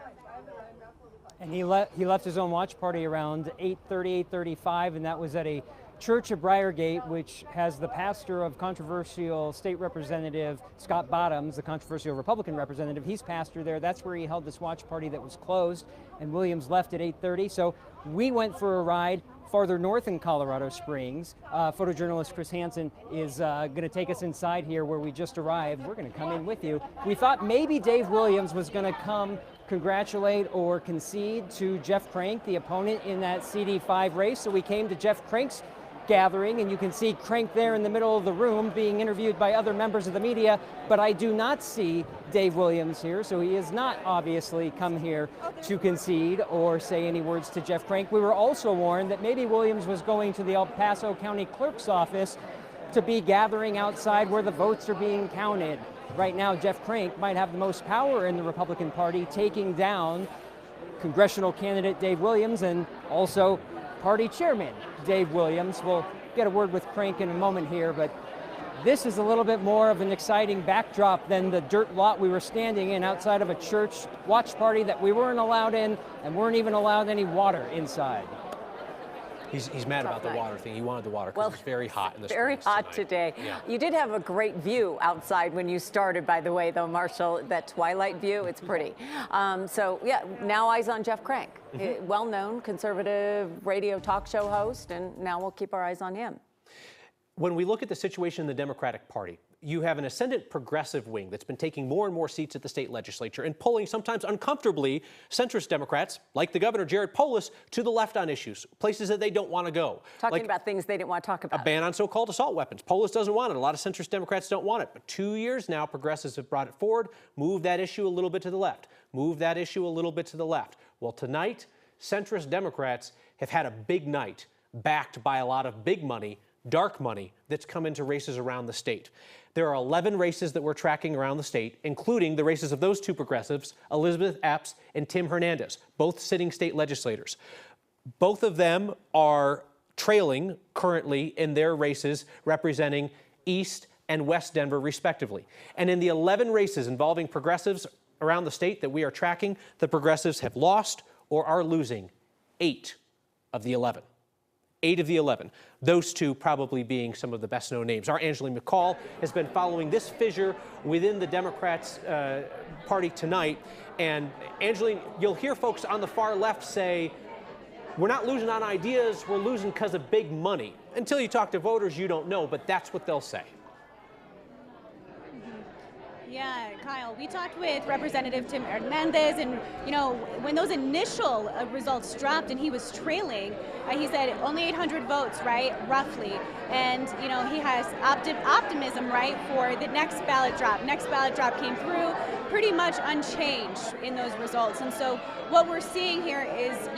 And he left his own watch party around 8:30, 8:35, and that was at a church at Briargate, which has the pastor of controversial state representative Scott Bottoms, the controversial Republican representative. He's pastor there. That's where he held this watch party that was closed, and Williams left at 8:30. So we went for a ride farther north in Colorado Springs. Photojournalist Chris Hansen is going to take us inside here where we just arrived. We're going to come in with you. We thought maybe Dave Williams was going to come congratulate or concede to Jeff Crank, the opponent in that CD5 race. So we came to Jeff Crank's gathering, and you can see Crank there in the middle of the room being interviewed by other members of the media, but I do not see Dave Williams here, so he has not obviously come here to concede or say any words to Jeff Crank. We were also warned that maybe Williams was going to the El Paso County Clerk's office to be gathering outside where the votes are being counted. Right now, Jeff Crank might have the most power in the Republican Party, taking down congressional candidate Dave Williams and also party chairman Dave Williams. We'll get a word with Crank in a moment here, but this is a little bit more of an exciting backdrop than the dirt lot we were standing in outside of a church watch party that we weren't allowed in and weren't even allowed any water inside. He's mad about the water thing. He wanted the water because it's very hot in this Very hot today. Yeah. You did have a great view outside when you started, by the way, though, Marshall, that twilight view, it's pretty. So, yeah, now eyes on Jeff Crank, well-known conservative radio talk show host, and now we'll keep our eyes on him. When we look at the situation in the Democratic Party, you have an ascendant progressive wing that's been taking more and more seats at the state legislature and pulling sometimes uncomfortably centrist Democrats, like the governor Jared Polis, to the left on issues, places that they don't want to go. Talking about things they didn't want to talk about. A ban on so-called assault weapons. Polis doesn't want it. A lot of centrist Democrats don't want it. But 2 years now, progressives have brought it forward, moved that issue a little bit to the left, moved that issue a little bit to the left. Well, tonight, centrist Democrats have had a big night, backed by a lot of big money, dark money, that's come into races around the state. There are 11 races that we're tracking around the state, including the races of those two progressives, Elizabeth Epps and Tim Hernandez, both sitting state legislators. Both of them are trailing currently in their races representing East and West Denver, respectively. And in the 11 races involving progressives around the state that we are tracking, the progressives have lost or are losing 8 of the 11. 8 of the 11. Those two probably being some of the best-known names. Our Angeline McCall has been following this fissure within the Democrats' party tonight. And Angeline, you'll hear folks on the far left say, we're not losing on ideas, we're losing because of big money. Until you talk to voters, you don't know, but that's what they'll say. Yeah, Kyle, we talked with Representative Tim Hernandez, and when those initial results dropped and he was trailing, he said only 800 votes, right, roughly. And he has optimism, right, for the next ballot drop. Next ballot drop came through pretty much unchanged in those results. And so what we're seeing here is,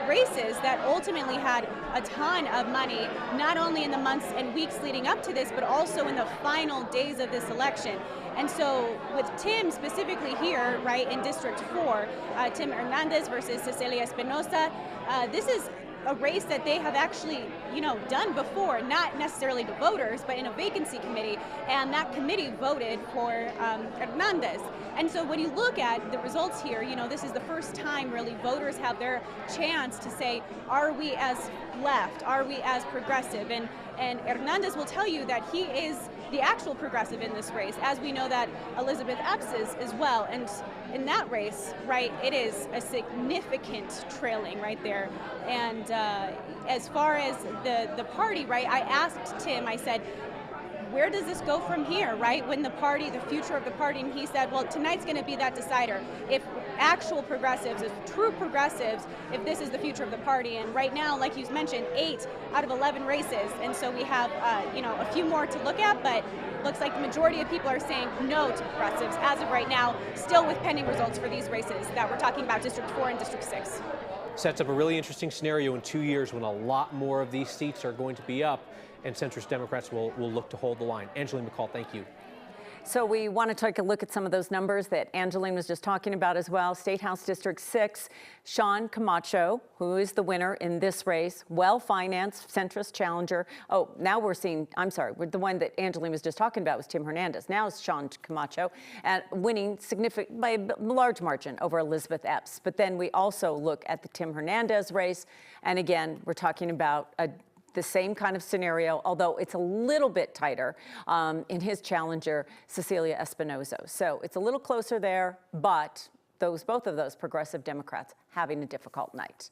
races that ultimately had a ton of money, not only in the months and weeks leading up to this, but also in the final days of this election. And so with Tim specifically here, right, in District 4, Tim Hernandez versus Cecilia Espinosa, this is a race that they have actually, done before, not necessarily to voters, but in a vacancy committee, and that committee voted for Hernandez. And so when you look at the results here, this is the first time really voters have their chance to say, are we as left, are we as progressive? And Hernandez will tell you that he is the actual progressive in this race, as we know that Elizabeth Epps is as well. And in that race, right, it is a significant trailing right there. And as far as the party, right, I asked Tim, I said, where does this go from here, right? When the future of the party, and he said, well, tonight's going to be that decider. If actual progressives, if true progressives, if this is the future of the party. And right now, like you mentioned, 8 out of 11 races. And so we have, a few more to look at, but looks like the majority of people are saying no to progressives as of right now, still with pending results for these races that we're talking about, District 4 and District 6. Sets up a really interesting scenario in 2 years when a lot more of these seats are going to be up, and centrist Democrats will look to hold the line. Angeline McCall, thank you. So we want to take a look at some of those numbers that Angeline was just talking about as well. Statehouse District 6, Sean Camacho, who is the winner in this race, well-financed centrist challenger. Oh, now we're seeing, the one that Angeline was just talking about was Tim Hernandez. Now it's Sean Camacho, winning by a large margin over Elizabeth Epps. But then we also look at the Tim Hernandez race, and again, we're talking about a the same kind of scenario, although it's a little bit tighter in his challenger, Cecilia Espinoza. So it's a little closer there, but both of those progressive Democrats having a difficult night.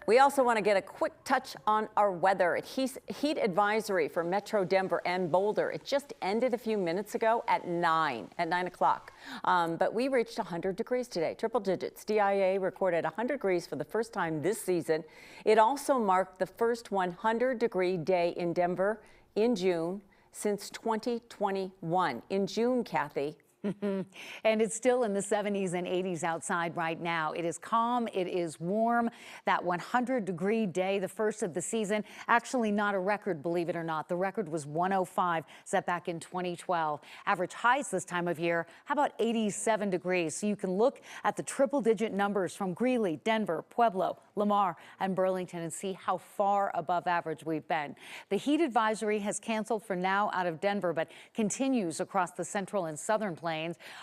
We also want to get a quick touch on our weather. Heat advisory for Metro Denver and Boulder. It just ended a few minutes ago at 9 o'clock. But we reached 100 degrees today, triple digits. DIA recorded 100 degrees for the first time this season. It also marked the first 100-degree day in Denver in June since 2021. In June, Kathy. And it's still in the 70s and 80s outside right now. It is calm, it is warm. That 100-degree day, the first of the season, actually not a record, believe it or not. The record was 105, set back in 2012. Average highs this time of year, how about 87 degrees? So you can look at the triple-digit numbers from Greeley, Denver, Pueblo, Lamar, and Burlington and see how far above average we've been. The heat advisory has canceled for now out of Denver, but continues across the central and southern plains.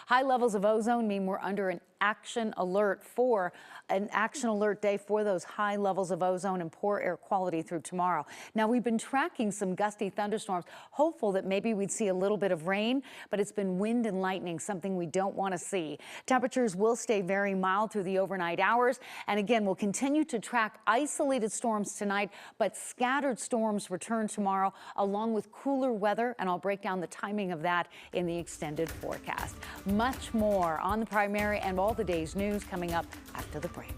High levels of ozone mean we're under an action alert day for those high levels of ozone and poor air quality through tomorrow. Now, we've been tracking some gusty thunderstorms, hopeful that maybe we'd see a little bit of rain, but it's been wind and lightning, something we don't want to see. Temperatures will stay very mild through the overnight hours. And again, we'll continue to track isolated storms tonight, but scattered storms return tomorrow along with cooler weather. And I'll break down the timing of that in the extended forecast. Much more on the primary and all the day's news coming up after the break.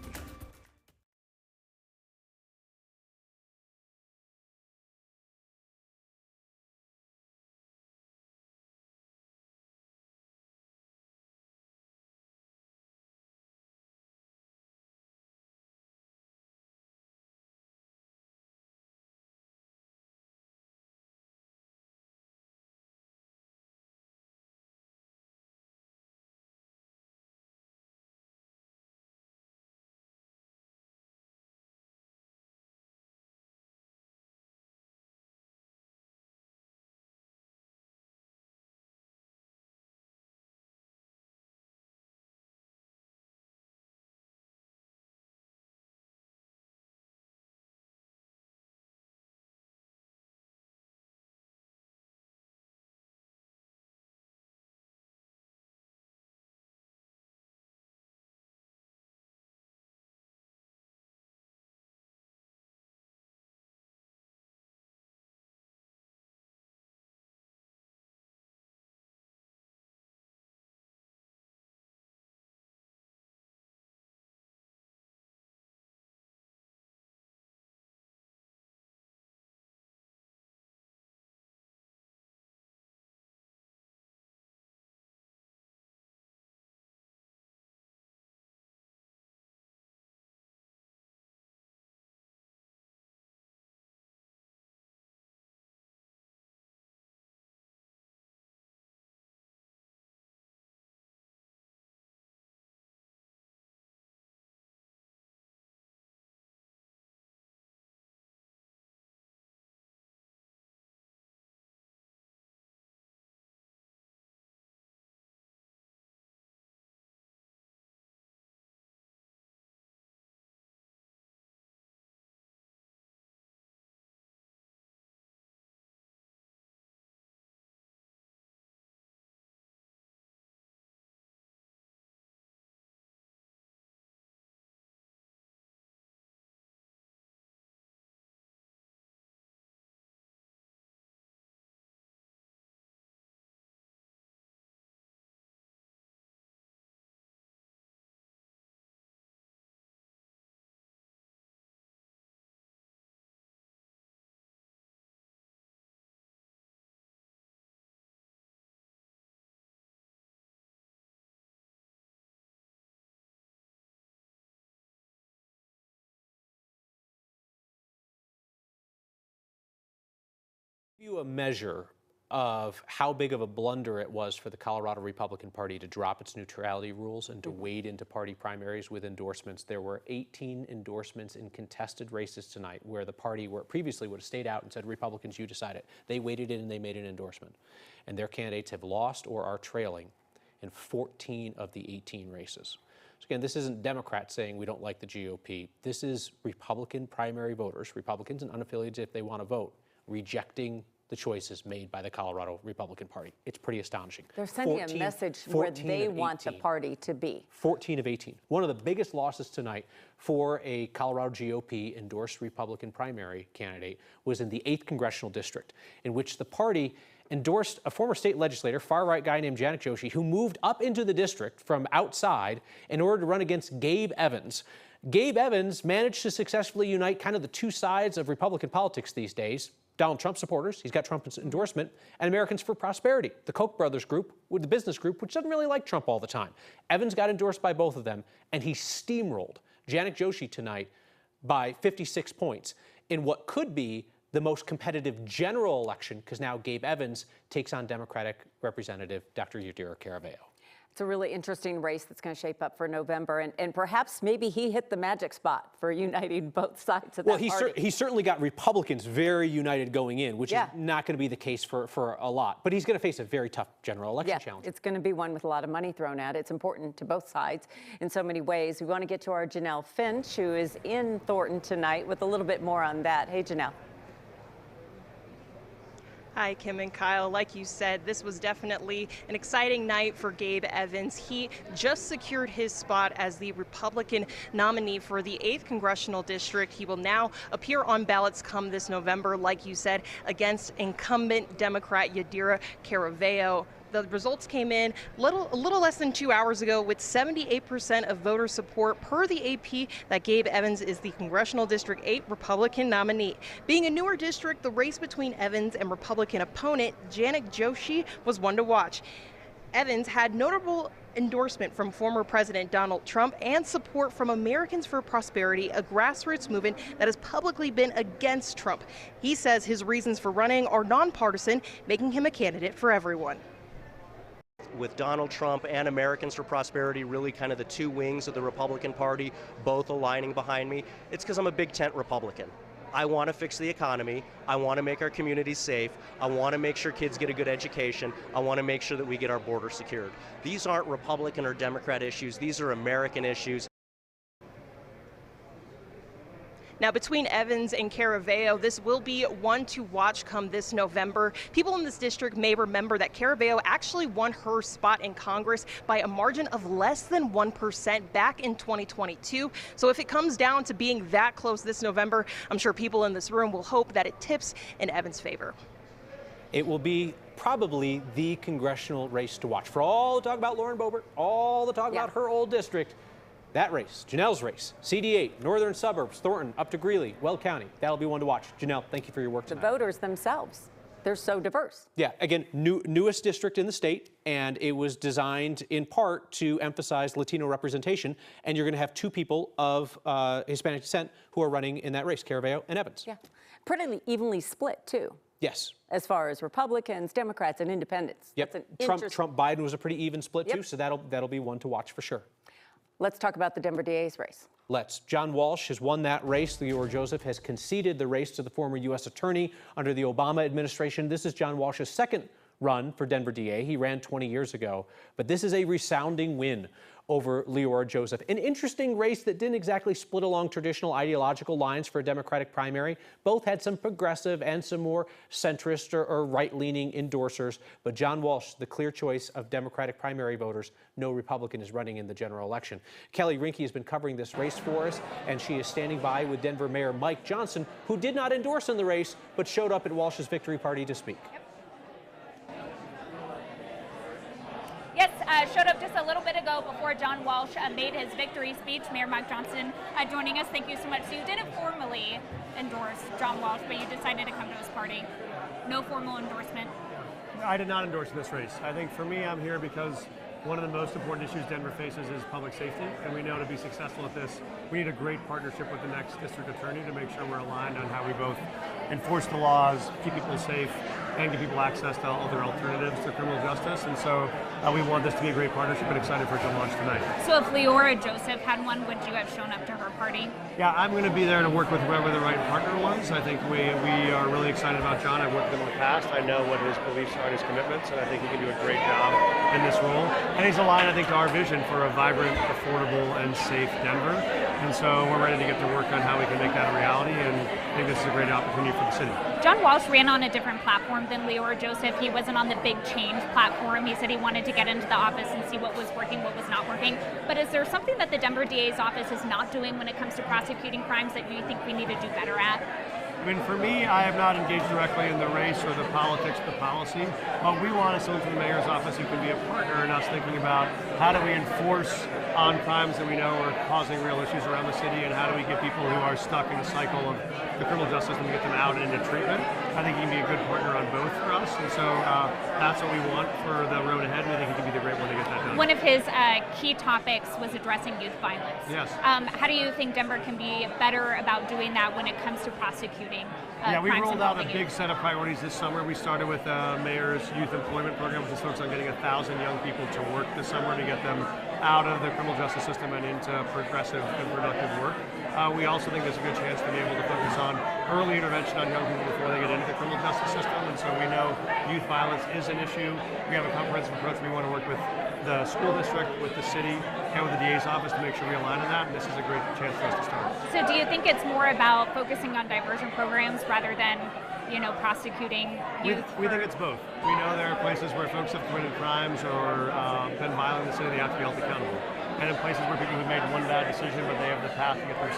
You a measure of how big of a blunder it was for the Colorado Republican Party to drop its neutrality rules and to wade into party primaries with endorsements. There were 18 endorsements in contested races tonight where the party previously would have stayed out and said, Republicans, you decide it. They waded in and they made an endorsement. And their candidates have lost or are trailing in 14 of the 18 races. So again, this isn't Democrats saying we don't like the GOP. This is Republican primary voters, Republicans and unaffiliated if they want to vote, rejecting the choices made by the Colorado Republican Party. It's pretty astonishing. They're sending a message where they want the party to be. 14 of 18. One of the biggest losses tonight for a Colorado GOP endorsed Republican primary candidate was in the 8th Congressional District, in which the party endorsed a former state legislator, far-right guy named Janet Joshi, who moved up into the district from outside in order to run against Gabe Evans. Gabe Evans managed to successfully unite kind of the two sides of Republican politics these days. Donald Trump supporters, he's got Trump's endorsement, and Americans for Prosperity, the Koch brothers group, with the business group, which doesn't really like Trump all the time. Evans got endorsed by both of them, and he steamrolled Janet Joshi tonight by 56 points in what could be the most competitive general election, because now Gabe Evans takes on Democratic Representative Dr. Yadira Caraveo. It's a really interesting race that's going to shape up for November, and perhaps maybe he hit the magic spot for uniting both sides of that party. Well, he certainly got Republicans very united going in, which is not going to be the case for a lot. But he's going to face a very tough general election challenge. It's going to be one with a lot of money thrown at it. It's important to both sides in so many ways. We want to get to our Janelle Finch, who is in Thornton tonight, with a little bit more on that. Hey, Janelle. Hi, Kim and Kyle. Like you said, this was definitely an exciting night for Gabe Evans. He just secured his spot as the Republican nominee for the 8th Congressional District. He will now appear on ballots come this November, like you said, against incumbent Democrat Yadira Caraveo. The results came in a little less than 2 hours ago with 78% of voter support per the AP that Gabe Evans is the Congressional District 8 Republican nominee. Being a newer district, the race between Evans and Republican opponent Janet Joshi was one to watch. Evans had notable endorsement from former President Donald Trump and support from Americans for Prosperity, a grassroots movement that has publicly been against Trump. He says his reasons for running are nonpartisan, making him a candidate for everyone. With Donald Trump and Americans for Prosperity really kind of the two wings of the Republican Party, both aligning behind me, it's because I'm a big tent Republican. I want to fix the economy. I want to make our communities safe. I want to make sure kids get a good education. I want to make sure that we get our border secured. These aren't Republican or Democrat issues. These are American issues. Now, between Evans and Caraveo, this will be one to watch come this November. People in this district may remember that Caraveo actually won her spot in Congress by a margin of less than 1% back in 2022. So if it comes down to being that close this November, I'm sure people in this room will hope that it tips in Evans' favor. It will be probably the congressional race to watch. For all the talk about Lauren Boebert, all the talk about her old district, that race, Janelle's race, CD8, northern suburbs, Thornton, up to Greeley, Weld County. That'll be one to watch. Janelle, thank you for your work tonight. The voters themselves, they're so diverse. Yeah, again, newest district in the state, and it was designed in part to emphasize Latino representation, and you're going to have two people of Hispanic descent who are running in that race, Caraveo and Evans. Yeah, pretty evenly split, too. Yes. As far as Republicans, Democrats, and independents. Yep. Trump-Biden was a pretty even split, too, so that'll be one to watch for sure. Let's talk about the Denver DA's race. Let's. John Walsh has won that race. Leora Joseph has conceded the race to the former U.S. attorney under the Obama administration. This is John Walsh's second run for Denver DA. He ran 20 years ago, but this is a resounding win over Leora Joseph. An interesting race that didn't exactly split along traditional ideological lines for a Democratic primary. Both had some progressive and some more centrist or right-leaning endorsers, but John Walsh, the clear choice of Democratic primary voters. No Republican is running in the general election. Kelly Rinke has been covering this race for us, and she is standing by with Denver Mayor Mike Johnson, who did not endorse in the race, but showed up at Walsh's victory party to speak. Yes, showed up just a little bit ago before John Walsh made his victory speech. Mayor Mike Johnson joining us. Thank you so much. So you didn't formally endorse John Walsh, but you decided to come to his party. No formal endorsement. I did not endorse this race. I think for me, I'm here because one of the most important issues Denver faces is public safety, and we know to be successful at this, we need a great partnership with the next district attorney to make sure we're aligned on how we both enforce the laws, keep people safe, and give people access to other alternatives to criminal justice. And so we want this to be a great partnership, and excited for it to launch tonight. So if Leora Joseph had one, would you have shown up to her party? Yeah, I'm going to be there to work with whoever the right partner was. I think we are really excited about John. I've worked with him in the past. I know what his beliefs are and his commitments, and I think he can do a great job in this role. And he's aligned, I think, to our vision for a vibrant, affordable, and safe Denver. And so we're ready to get to work on how we can make that a reality, and I think this is a great opportunity for the city. John Walsh ran on a different platform than Leo or Joseph. He wasn't on the big change platform. He said he wanted to get into the office and see what was working, what was not working. But is there something that the Denver DA's office is not doing when it comes to prosecuting crimes that you think we need to do better at? I mean, for me, I have not engaged directly in the race or the politics, the policy. What we want is someone from the mayor's office who can be a partner in us thinking about how do we enforce on crimes that we know are causing real issues around the city, and how do we get people who are stuck in a cycle of the criminal justice system, get them out and into treatment. I think he can be a good partner on both for us, and so that's what we want for the road ahead, and I think he can be the great one to get that done. One of his key topics was addressing youth violence. Yes. How do you think Denver can be better about doing that when it comes to prosecuting Yeah, we crimes rolled out a involving big youth? set of priorities this summer. We started with the mayor's youth employment program, which is focused on getting 1,000 young people to work this summer to get them out of the criminal justice system and into progressive and productive work. We also think there's a good chance to be able to focus on early intervention on young people before they get into the criminal justice system. And so we know youth violence is an issue. We have a comprehensive approach. We want to work with the school district, with the city, and with the DA's office to make sure we align on that. And this is a great chance for us to start. So do you think it's more about focusing on diversion programs rather than, prosecuting youth? We think it's both. We know there are places where folks have committed crimes or been violent in the city, they have to be held accountable. And in places where people have made one bad decision, but they have the path to get their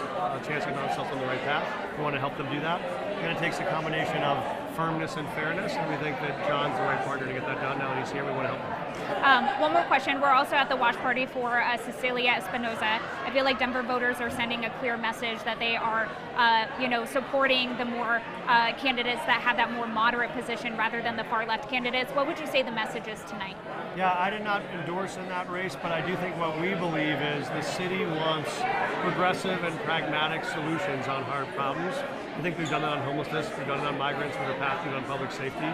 chance to get themselves on the right path, we want to help them do that. And it takes a combination of firmness and fairness, and we think that John's the right partner to get that done. Now that he's here, we want to help him. One more question. We're also at the watch party for Cecilia Espinoza. I feel like Denver voters are sending a clear message that they are, supporting the more candidates that have that more moderate position rather than the far left candidates. What would you say the message is tonight? Yeah, I did not endorse in that race, but I do think what we believe is the city wants progressive and pragmatic solutions on hard problems. I think we've done that on homelessness, we've done it on migrants, with a path to it on public safety.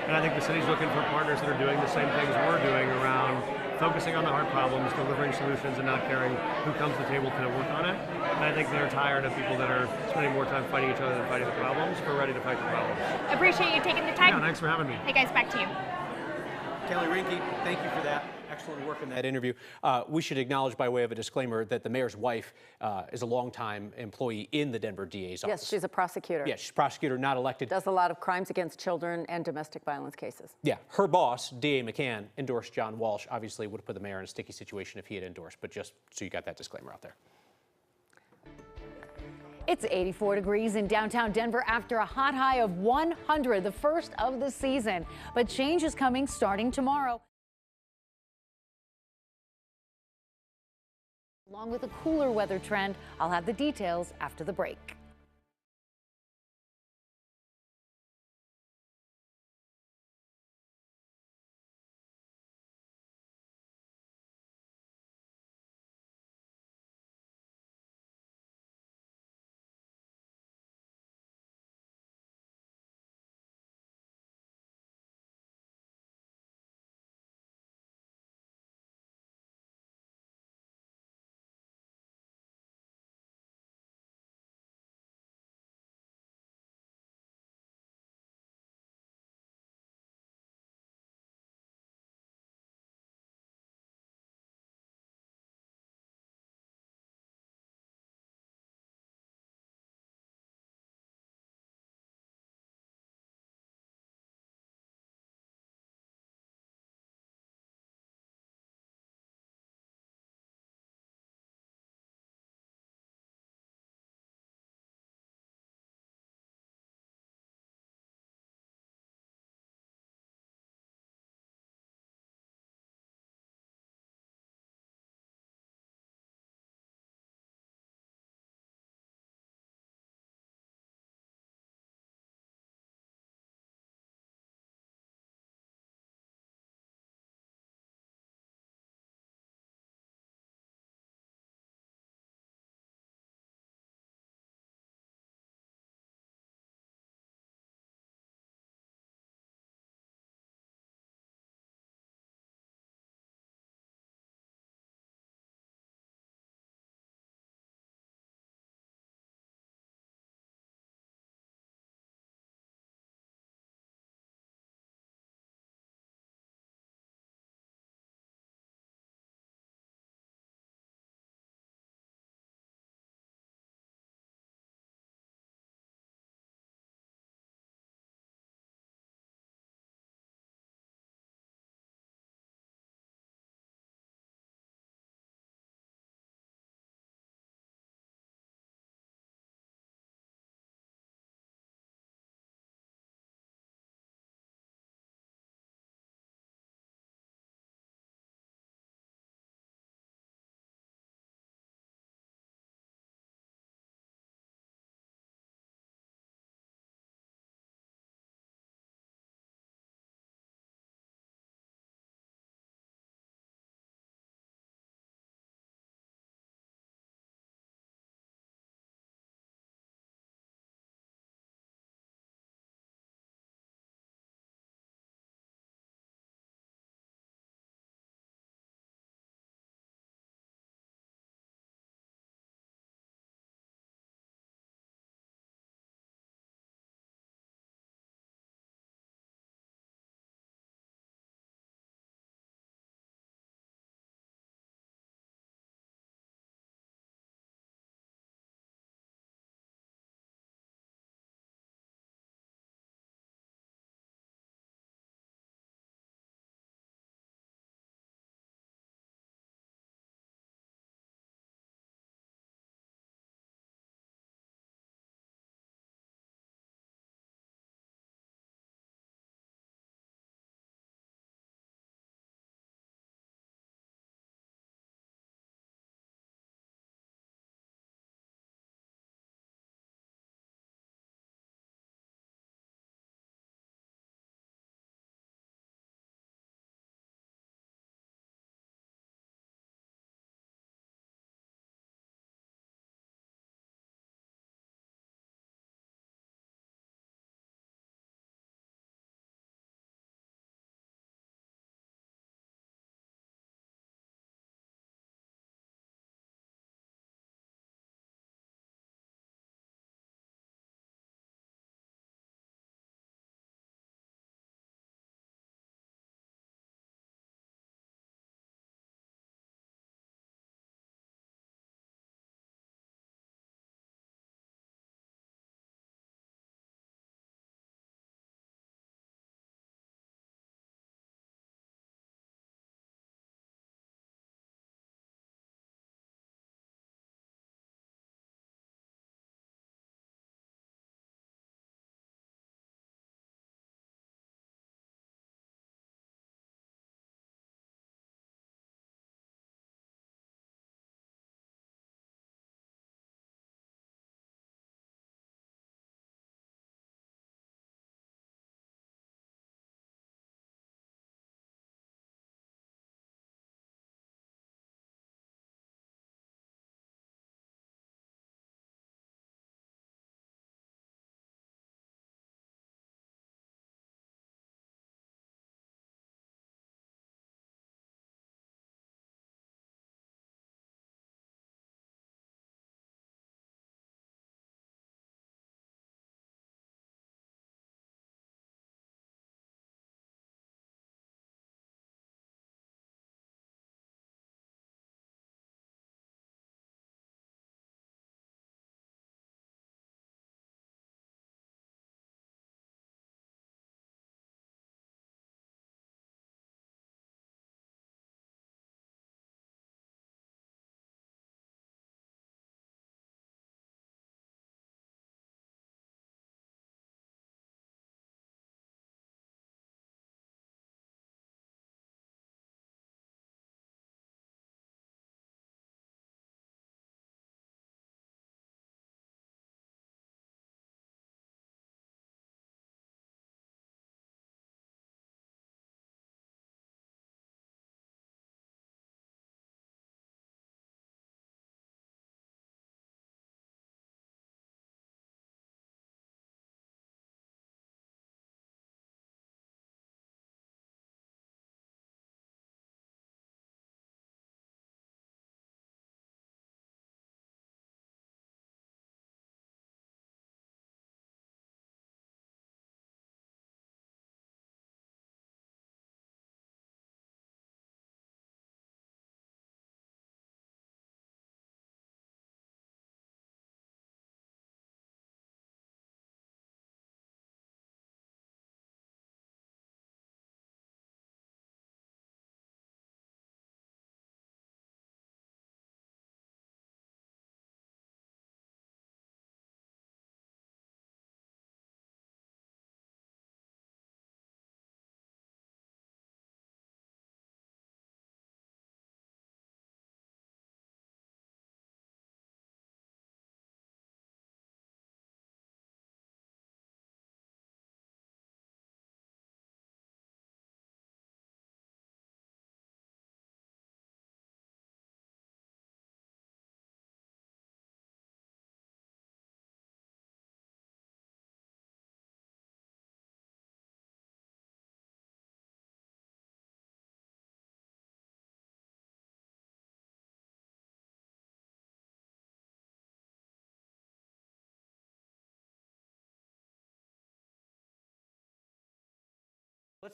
And I think the city's looking for partners that are doing the same things we're doing around focusing on the hard problems, delivering solutions, and not caring who comes to the table to work on it. And I think they're tired of people that are spending more time fighting each other than fighting the problems. We're ready to fight the problems. Appreciate you taking the time. Yeah, thanks for having me. Hey guys, back to you. Kelly Rinke, thank you for that. Excellent work in that interview. We should acknowledge, by way of a disclaimer, that the mayor's wife is a longtime employee in the Denver DA's office. Yes, she's a prosecutor. Yeah, she's a prosecutor, not elected. Does a lot of crimes against children and domestic violence cases. Yeah, her boss, DA McCann, endorsed John Walsh. Obviously would have put the mayor in a sticky situation if he had endorsed, but just so you got that disclaimer out there. It's 84 degrees in downtown Denver after a hot high of 100, the first of the season. But change is coming starting tomorrow. Along with a cooler weather trend, I'll have the details after the break.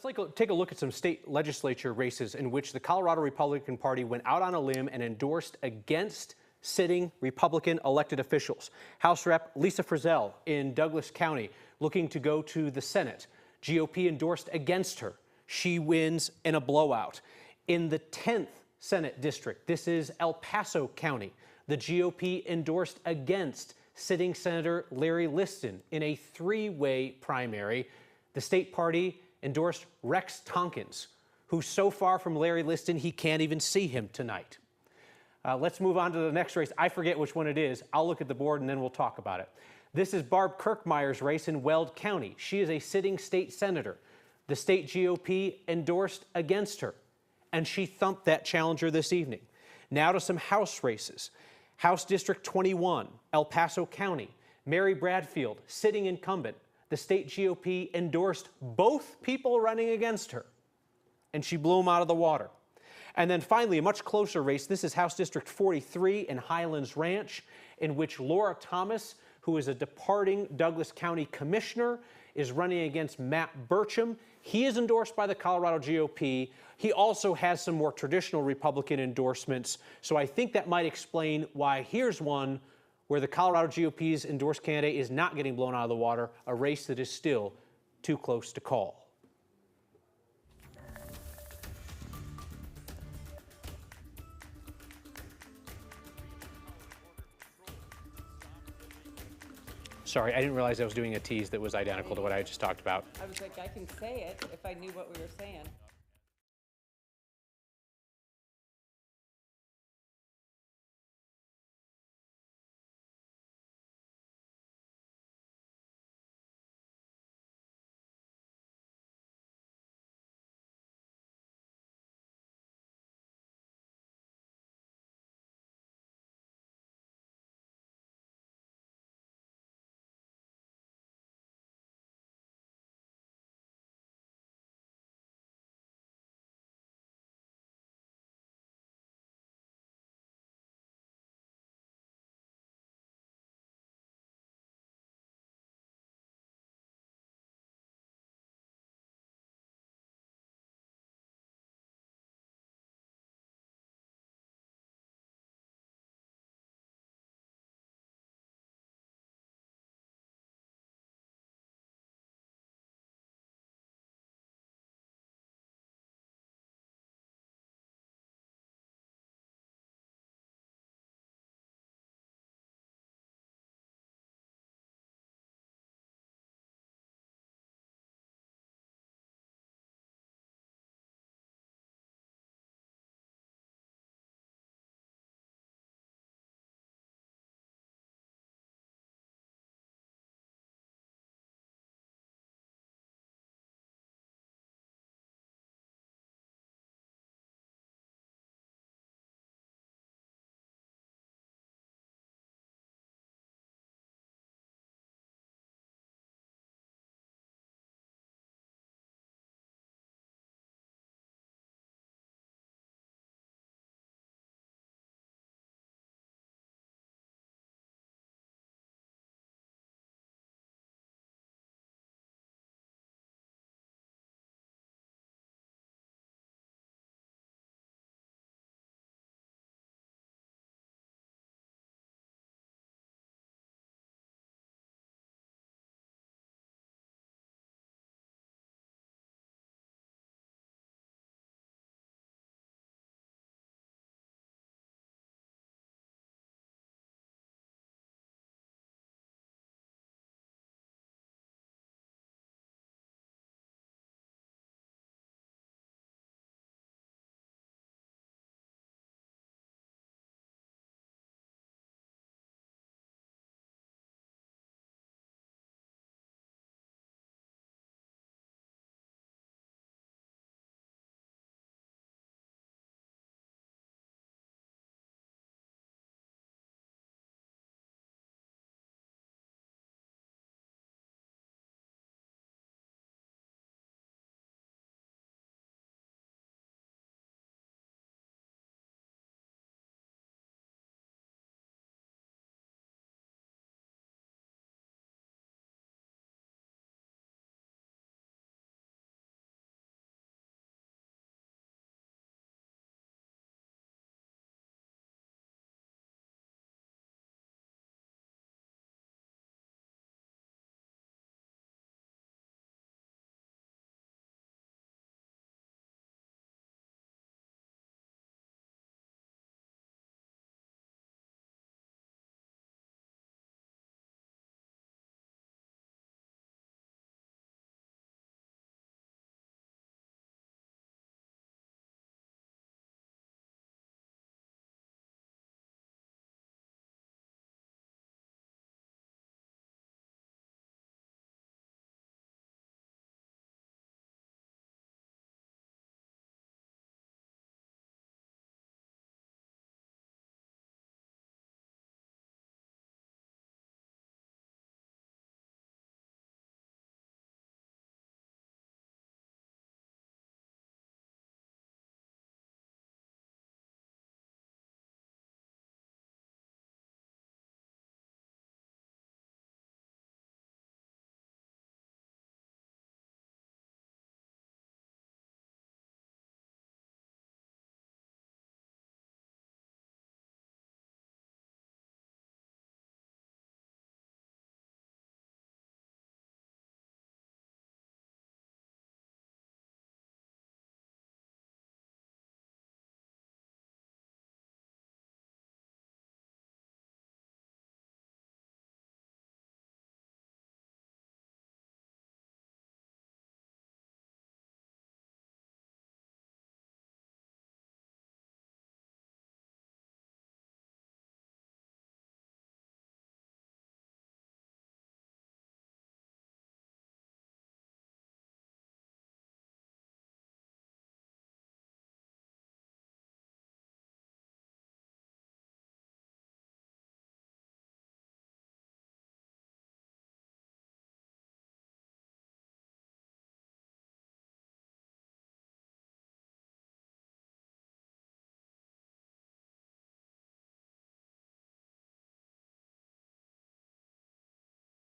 Let's take a look at some state legislature races in which the Colorado Republican Party went out on a limb and endorsed against sitting Republican elected officials. House Rep Lisa Frizzell in Douglas County looking to go to the Senate. GOP endorsed against her. She wins in a blowout. In the 10th Senate district, this is El Paso County, the GOP endorsed against sitting Senator Larry Liston in a three-way primary. The state party endorsed Rex Tompkins, who's so far from Larry Liston he can't even see him tonight. Let's move on to the next race. I forget which one it is. I'll look at the board and then we'll talk about it. This is Barb Kirkmeyer's race in Weld County. She is a sitting state senator. The state GOP endorsed against her, and she thumped that challenger this evening. Now to some House races. House District 21, El Paso County. Mary Bradfield, sitting incumbent. The state GOP endorsed both people running against her, and she blew them out of the water. And then finally, a much closer race. This is House District 43 in Highlands Ranch, in which Laura Thomas, who is a departing Douglas County commissioner, is running against Matt Burcham. He is endorsed by the Colorado GOP. He also has some more traditional Republican endorsements. So I think that might explain why here's one where the Colorado GOP's endorsed candidate is not getting blown out of the water, a race that is still too close to call. Sorry, I didn't realize I was doing a tease that was identical to what I just talked about. I was like, I can say it if I knew what we were saying.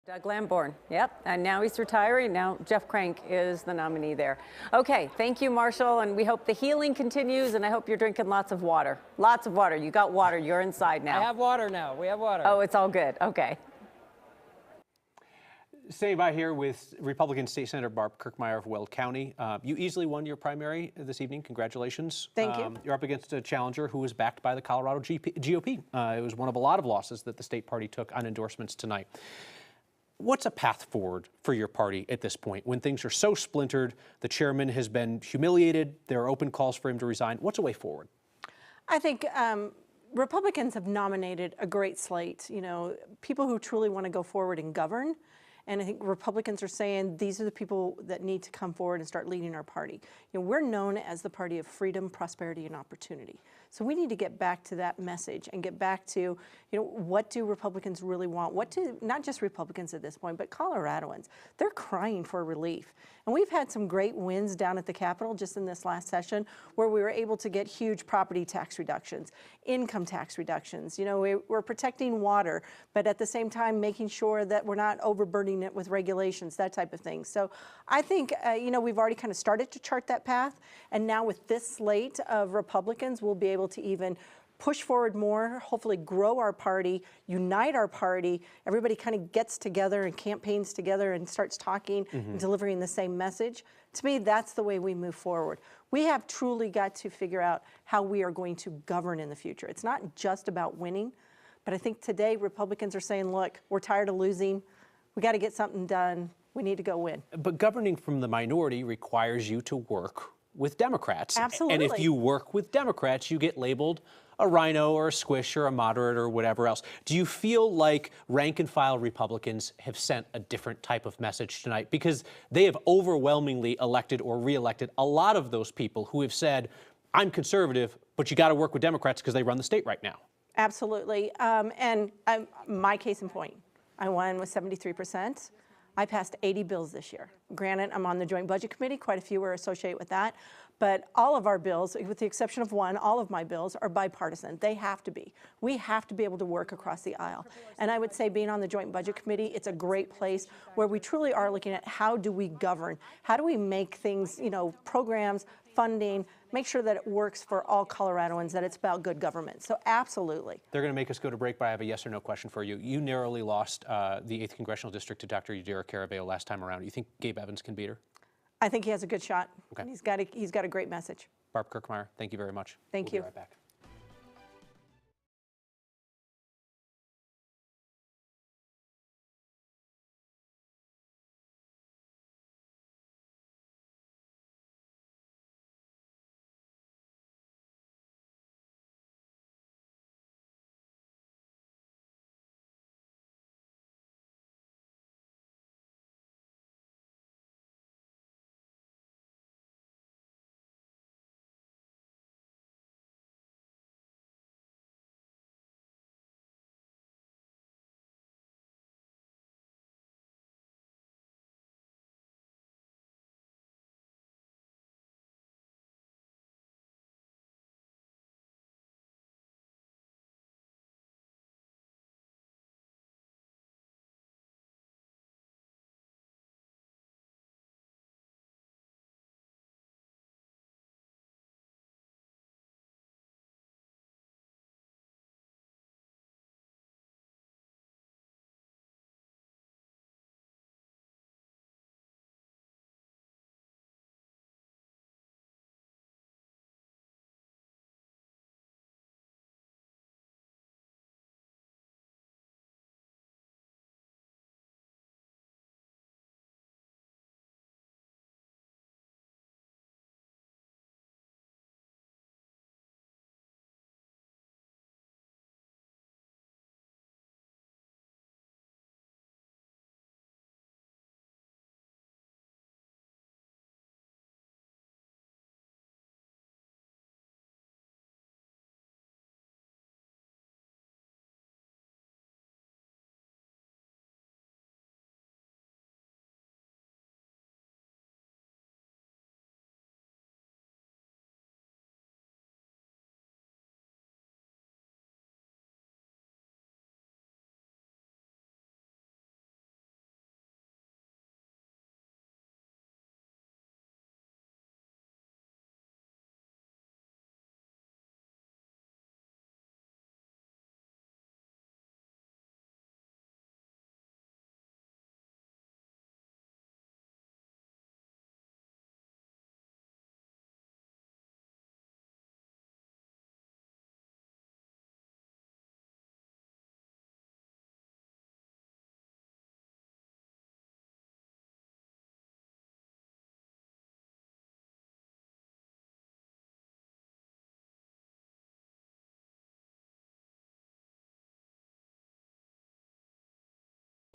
Doug Lamborn, yep, and now he's retiring. Now Jeff Crank is the nominee there. Okay, thank you, Marshall, and we hope the healing continues, and I hope you're drinking lots of water. Lots of water. You got water. You're inside now. I have water now. We have water. Oh, it's all good. Okay. Staying by here with Republican State Senator Barb Kirkmeyer of Weld County. You easily won your primary this evening. Congratulations. Thank you. You're up against a challenger who was backed by the Colorado GOP. It was one of a lot of losses that the state party took on endorsements tonight. What's a path forward for your party at this point when things are so splintered? The chairman has been humiliated. There are open calls for him to resign. What's a way forward? I think Republicans have nominated a great slate, people who truly want to go forward and govern. And I think Republicans are saying these are the people that need to come forward and start leading our party. We're known as the party of freedom, prosperity, and opportunity. So we need to get back to that message and get back to, what do Republicans really want? What do, not just Republicans at this point, but Coloradoans, they're crying for relief. And we've had some great wins down at the Capitol just in this last session where we were able to get huge property tax reductions, income tax reductions. We're protecting water, but at the same time making sure that we're not overburdening it with regulations, that type of thing. So I think, we've already kind of started to chart that path. And now with this slate of Republicans, we'll be able to even push forward more, hopefully grow our party, unite our party. Everybody kind of gets together and campaigns together and starts talking and delivering the same message. To me, that's the way we move forward. We have truly got to figure out how we are going to govern in the future. It's not just about winning, but I think today Republicans are saying, look, we're tired of losing. We got to get something done. We need to go win. But governing from the minority requires you to work with Democrats. Absolutely. And if you work with Democrats, you get labeled a rhino or a squish or a moderate or whatever else. Do you feel like rank and file Republicans have sent a different type of message tonight? Because they have overwhelmingly elected or reelected a lot of those people who have said, I'm conservative, but you got to work with Democrats because they run the state right now. Absolutely. My case in point, I won with 73%. I passed 80 bills this year. Granted, I'm on the Joint Budget Committee. Quite a few are associated with that. But all of our bills, with the exception of one, all of my bills are bipartisan. They have to be. We have to be able to work across the aisle. And I would say being on the Joint Budget Committee, it's a great place where we truly are looking at how do we govern? How do we make things, programs, funding, make sure that it works for all Coloradoans, that it's about good government. So absolutely. They're going to make us go to break, but I have a yes or no question for you. You narrowly lost the 8th Congressional District to Dr. Yadira Carabeo last time around. You think Gabe Evans can beat her? I think he has a good shot. Okay. He's got a great message. Barb Kirkmeyer, thank you very much. Thank We'll you. be right back.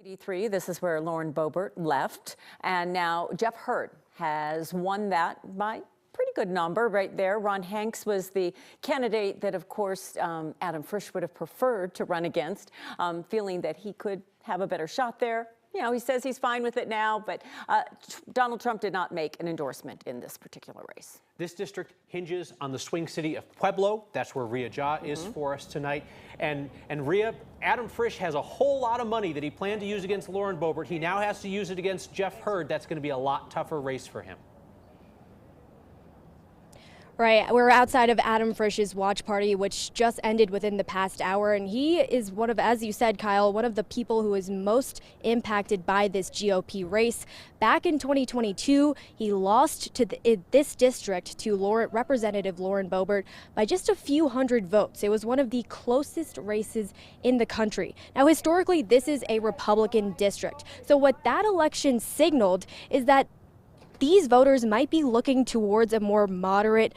83, this is where Lauren Boebert left, and now Jeff Hurd has won that by pretty good number right there. Ron Hanks was the candidate that, of course, Adam Frisch would have preferred to run against, feeling that he could have a better shot there. You know, he says he's fine with it now, but Donald Trump did not make an endorsement in this particular race. This district hinges on the swing city of Pueblo. That's where Ria Ja is for us tonight. And Ria, Adam Frisch has a whole lot of money that he planned to use against Lauren Boebert. He now has to use it against Jeff Hurd. That's going to be a lot tougher race for him. Right, we're outside of Adam Frisch's watch party, which just ended within the past hour, and he is one of, as you said, Kyle, one of the people who is most impacted by this GOP race. Back in 2022, he lost to this district to Representative Lauren Boebert by just a few hundred votes. It was one of the closest races in the country. Now, historically, this is a Republican district. So what that election signaled is that these voters might be looking towards a more moderate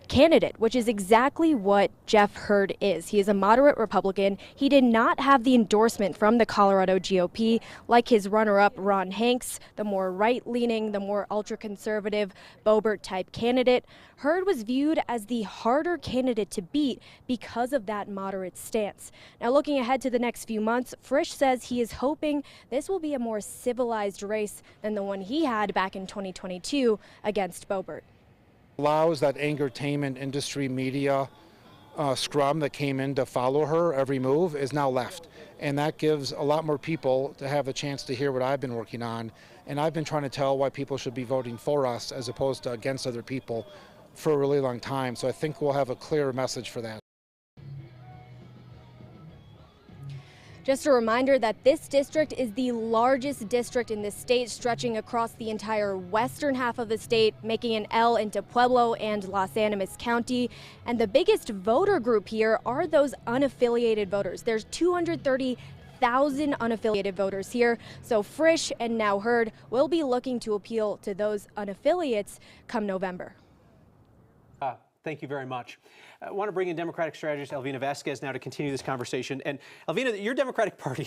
candidate, which is exactly what Jeff Hurd is. He is a moderate Republican. He did not have the endorsement from the Colorado GOP like his runner-up Ron Hanks, the more right-leaning, the more ultra-conservative Boebert-type candidate. Hurd was viewed as the harder candidate to beat because of that moderate stance. Now, looking ahead to the next few months, Frisch says he is hoping this will be a more civilized race than the one he had back in 2022 against Boebert. Allows that entertainment industry media scrum that came in to follow her every move is now left. And that gives a lot more people to have a chance to hear what I've been working on. And I've been trying to tell why people should be voting for us as opposed to against other people for a really long time. So I think we'll have a clear message for that. Just a reminder that this district is the largest district in the state, stretching across the entire western half of the state, making an L into Pueblo and Los Animas County. And the biggest voter group here are those unaffiliated voters. There's 230,000 unaffiliated voters here. So Frisch and now Hurd will be looking to appeal to those unaffiliates come November. Thank you very much. I want to bring in Democratic strategist Elvina Vasquez now to continue this conversation. And Elvina, your Democratic Party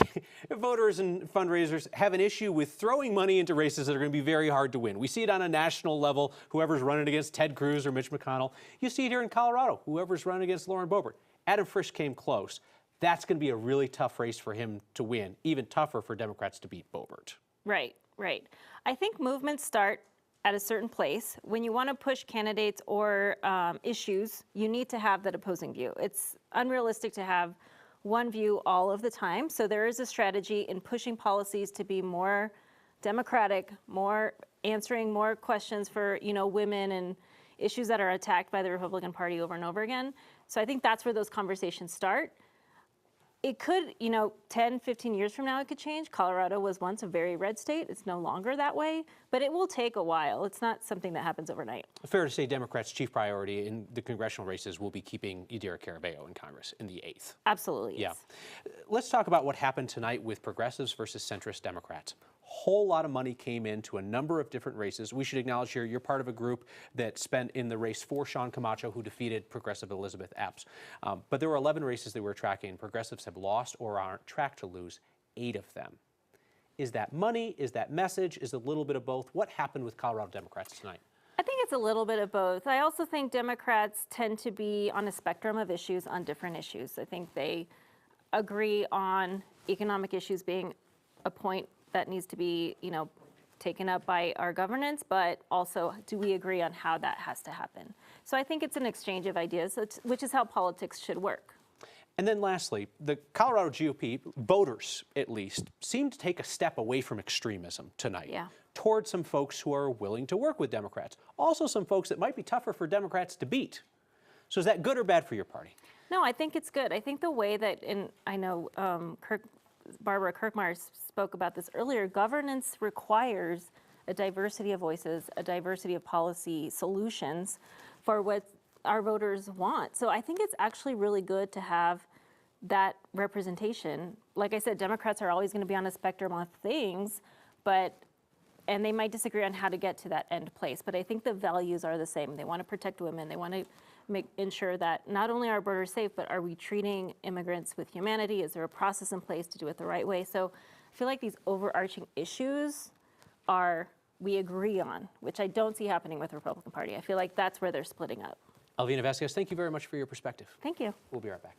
voters and fundraisers have an issue with throwing money into races that are going to be very hard to win. We see it on a national level, whoever's running against Ted Cruz or Mitch McConnell. You see it here in Colorado, whoever's running against Lauren Boebert. Adam Frisch came close. That's going to be a really tough race for him to win, even tougher for Democrats to beat Boebert. Right, right. I think movements start at a certain place. When you want to push candidates or issues, you need to have that opposing view. It's unrealistic to have one view all of the time. So there is a strategy in pushing policies to be more democratic, more answering more questions for, you know, women and issues that are attacked by the Republican Party over and over again. So I think that's where those conversations start. It could, you know, 10, 15 years from now, it could change. Colorado was once a very red state. It's no longer that way, but it will take a while. It's not something that happens overnight. Fair to say Democrats' chief priority in the congressional races will be keeping Yadira Caraballo in Congress in the 8th. Absolutely, Yeah. yes. Let's talk about what happened tonight with progressives versus centrist Democrats. Whole lot of money came into a number of different races. We should acknowledge here you're part of a group that spent in the race for Sean Camacho, who defeated progressive Elizabeth Epps. But there were 11 races that we were tracking. Progressives have lost or are on track to lose 8 of them. Is that money? Is that message? Is it a little bit of both? What happened with Colorado Democrats tonight? I think it's a little bit of both. I also think Democrats tend to be on a spectrum of issues on different issues. I think they agree on economic issues being a point that needs to be, you know, taken up by our governance, but also do we agree on how that has to happen? So I think it's an exchange of ideas, which is how politics should work. And then lastly, the Colorado GOP, voters at least, seem to take a step away from extremism tonight towards some folks who are willing to work with Democrats. Also some folks that might be tougher for Democrats to beat. So is that good or bad for your party? No, I think it's good. I think the way that, and I know Barbara Kirkmeyer spoke about this earlier, governance requires a diversity of voices, a diversity of policy solutions for what our voters want. So I think it's actually really good to have that representation. Like I said, Democrats are always going to be on a spectrum of things, and they might disagree on how to get to that end place, but I think the values are the same. They want to protect women. They want to ensure that not only are borders safe, but are we treating immigrants with humanity? Is there a process in place to do it the right way? So I feel like these overarching issues we agree on, which I don't see happening with the Republican Party. I feel like that's where they're splitting up. Alvina Vasquez, thank you very much for your perspective. Thank you. We'll be right back.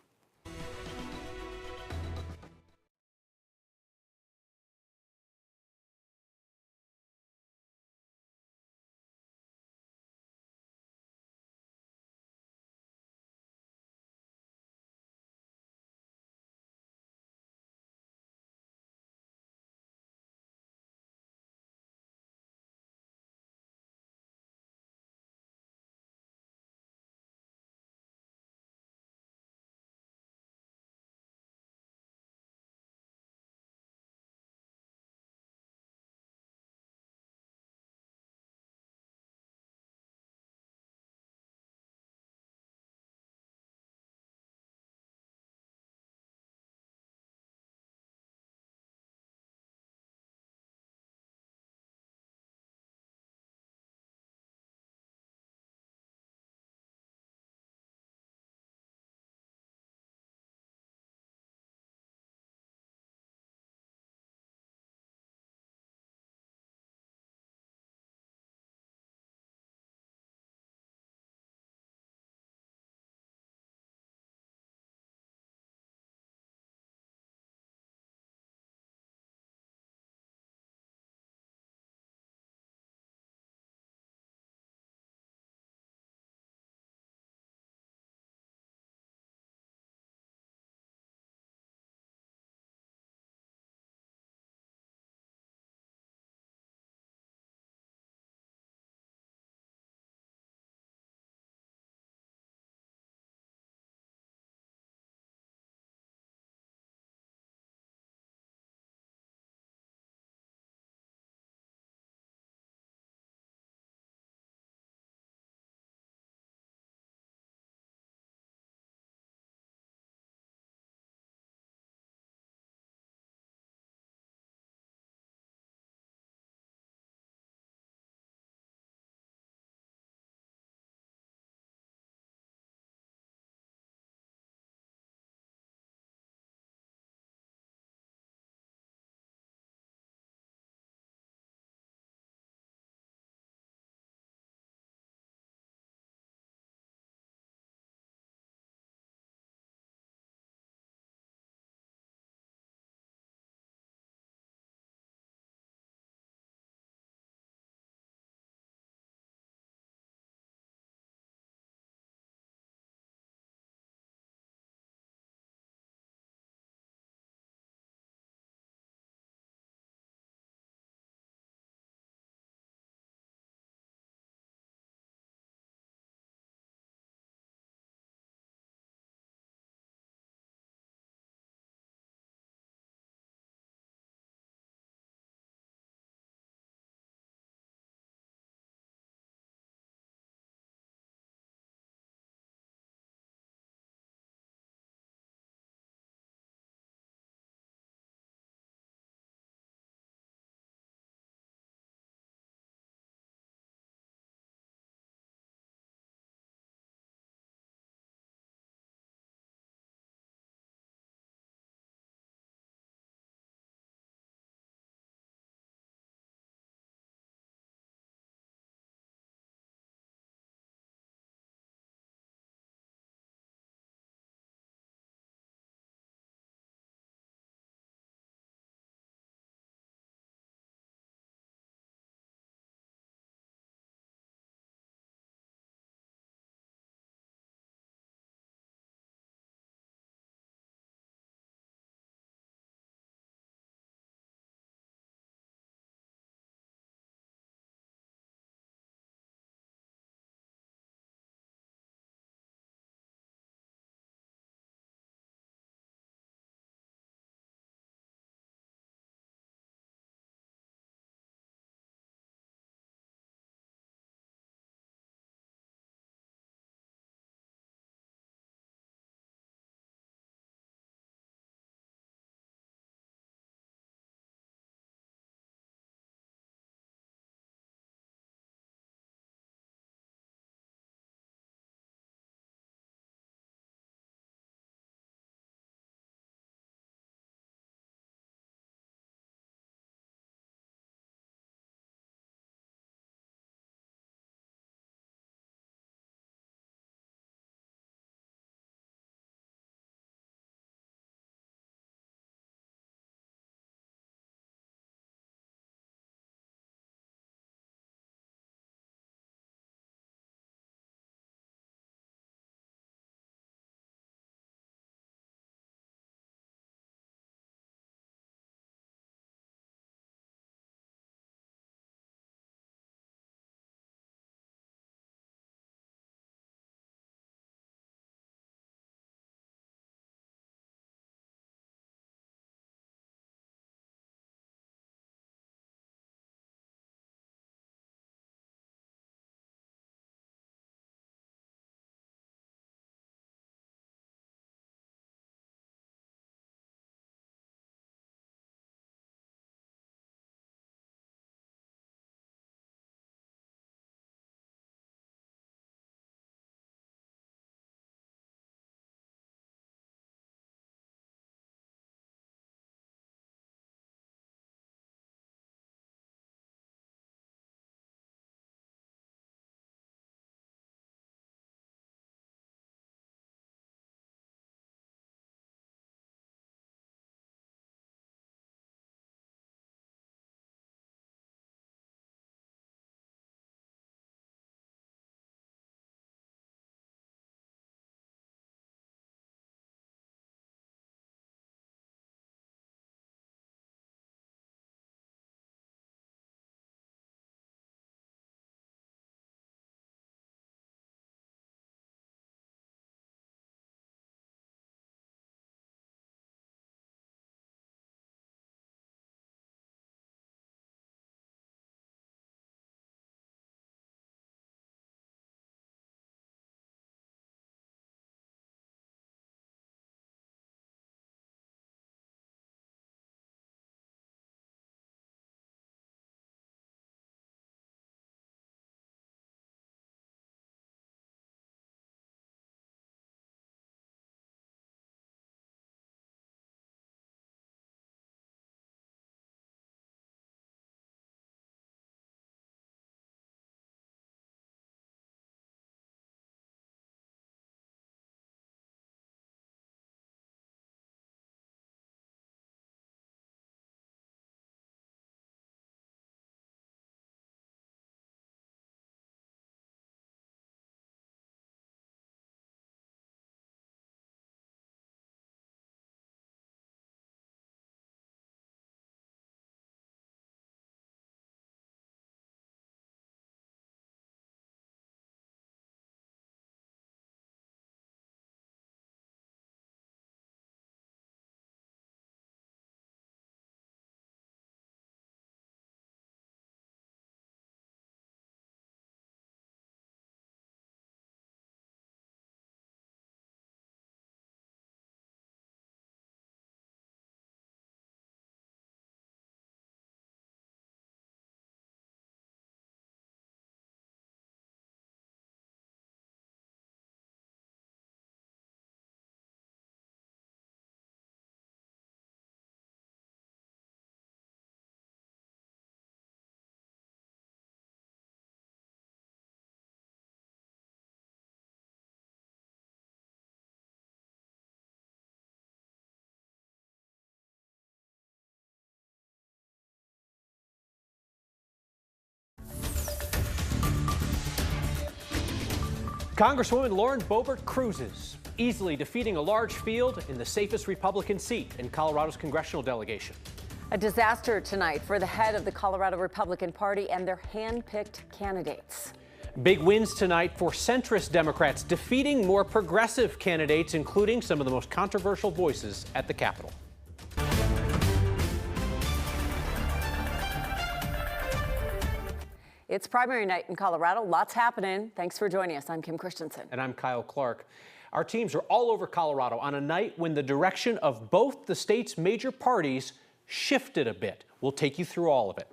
Congresswoman Lauren Boebert cruises, easily defeating a large field in the safest Republican seat in Colorado's congressional delegation. A disaster tonight for the head of the Colorado Republican Party and their hand-picked candidates. Big wins tonight for centrist Democrats, defeating more progressive candidates, including some of the most controversial voices at the Capitol. It's primary night in Colorado. Lots happening. Thanks for joining us. I'm Kim Christensen. And I'm Kyle Clark. Our teams are all over Colorado on a night when the direction of both the state's major parties shifted a bit. We'll take you through all of it.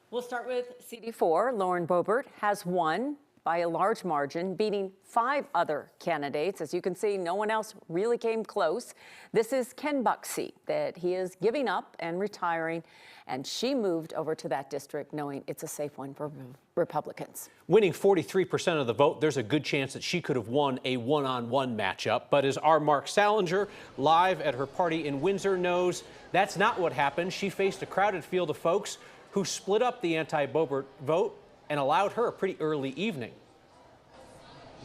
We'll start with CD4. Lauren Boebert has won by a large margin, beating 5 other candidates. As you can see, no one else really came close. This is Ken Buck's seat that he is giving up and retiring, and she moved over to that district knowing it's a safe one for Republicans. Winning 43% of the vote, there's a good chance that she could have won a one-on-one matchup. But as our Mark Salinger, live at her party in Windsor, knows, that's not what happened. She faced a crowded field of folks who split up the anti-Boebert vote and allowed her a pretty early evening.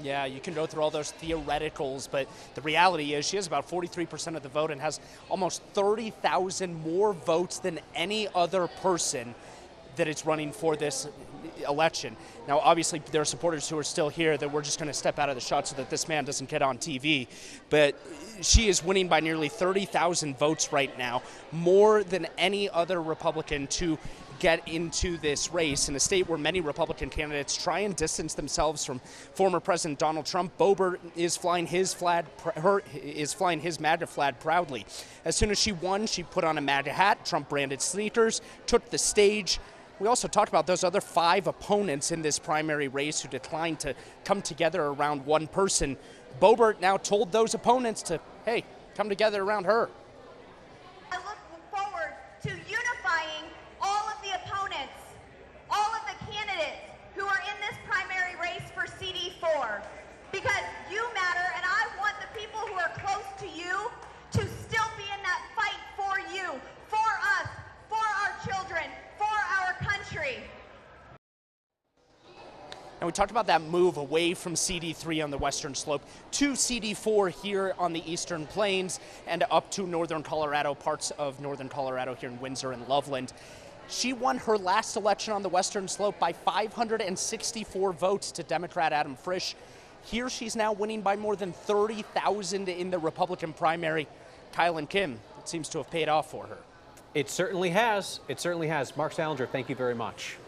Yeah, you can go through all those theoreticals, but the reality is she has about 43% of the vote and has almost 30,000 more votes than any other person that is running for this election. Now, obviously, there are supporters who are still here that we're just going to step out of the shot so that this man doesn't get on TV. But she is winning by nearly 30,000 votes right now, more than any other Republican to get into this race in a state where many Republican candidates try and distance themselves from former President Donald Trump. Boebert is flying his MAGA flag proudly. As soon as she won, she put on a MAGA hat, Trump-branded sneakers, took the stage. We also talked about those other 5 opponents in this primary race who declined to come together around one person. Boebert now told those opponents to, hey, come together around her. I look forward to unifying all of the opponents, all of the candidates who are in this primary race for CD4, because you matter, and I want the people who are close to you to still be in that fight for you, for us, for our children, for our country. And we talked about that move away from CD3 on the western slope to CD4 here on the eastern plains and up to northern Colorado, parts of northern Colorado here in Windsor and Loveland. She won her last election on the western slope by 564 votes to Democrat Adam Frisch. Here she's now winning by more than 30,000 in the Republican primary. Kyle and Kim, it seems to have paid off for her. It certainly has. It certainly has. Mark Salinger, thank you very much.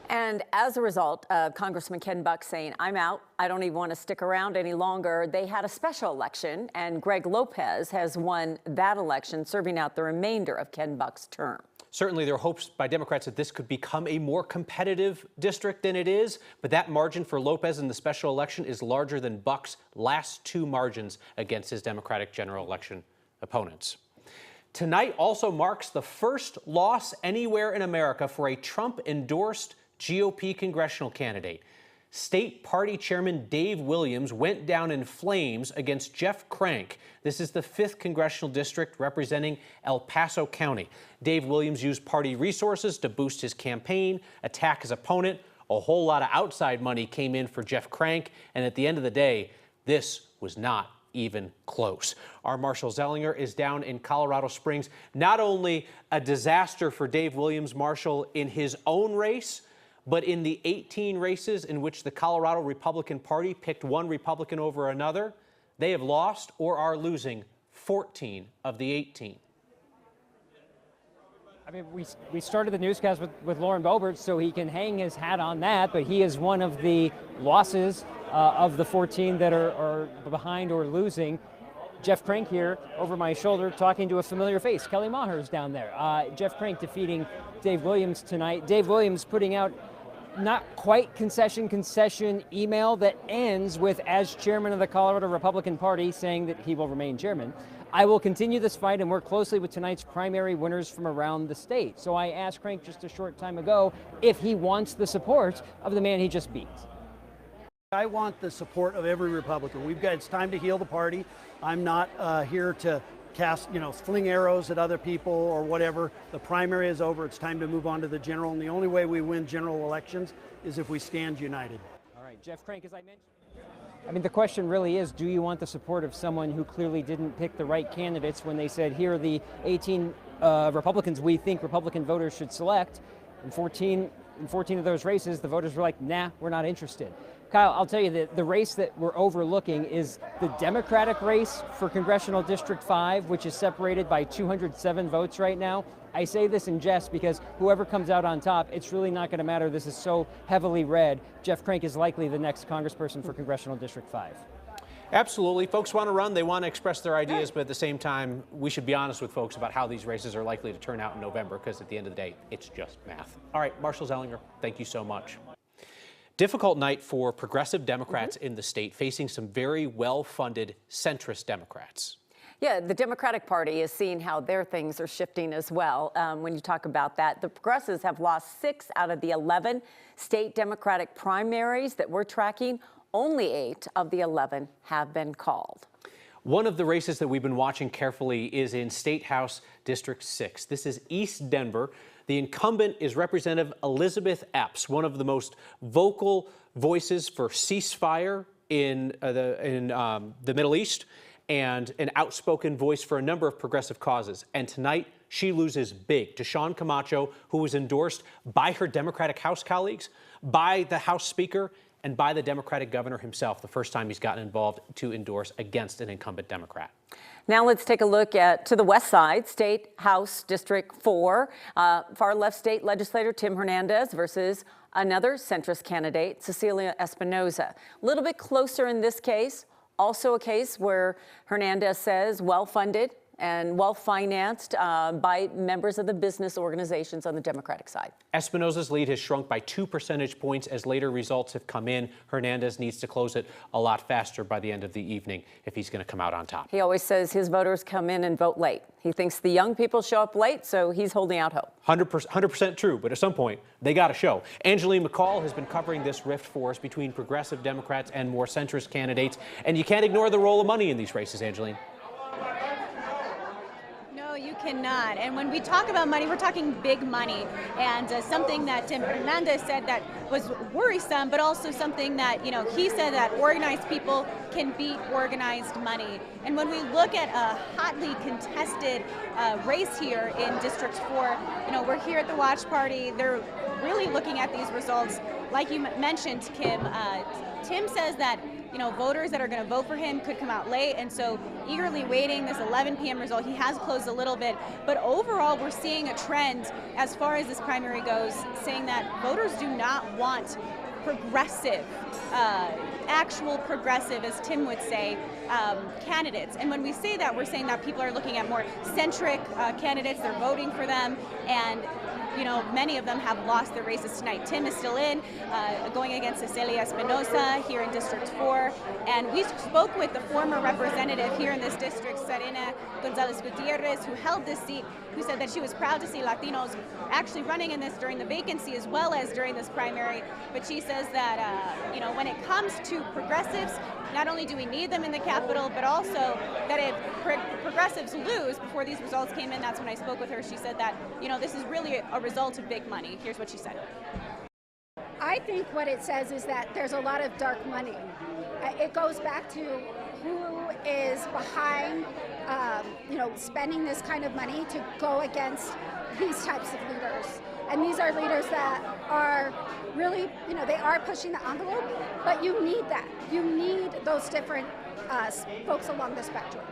And as a result of Congressman Ken Buck saying, I'm out, I don't even want to stick around any longer, they had a special election, and Greg Lopez has won that election, serving out the remainder of Ken Buck's term. Certainly there are hopes by Democrats that this could become a more competitive district than it is, but that margin for Lopez in the special election is larger than Buck's last 2 margins against his Democratic general election opponents. Tonight also marks the first loss anywhere in America for a Trump-endorsed GOP congressional candidate. State Party Chairman Dave Williams went down in flames against Jeff Crank. This is the 5th Congressional District representing El Paso County. Dave Williams used party resources to boost his campaign, attack his opponent. A whole lot of outside money came in for Jeff Crank, and at the end of the day, this was not even close. Our Marshall Zellinger is down in Colorado Springs. Not only a disaster for Dave Williams, Marshall, in his own race, but in the 18 races in which the Colorado Republican Party picked one Republican over another, they have lost or are losing 14 of the 18. I mean, we started the newscast with Lauren Boebert, so he can hang his hat on that, but he is one of the losses of the 14 that are behind or losing. Jeff Crank here over my shoulder talking to a familiar face. Kelly Maher's down there. Jeff Crank defeating Dave Williams tonight. Dave Williams putting out not quite concession email that ends with, as chairman of the Colorado Republican Party, saying that he will remain chairman. I will continue this fight and work closely with tonight's primary winners from around the state. So I asked Crank just a short time ago if he wants the support of the man he just beat. I want the support of every Republican. It's time to heal the party. I'm not here to cast, fling arrows at other people or whatever. The primary is over. It's time to move on to the general. And the only way we win general elections is if we stand united. All right, Jeff Crank, as I mentioned. I mean, the question really is, do you want the support of someone who clearly didn't pick the right candidates when they said, here are the 18 Republicans we think Republican voters should select? In 14 of those races, the voters were like, nah, we're not interested. Kyle, I'll tell you that the race that we're overlooking is the Democratic race for Congressional District 5, which is separated by 207 votes right now. I say this in jest because whoever comes out on top, it's really not going to matter. This is so heavily red. Jeff Crank is likely the next congressperson for Congressional District 5. Absolutely. Folks want to run. They want to express their ideas. But at the same time, we should be honest with folks about how these races are likely to turn out in November, because at the end of the day, it's just math. All right, Marshall Zellinger, thank you so much. Difficult night for progressive Democrats in the state, facing some very well-funded centrist Democrats. Yeah, the Democratic Party is seeing how their things are shifting as well. When you talk about that, the progressives have lost 6 out of the 11 state Democratic primaries that we're tracking. Only 8 of the 11 have been called. One of the races that we've been watching carefully is in Statehouse District 6. This is East Denver. The incumbent is Representative Elizabeth Epps, one of the most vocal voices for ceasefire in the Middle East, and an outspoken voice for a number of progressive causes. And tonight, she loses big to Sean Camacho, who was endorsed by her Democratic House colleagues, by the House Speaker, and by the Democratic governor himself, the first time he's gotten involved to endorse against an incumbent Democrat. Now let's take a look to the west side, State House District 4. Far left state legislator Tim Hernandez versus another centrist candidate, Cecilia Espinoza. A little bit closer in this case, also a case where Hernandez says well-funded and well-financed by members of the business organizations on the Democratic side. Espinoza's lead has shrunk by 2 percentage points as later results have come in. Hernandez needs to close it a lot faster by the end of the evening if he's going to come out on top. He always says his voters come in and vote late. He thinks the young people show up late, so he's holding out hope. 100% true, but at some point, they got to show. Angeline McCall has been covering this rift for us between progressive Democrats and more centrist candidates, and you can't ignore the role of money in these races, Angeline. You cannot. And when we talk about money, we're talking big money. And something that Tim Hernandez said that was worrisome, but also something that, he said that organized people can beat organized money. And when we look at a hotly contested race here in District 4, we're here at the watch party. They're really looking at these results. Like you mentioned, Kim, Tim says that voters that are going to vote for him could come out late, and so eagerly waiting this 11 p.m. result. He has closed a little bit, but overall we're seeing a trend as far as this primary goes, saying that voters do not want progressive, actual progressive, as Tim would say, candidates. And when we say that, we're saying that people are looking at more centric candidates. They're voting for them, and many of them have lost their races tonight. Tim is still in, going against Cecilia Espinoza here in District 4. And we spoke with the former representative here in this district, Serena Gonzalez Gutierrez, who held this seat, who said that she was proud to see Latinos actually running in this during the vacancy as well as during this primary. But she says that, when it comes to progressives, not only do we need them in the Capitol, but also that if progressives lose, before these results came in, that's when I spoke with her, she said that, this is really a result of big money. Here's what she said. I think what it says is that there's a lot of dark money. It goes back to who is behind, spending this kind of money to go against these types of leaders. And these are leaders that are really, they are pushing the envelope, but you need that. You need those different folks along the spectrum.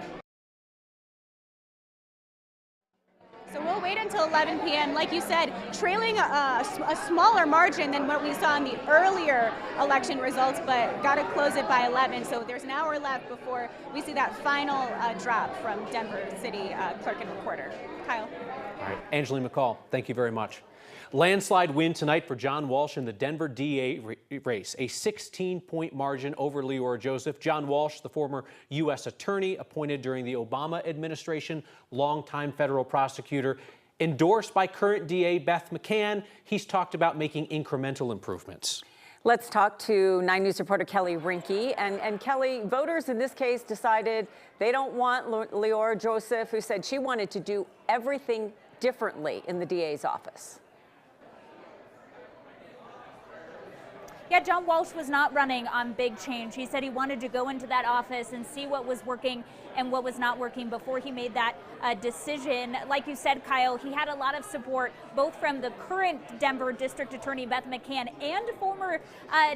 So we'll wait until 11 p.m. Like you said, trailing a smaller margin than what we saw in the earlier election results, but got to close it by 11. So there's an hour left before we see that final drop from Denver City clerk and recorder. Kyle. All right, Angeline McCall, thank you very much. Landslide win tonight for John Walsh in the Denver DA race, a 16-point margin over Leora Joseph. John Walsh, the former U.S. attorney appointed during the Obama administration, longtime federal prosecutor, endorsed by current DA Beth McCann. He's talked about making incremental improvements. Let's talk to 9 News reporter Kelly Rinke. And Kelly, voters in this case decided they don't want Leora Joseph, who said she wanted to do everything differently in the DA's office. Yeah, John Walsh was not running on big change. He said he wanted to go into that office and see what was working and what was not working before he made that decision. Like you said, Kyle, he had a lot of support both from the current Denver District Attorney Beth McCann and former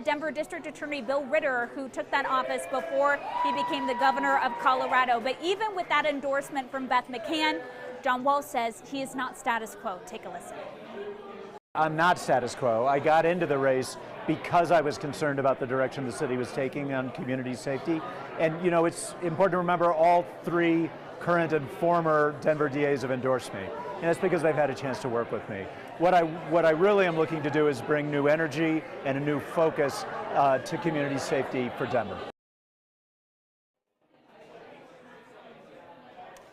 Denver District Attorney Bill Ritter, who took that office before he became the governor of Colorado. But even with that endorsement from Beth McCann, John Walsh says he is not status quo. Take a listen. I'm not status quo. I got into the race because I was concerned about the direction the city was taking on community safety. And, you know, it's important to remember all three current and former Denver DAs have endorsed me. And that's because they've had a chance to work with me. What I really am looking to do is bring new energy and a new focus to community safety for Denver.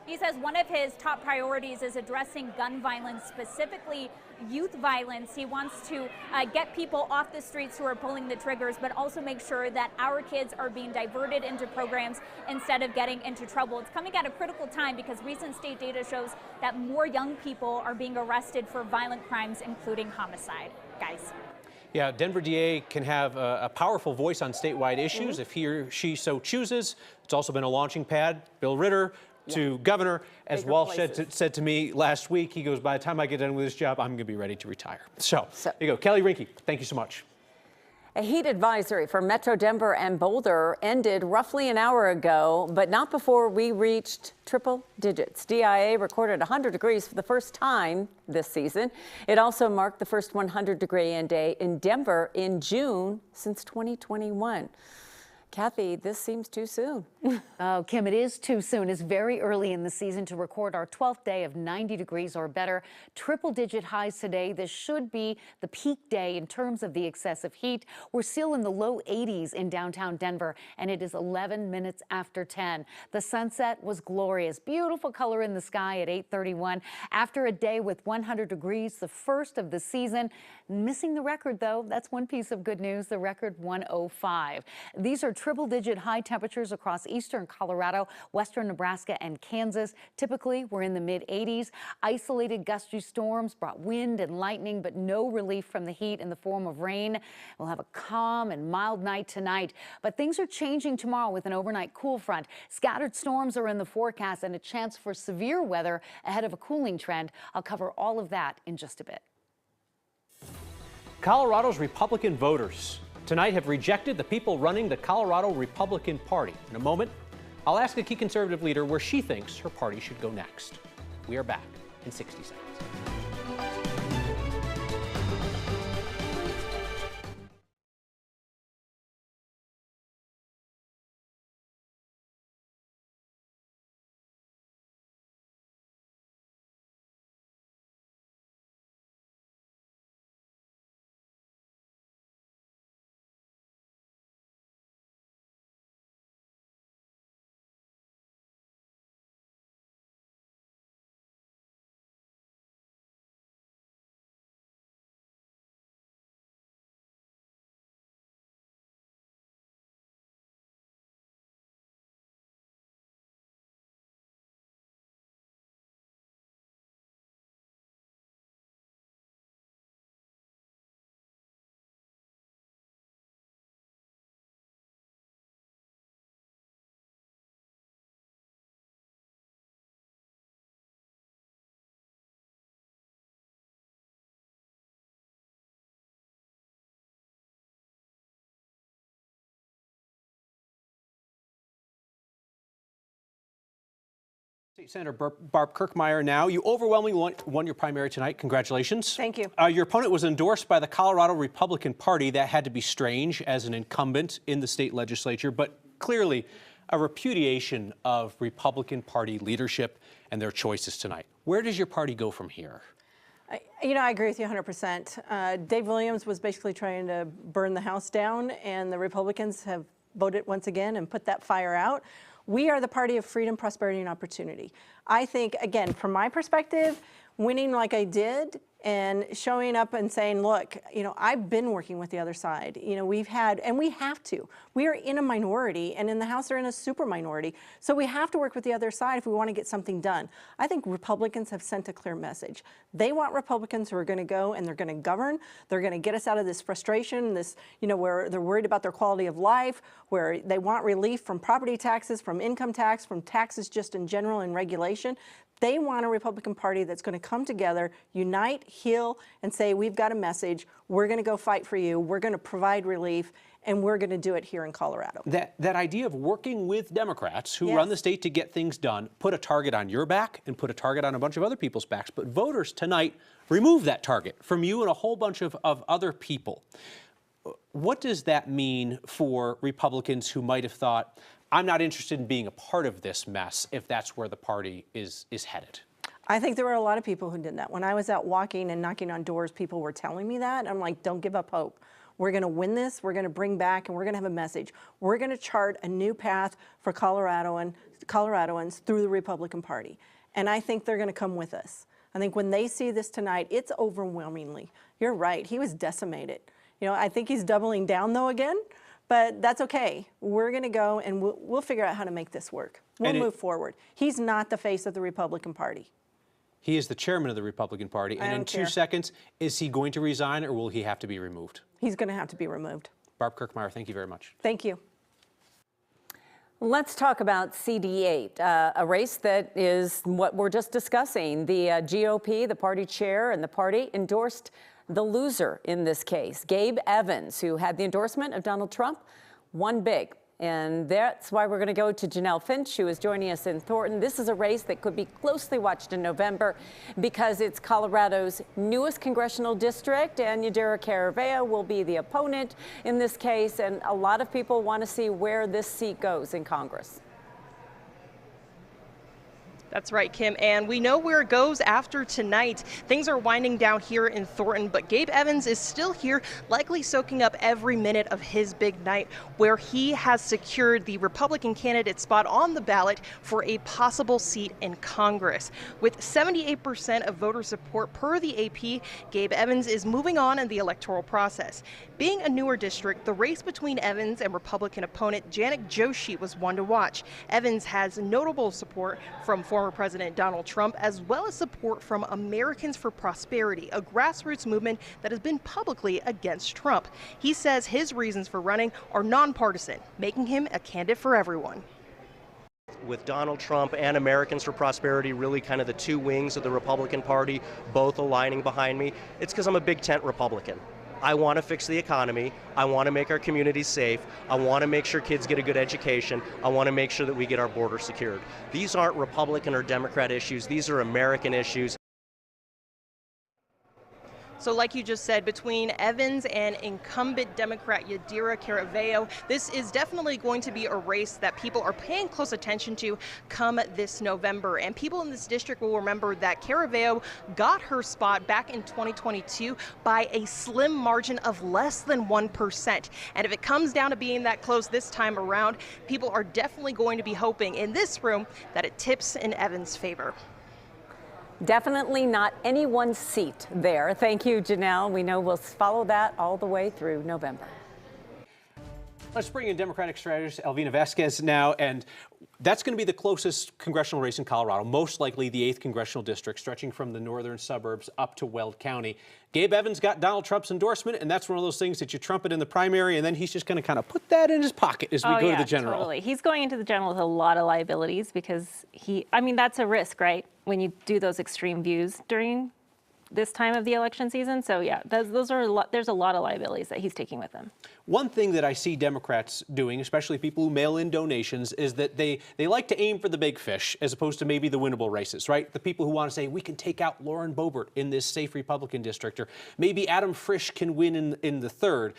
He says one of his top priorities is addressing gun violence, specifically youth violence. He wants to get people off the streets who are pulling the triggers, but also make sure that our kids are being diverted into programs instead of getting into trouble. It's coming at a critical time because recent state data shows that more young people are being arrested for violent crimes, including homicide. Guys. Yeah, Denver DA can have a powerful voice on statewide issues if he or she so chooses. It's also been a launching pad. Bill Ritter to governor, as Bigger Walsh places. said to me last week. He goes, by the time I get done with this job, I'm going to be ready to retire. So there you go. Kelly Rinke, thank you so much. A heat advisory for Metro Denver and Boulder ended roughly an hour ago, but not before we reached triple digits. DIA recorded 100 degrees for the first time this season. It also marked the first 100-degree day in Denver in June since 2021. Kathy, this seems too soon. Oh, Kim, it is too soon. It's very early in the season to record our 12th day of 90 degrees or better. Triple-digit highs today. This should be the peak day in terms of the excessive heat. We're still in the low 80s in downtown Denver, and it is 11 minutes after 10. The sunset was glorious. Beautiful color in the sky at 8:31. After a day with 100 degrees, the first of the season. Missing the record, though. That's one piece of good news, the record 105. These are triple-digit high temperatures across eastern Colorado, western Nebraska, and Kansas. Typically, we're in the mid-80s. Isolated gusty storms brought wind and lightning, but no relief from the heat in the form of rain. We'll have a calm and mild night tonight, but things are changing tomorrow with an overnight cool front. Scattered storms are in the forecast and a chance for severe weather ahead of a cooling trend. I'll cover all of that in just a bit. Colorado's Republican voters tonight have rejected the people running the Colorado Republican Party. In a moment, I'll ask a key conservative leader where she thinks her party should go next. We are back in 60 seconds. State Senator Barb Kirkmeyer now. You overwhelmingly won your primary tonight. Congratulations. Thank you. Your opponent was endorsed by the Colorado Republican Party. That had to be strange as an incumbent in the state legislature, but clearly a repudiation of Republican Party leadership and their choices tonight. Where does your party go from here? I agree with you 100%. Dave Williams was basically trying to burn the house down, and the Republicans have voted once again and put that fire out. We are the party of freedom, prosperity, and opportunity. I think, again, from my perspective, winning like I did and showing up and saying, look, I've been working with the other side. We've had, and we have to. We are in a minority, and in the House they're in a super minority. So we have to work with the other side if we want to get something done. I think Republicans have sent a clear message. They want Republicans who are going to go and they're going to govern. They're going to get us out of this frustration, this, where they're worried about their quality of life, where they want relief from property taxes, from income tax, from taxes just in general and regulation. They want a Republican Party that's going to come together, unite, heal, and say, we've got a message, we're going to go fight for you, we're going to provide relief, and we're going to do it here in Colorado. That idea of working with Democrats who run the state to get things done, put a target on your back and put a target on a bunch of other people's backs. But voters tonight remove that target from you and a whole bunch of other people. What does that mean for Republicans who might have thought, I'm not interested in being a part of this mess if that's where the party is headed? I think there were a lot of people who did that. When I was out walking and knocking on doors, people were telling me that. I'm like, don't give up hope. We're going to win this. We're going to bring back, and we're going to have a message. We're going to chart a new path for Coloradoans through the Republican Party. And I think they're going to come with us. I think when they see this tonight, it's overwhelmingly. You're right. He was decimated. I think he's doubling down, though, again. But that's okay. We're going to go and we'll figure out how to make this work. We'll move forward. He's not the face of the Republican Party. He is the chairman of the Republican Party. And in 2 seconds, is he going to resign or will he have to be removed? He's going to have to be removed. Barb Kirkmeyer, thank you very much. Thank you. Let's talk about CD8, a race that is what we're just discussing. The GOP, the party chair, and the party endorsed the loser in this case, Gabe Evans, who had the endorsement of Donald Trump, won big. And that's why we're going to go to Janelle Finch, who is joining us in Thornton. This is a race that could be closely watched in November because it's Colorado's newest congressional district, and Yadira Caraveo will be the opponent in this case. And a lot of people want to see where this seat goes in Congress. That's right, Kim, and we know where it goes after tonight. Things are winding down here in Thornton, but Gabe Evans is still here, likely soaking up every minute of his big night, where he has secured the Republican candidate spot on the ballot for a possible seat in Congress. With 78% of voter support per the AP, Gabe Evans is moving on in the electoral process. Being a newer district, the race between Evans and Republican opponent Janet Joshi was one to watch. Evans has notable support from former President Donald Trump, as well as support from Americans for Prosperity, a grassroots movement that has been publicly against Trump. He says his reasons for running are nonpartisan, making him a candidate for everyone. With Donald Trump and Americans for Prosperity really kind of the two wings of the Republican Party, both aligning behind me, it's because I'm a big tent Republican. I want to fix the economy. I want to make our communities safe. I want to make sure kids get a good education. I want to make sure that we get our border secured. These aren't Republican or Democrat issues. These are American issues. So like you just said, between Evans and incumbent Democrat Yadira Caraveo, this is definitely going to be a race that people are paying close attention to come this November. And people in this district will remember that Caraveo got her spot back in 2022 by a slim margin of less than 1%. And if it comes down to being that close this time around, people are definitely going to be hoping in this room that it tips in Evans' favor. Definitely not any one seat there. Thank you, Janelle. We know we'll follow that all the way through November. Let's bring in Democratic strategist Alvina Vasquez now, and that's going to be the closest congressional race in Colorado, most likely the 8th congressional district, stretching from the northern suburbs up to Weld County. Gabe Evans got Donald Trump's endorsement, and that's one of those things that you trumpet in the primary, and then he's just going to kind of put that in his pocket as we go to the general. Totally. He's going into the general with a lot of liabilities because that's a risk, right? When you do those extreme views during this time of the election season. So yeah, there's a lot of liabilities that he's taking with him. One thing that I see Democrats doing, especially people who mail in donations, is that they like to aim for the big fish as opposed to maybe the winnable races, right? The people who want to say, we can take out Lauren Boebert in this safe Republican district, or maybe Adam Frisch can win in the 3rd.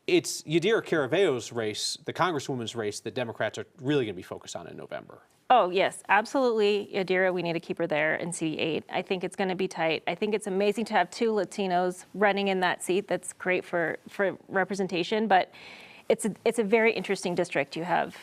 It's Yadira Caraveo's race, the Congresswoman's race, that Democrats are really going to be focused on in November. Oh, yes, absolutely. Yadira, we need to keep her there in CD8. I think it's going to be tight. I think it's amazing to have 2 Latinos running in that seat. That's great for representation, but it's a very interesting district. You have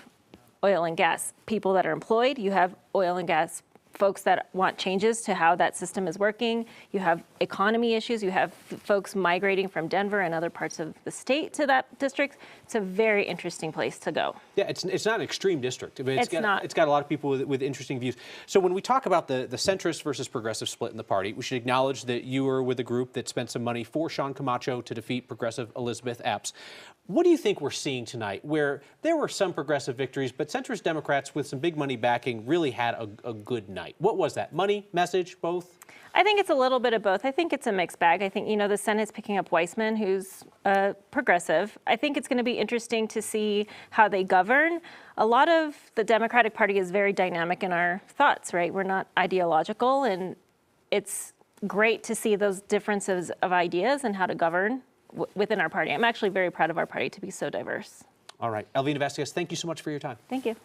oil and gas people that are employed. You have oil and gas folks that want changes to how that system is working. You have economy issues. You have folks migrating from Denver and other parts of the state to that district. It's a very interesting place to go. Yeah, it's not an extreme district. I mean, It's not. It's got a lot of people with interesting views. So when we talk about the centrist versus progressive split in the party, we should acknowledge that you were with a group that spent some money for Sean Camacho to defeat progressive Elizabeth Epps. What do you think we're seeing tonight, where there were some progressive victories, but centrist Democrats with some big money backing really had a good night? What was that? Money, message, both? I think it's a little bit of both. I think it's a mixed bag. I think, the Senate's picking up Weissman, who's progressive. I think it's going to be interesting to see how they govern. A lot of the Democratic Party is very dynamic in our thoughts, right? We're not ideological, and it's great to see those differences of ideas and how to govern within our party. I'm actually very proud of our party to be so diverse. All right. Elvina Vazquez, thank you so much for your time. Thank you.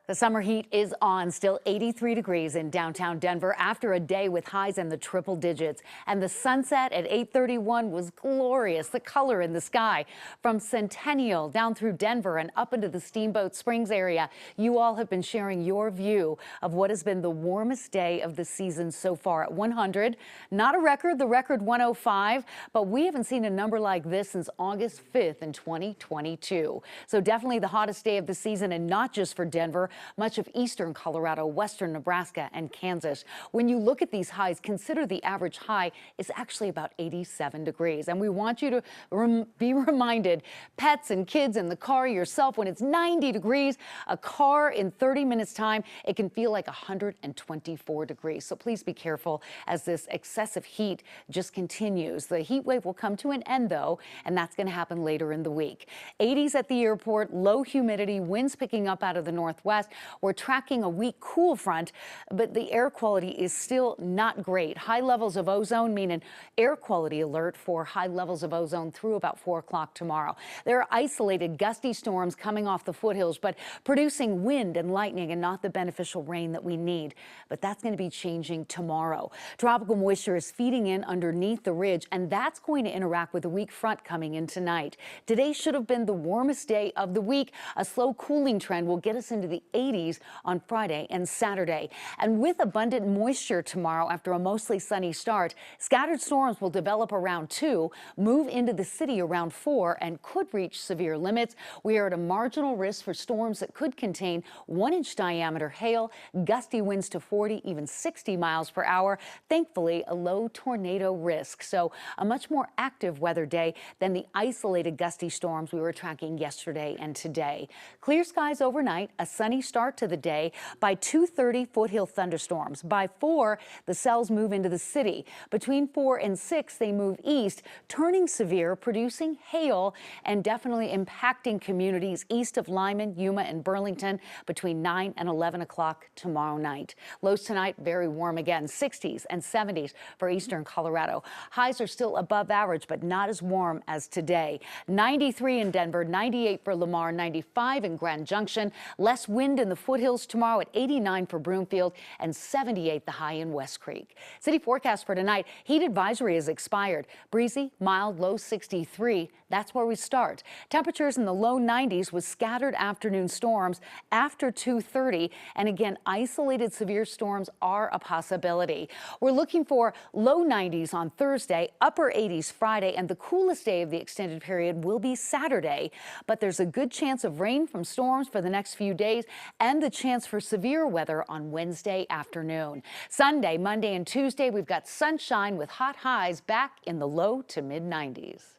The summer heat is on, still 83 degrees in downtown Denver after a day with highs in the triple digits. And the sunset at 8:31 was glorious, the color in the sky. From Centennial down through Denver and up into the Steamboat Springs area, you all have been sharing your view of what has been the warmest day of the season so far at 100. Not a record, the record 105, but we haven't seen a number like this since August 5th in 2022. So definitely the hottest day of the season, and not just for Denver. Much of eastern Colorado, western Nebraska, and Kansas. When you look at these highs, consider the average high is actually about 87 degrees. And we want you to be reminded, pets and kids in the car, yourself, when it's 90 degrees, a car in 30 minutes time, it can feel like 124 degrees. So please be careful as this excessive heat just continues. The heat wave will come to an end, though, and that's going to happen later in the week. 80s at the airport, low humidity, winds picking up out of the northwest. We're tracking a weak cool front, but the air quality is still not great. High levels of ozone mean an air quality alert for high levels of ozone through about 4 o'clock tomorrow. There are isolated gusty storms coming off the foothills, but producing wind and lightning and not the beneficial rain that we need. But that's going to be changing tomorrow. Tropical moisture is feeding in underneath the ridge, and that's going to interact with a weak front coming in tonight. Today should have been the warmest day of the week. A slow cooling trend will get us into the 80s on Friday and Saturday. And with abundant moisture tomorrow after a mostly sunny start, scattered storms will develop around 2, move into the city around 4, and could reach severe limits. We are at a marginal risk for storms that could contain 1-inch diameter hail, gusty winds to 40, even 60 miles per hour. Thankfully, a low tornado risk. So a much more active weather day than the isolated gusty storms we were tracking yesterday and today. Clear skies overnight, a sunny start to the day. By 2:30, foothill thunderstorms. By 4, the cells move into the city. Between 4 and 6, they move east, turning severe, producing hail, and definitely impacting communities east of Lyman, Yuma, and Burlington between 9 and 11 o'clock tomorrow night. Lows tonight, very warm again, 60s and 70s for eastern Colorado. Highs are still above average, but not as warm as today. 93 in Denver, 98 for Lamar, 95 in Grand Junction. Less wind in the foothills tomorrow at 89 for Broomfield and 78 the high in West Creek. City forecast for tonight, heat advisory has expired. Breezy, mild, low 63. That's where we start. Temperatures in the low 90s with scattered afternoon storms after 2:30. And again, isolated severe storms are a possibility. We're looking for low 90s on Thursday, upper 80s Friday, and the coolest day of the extended period will be Saturday. But there's a good chance of rain from storms for the next few days and the chance for severe weather on Wednesday afternoon. Sunday, Monday, and Tuesday, we've got sunshine with hot highs back in the low to mid 90s.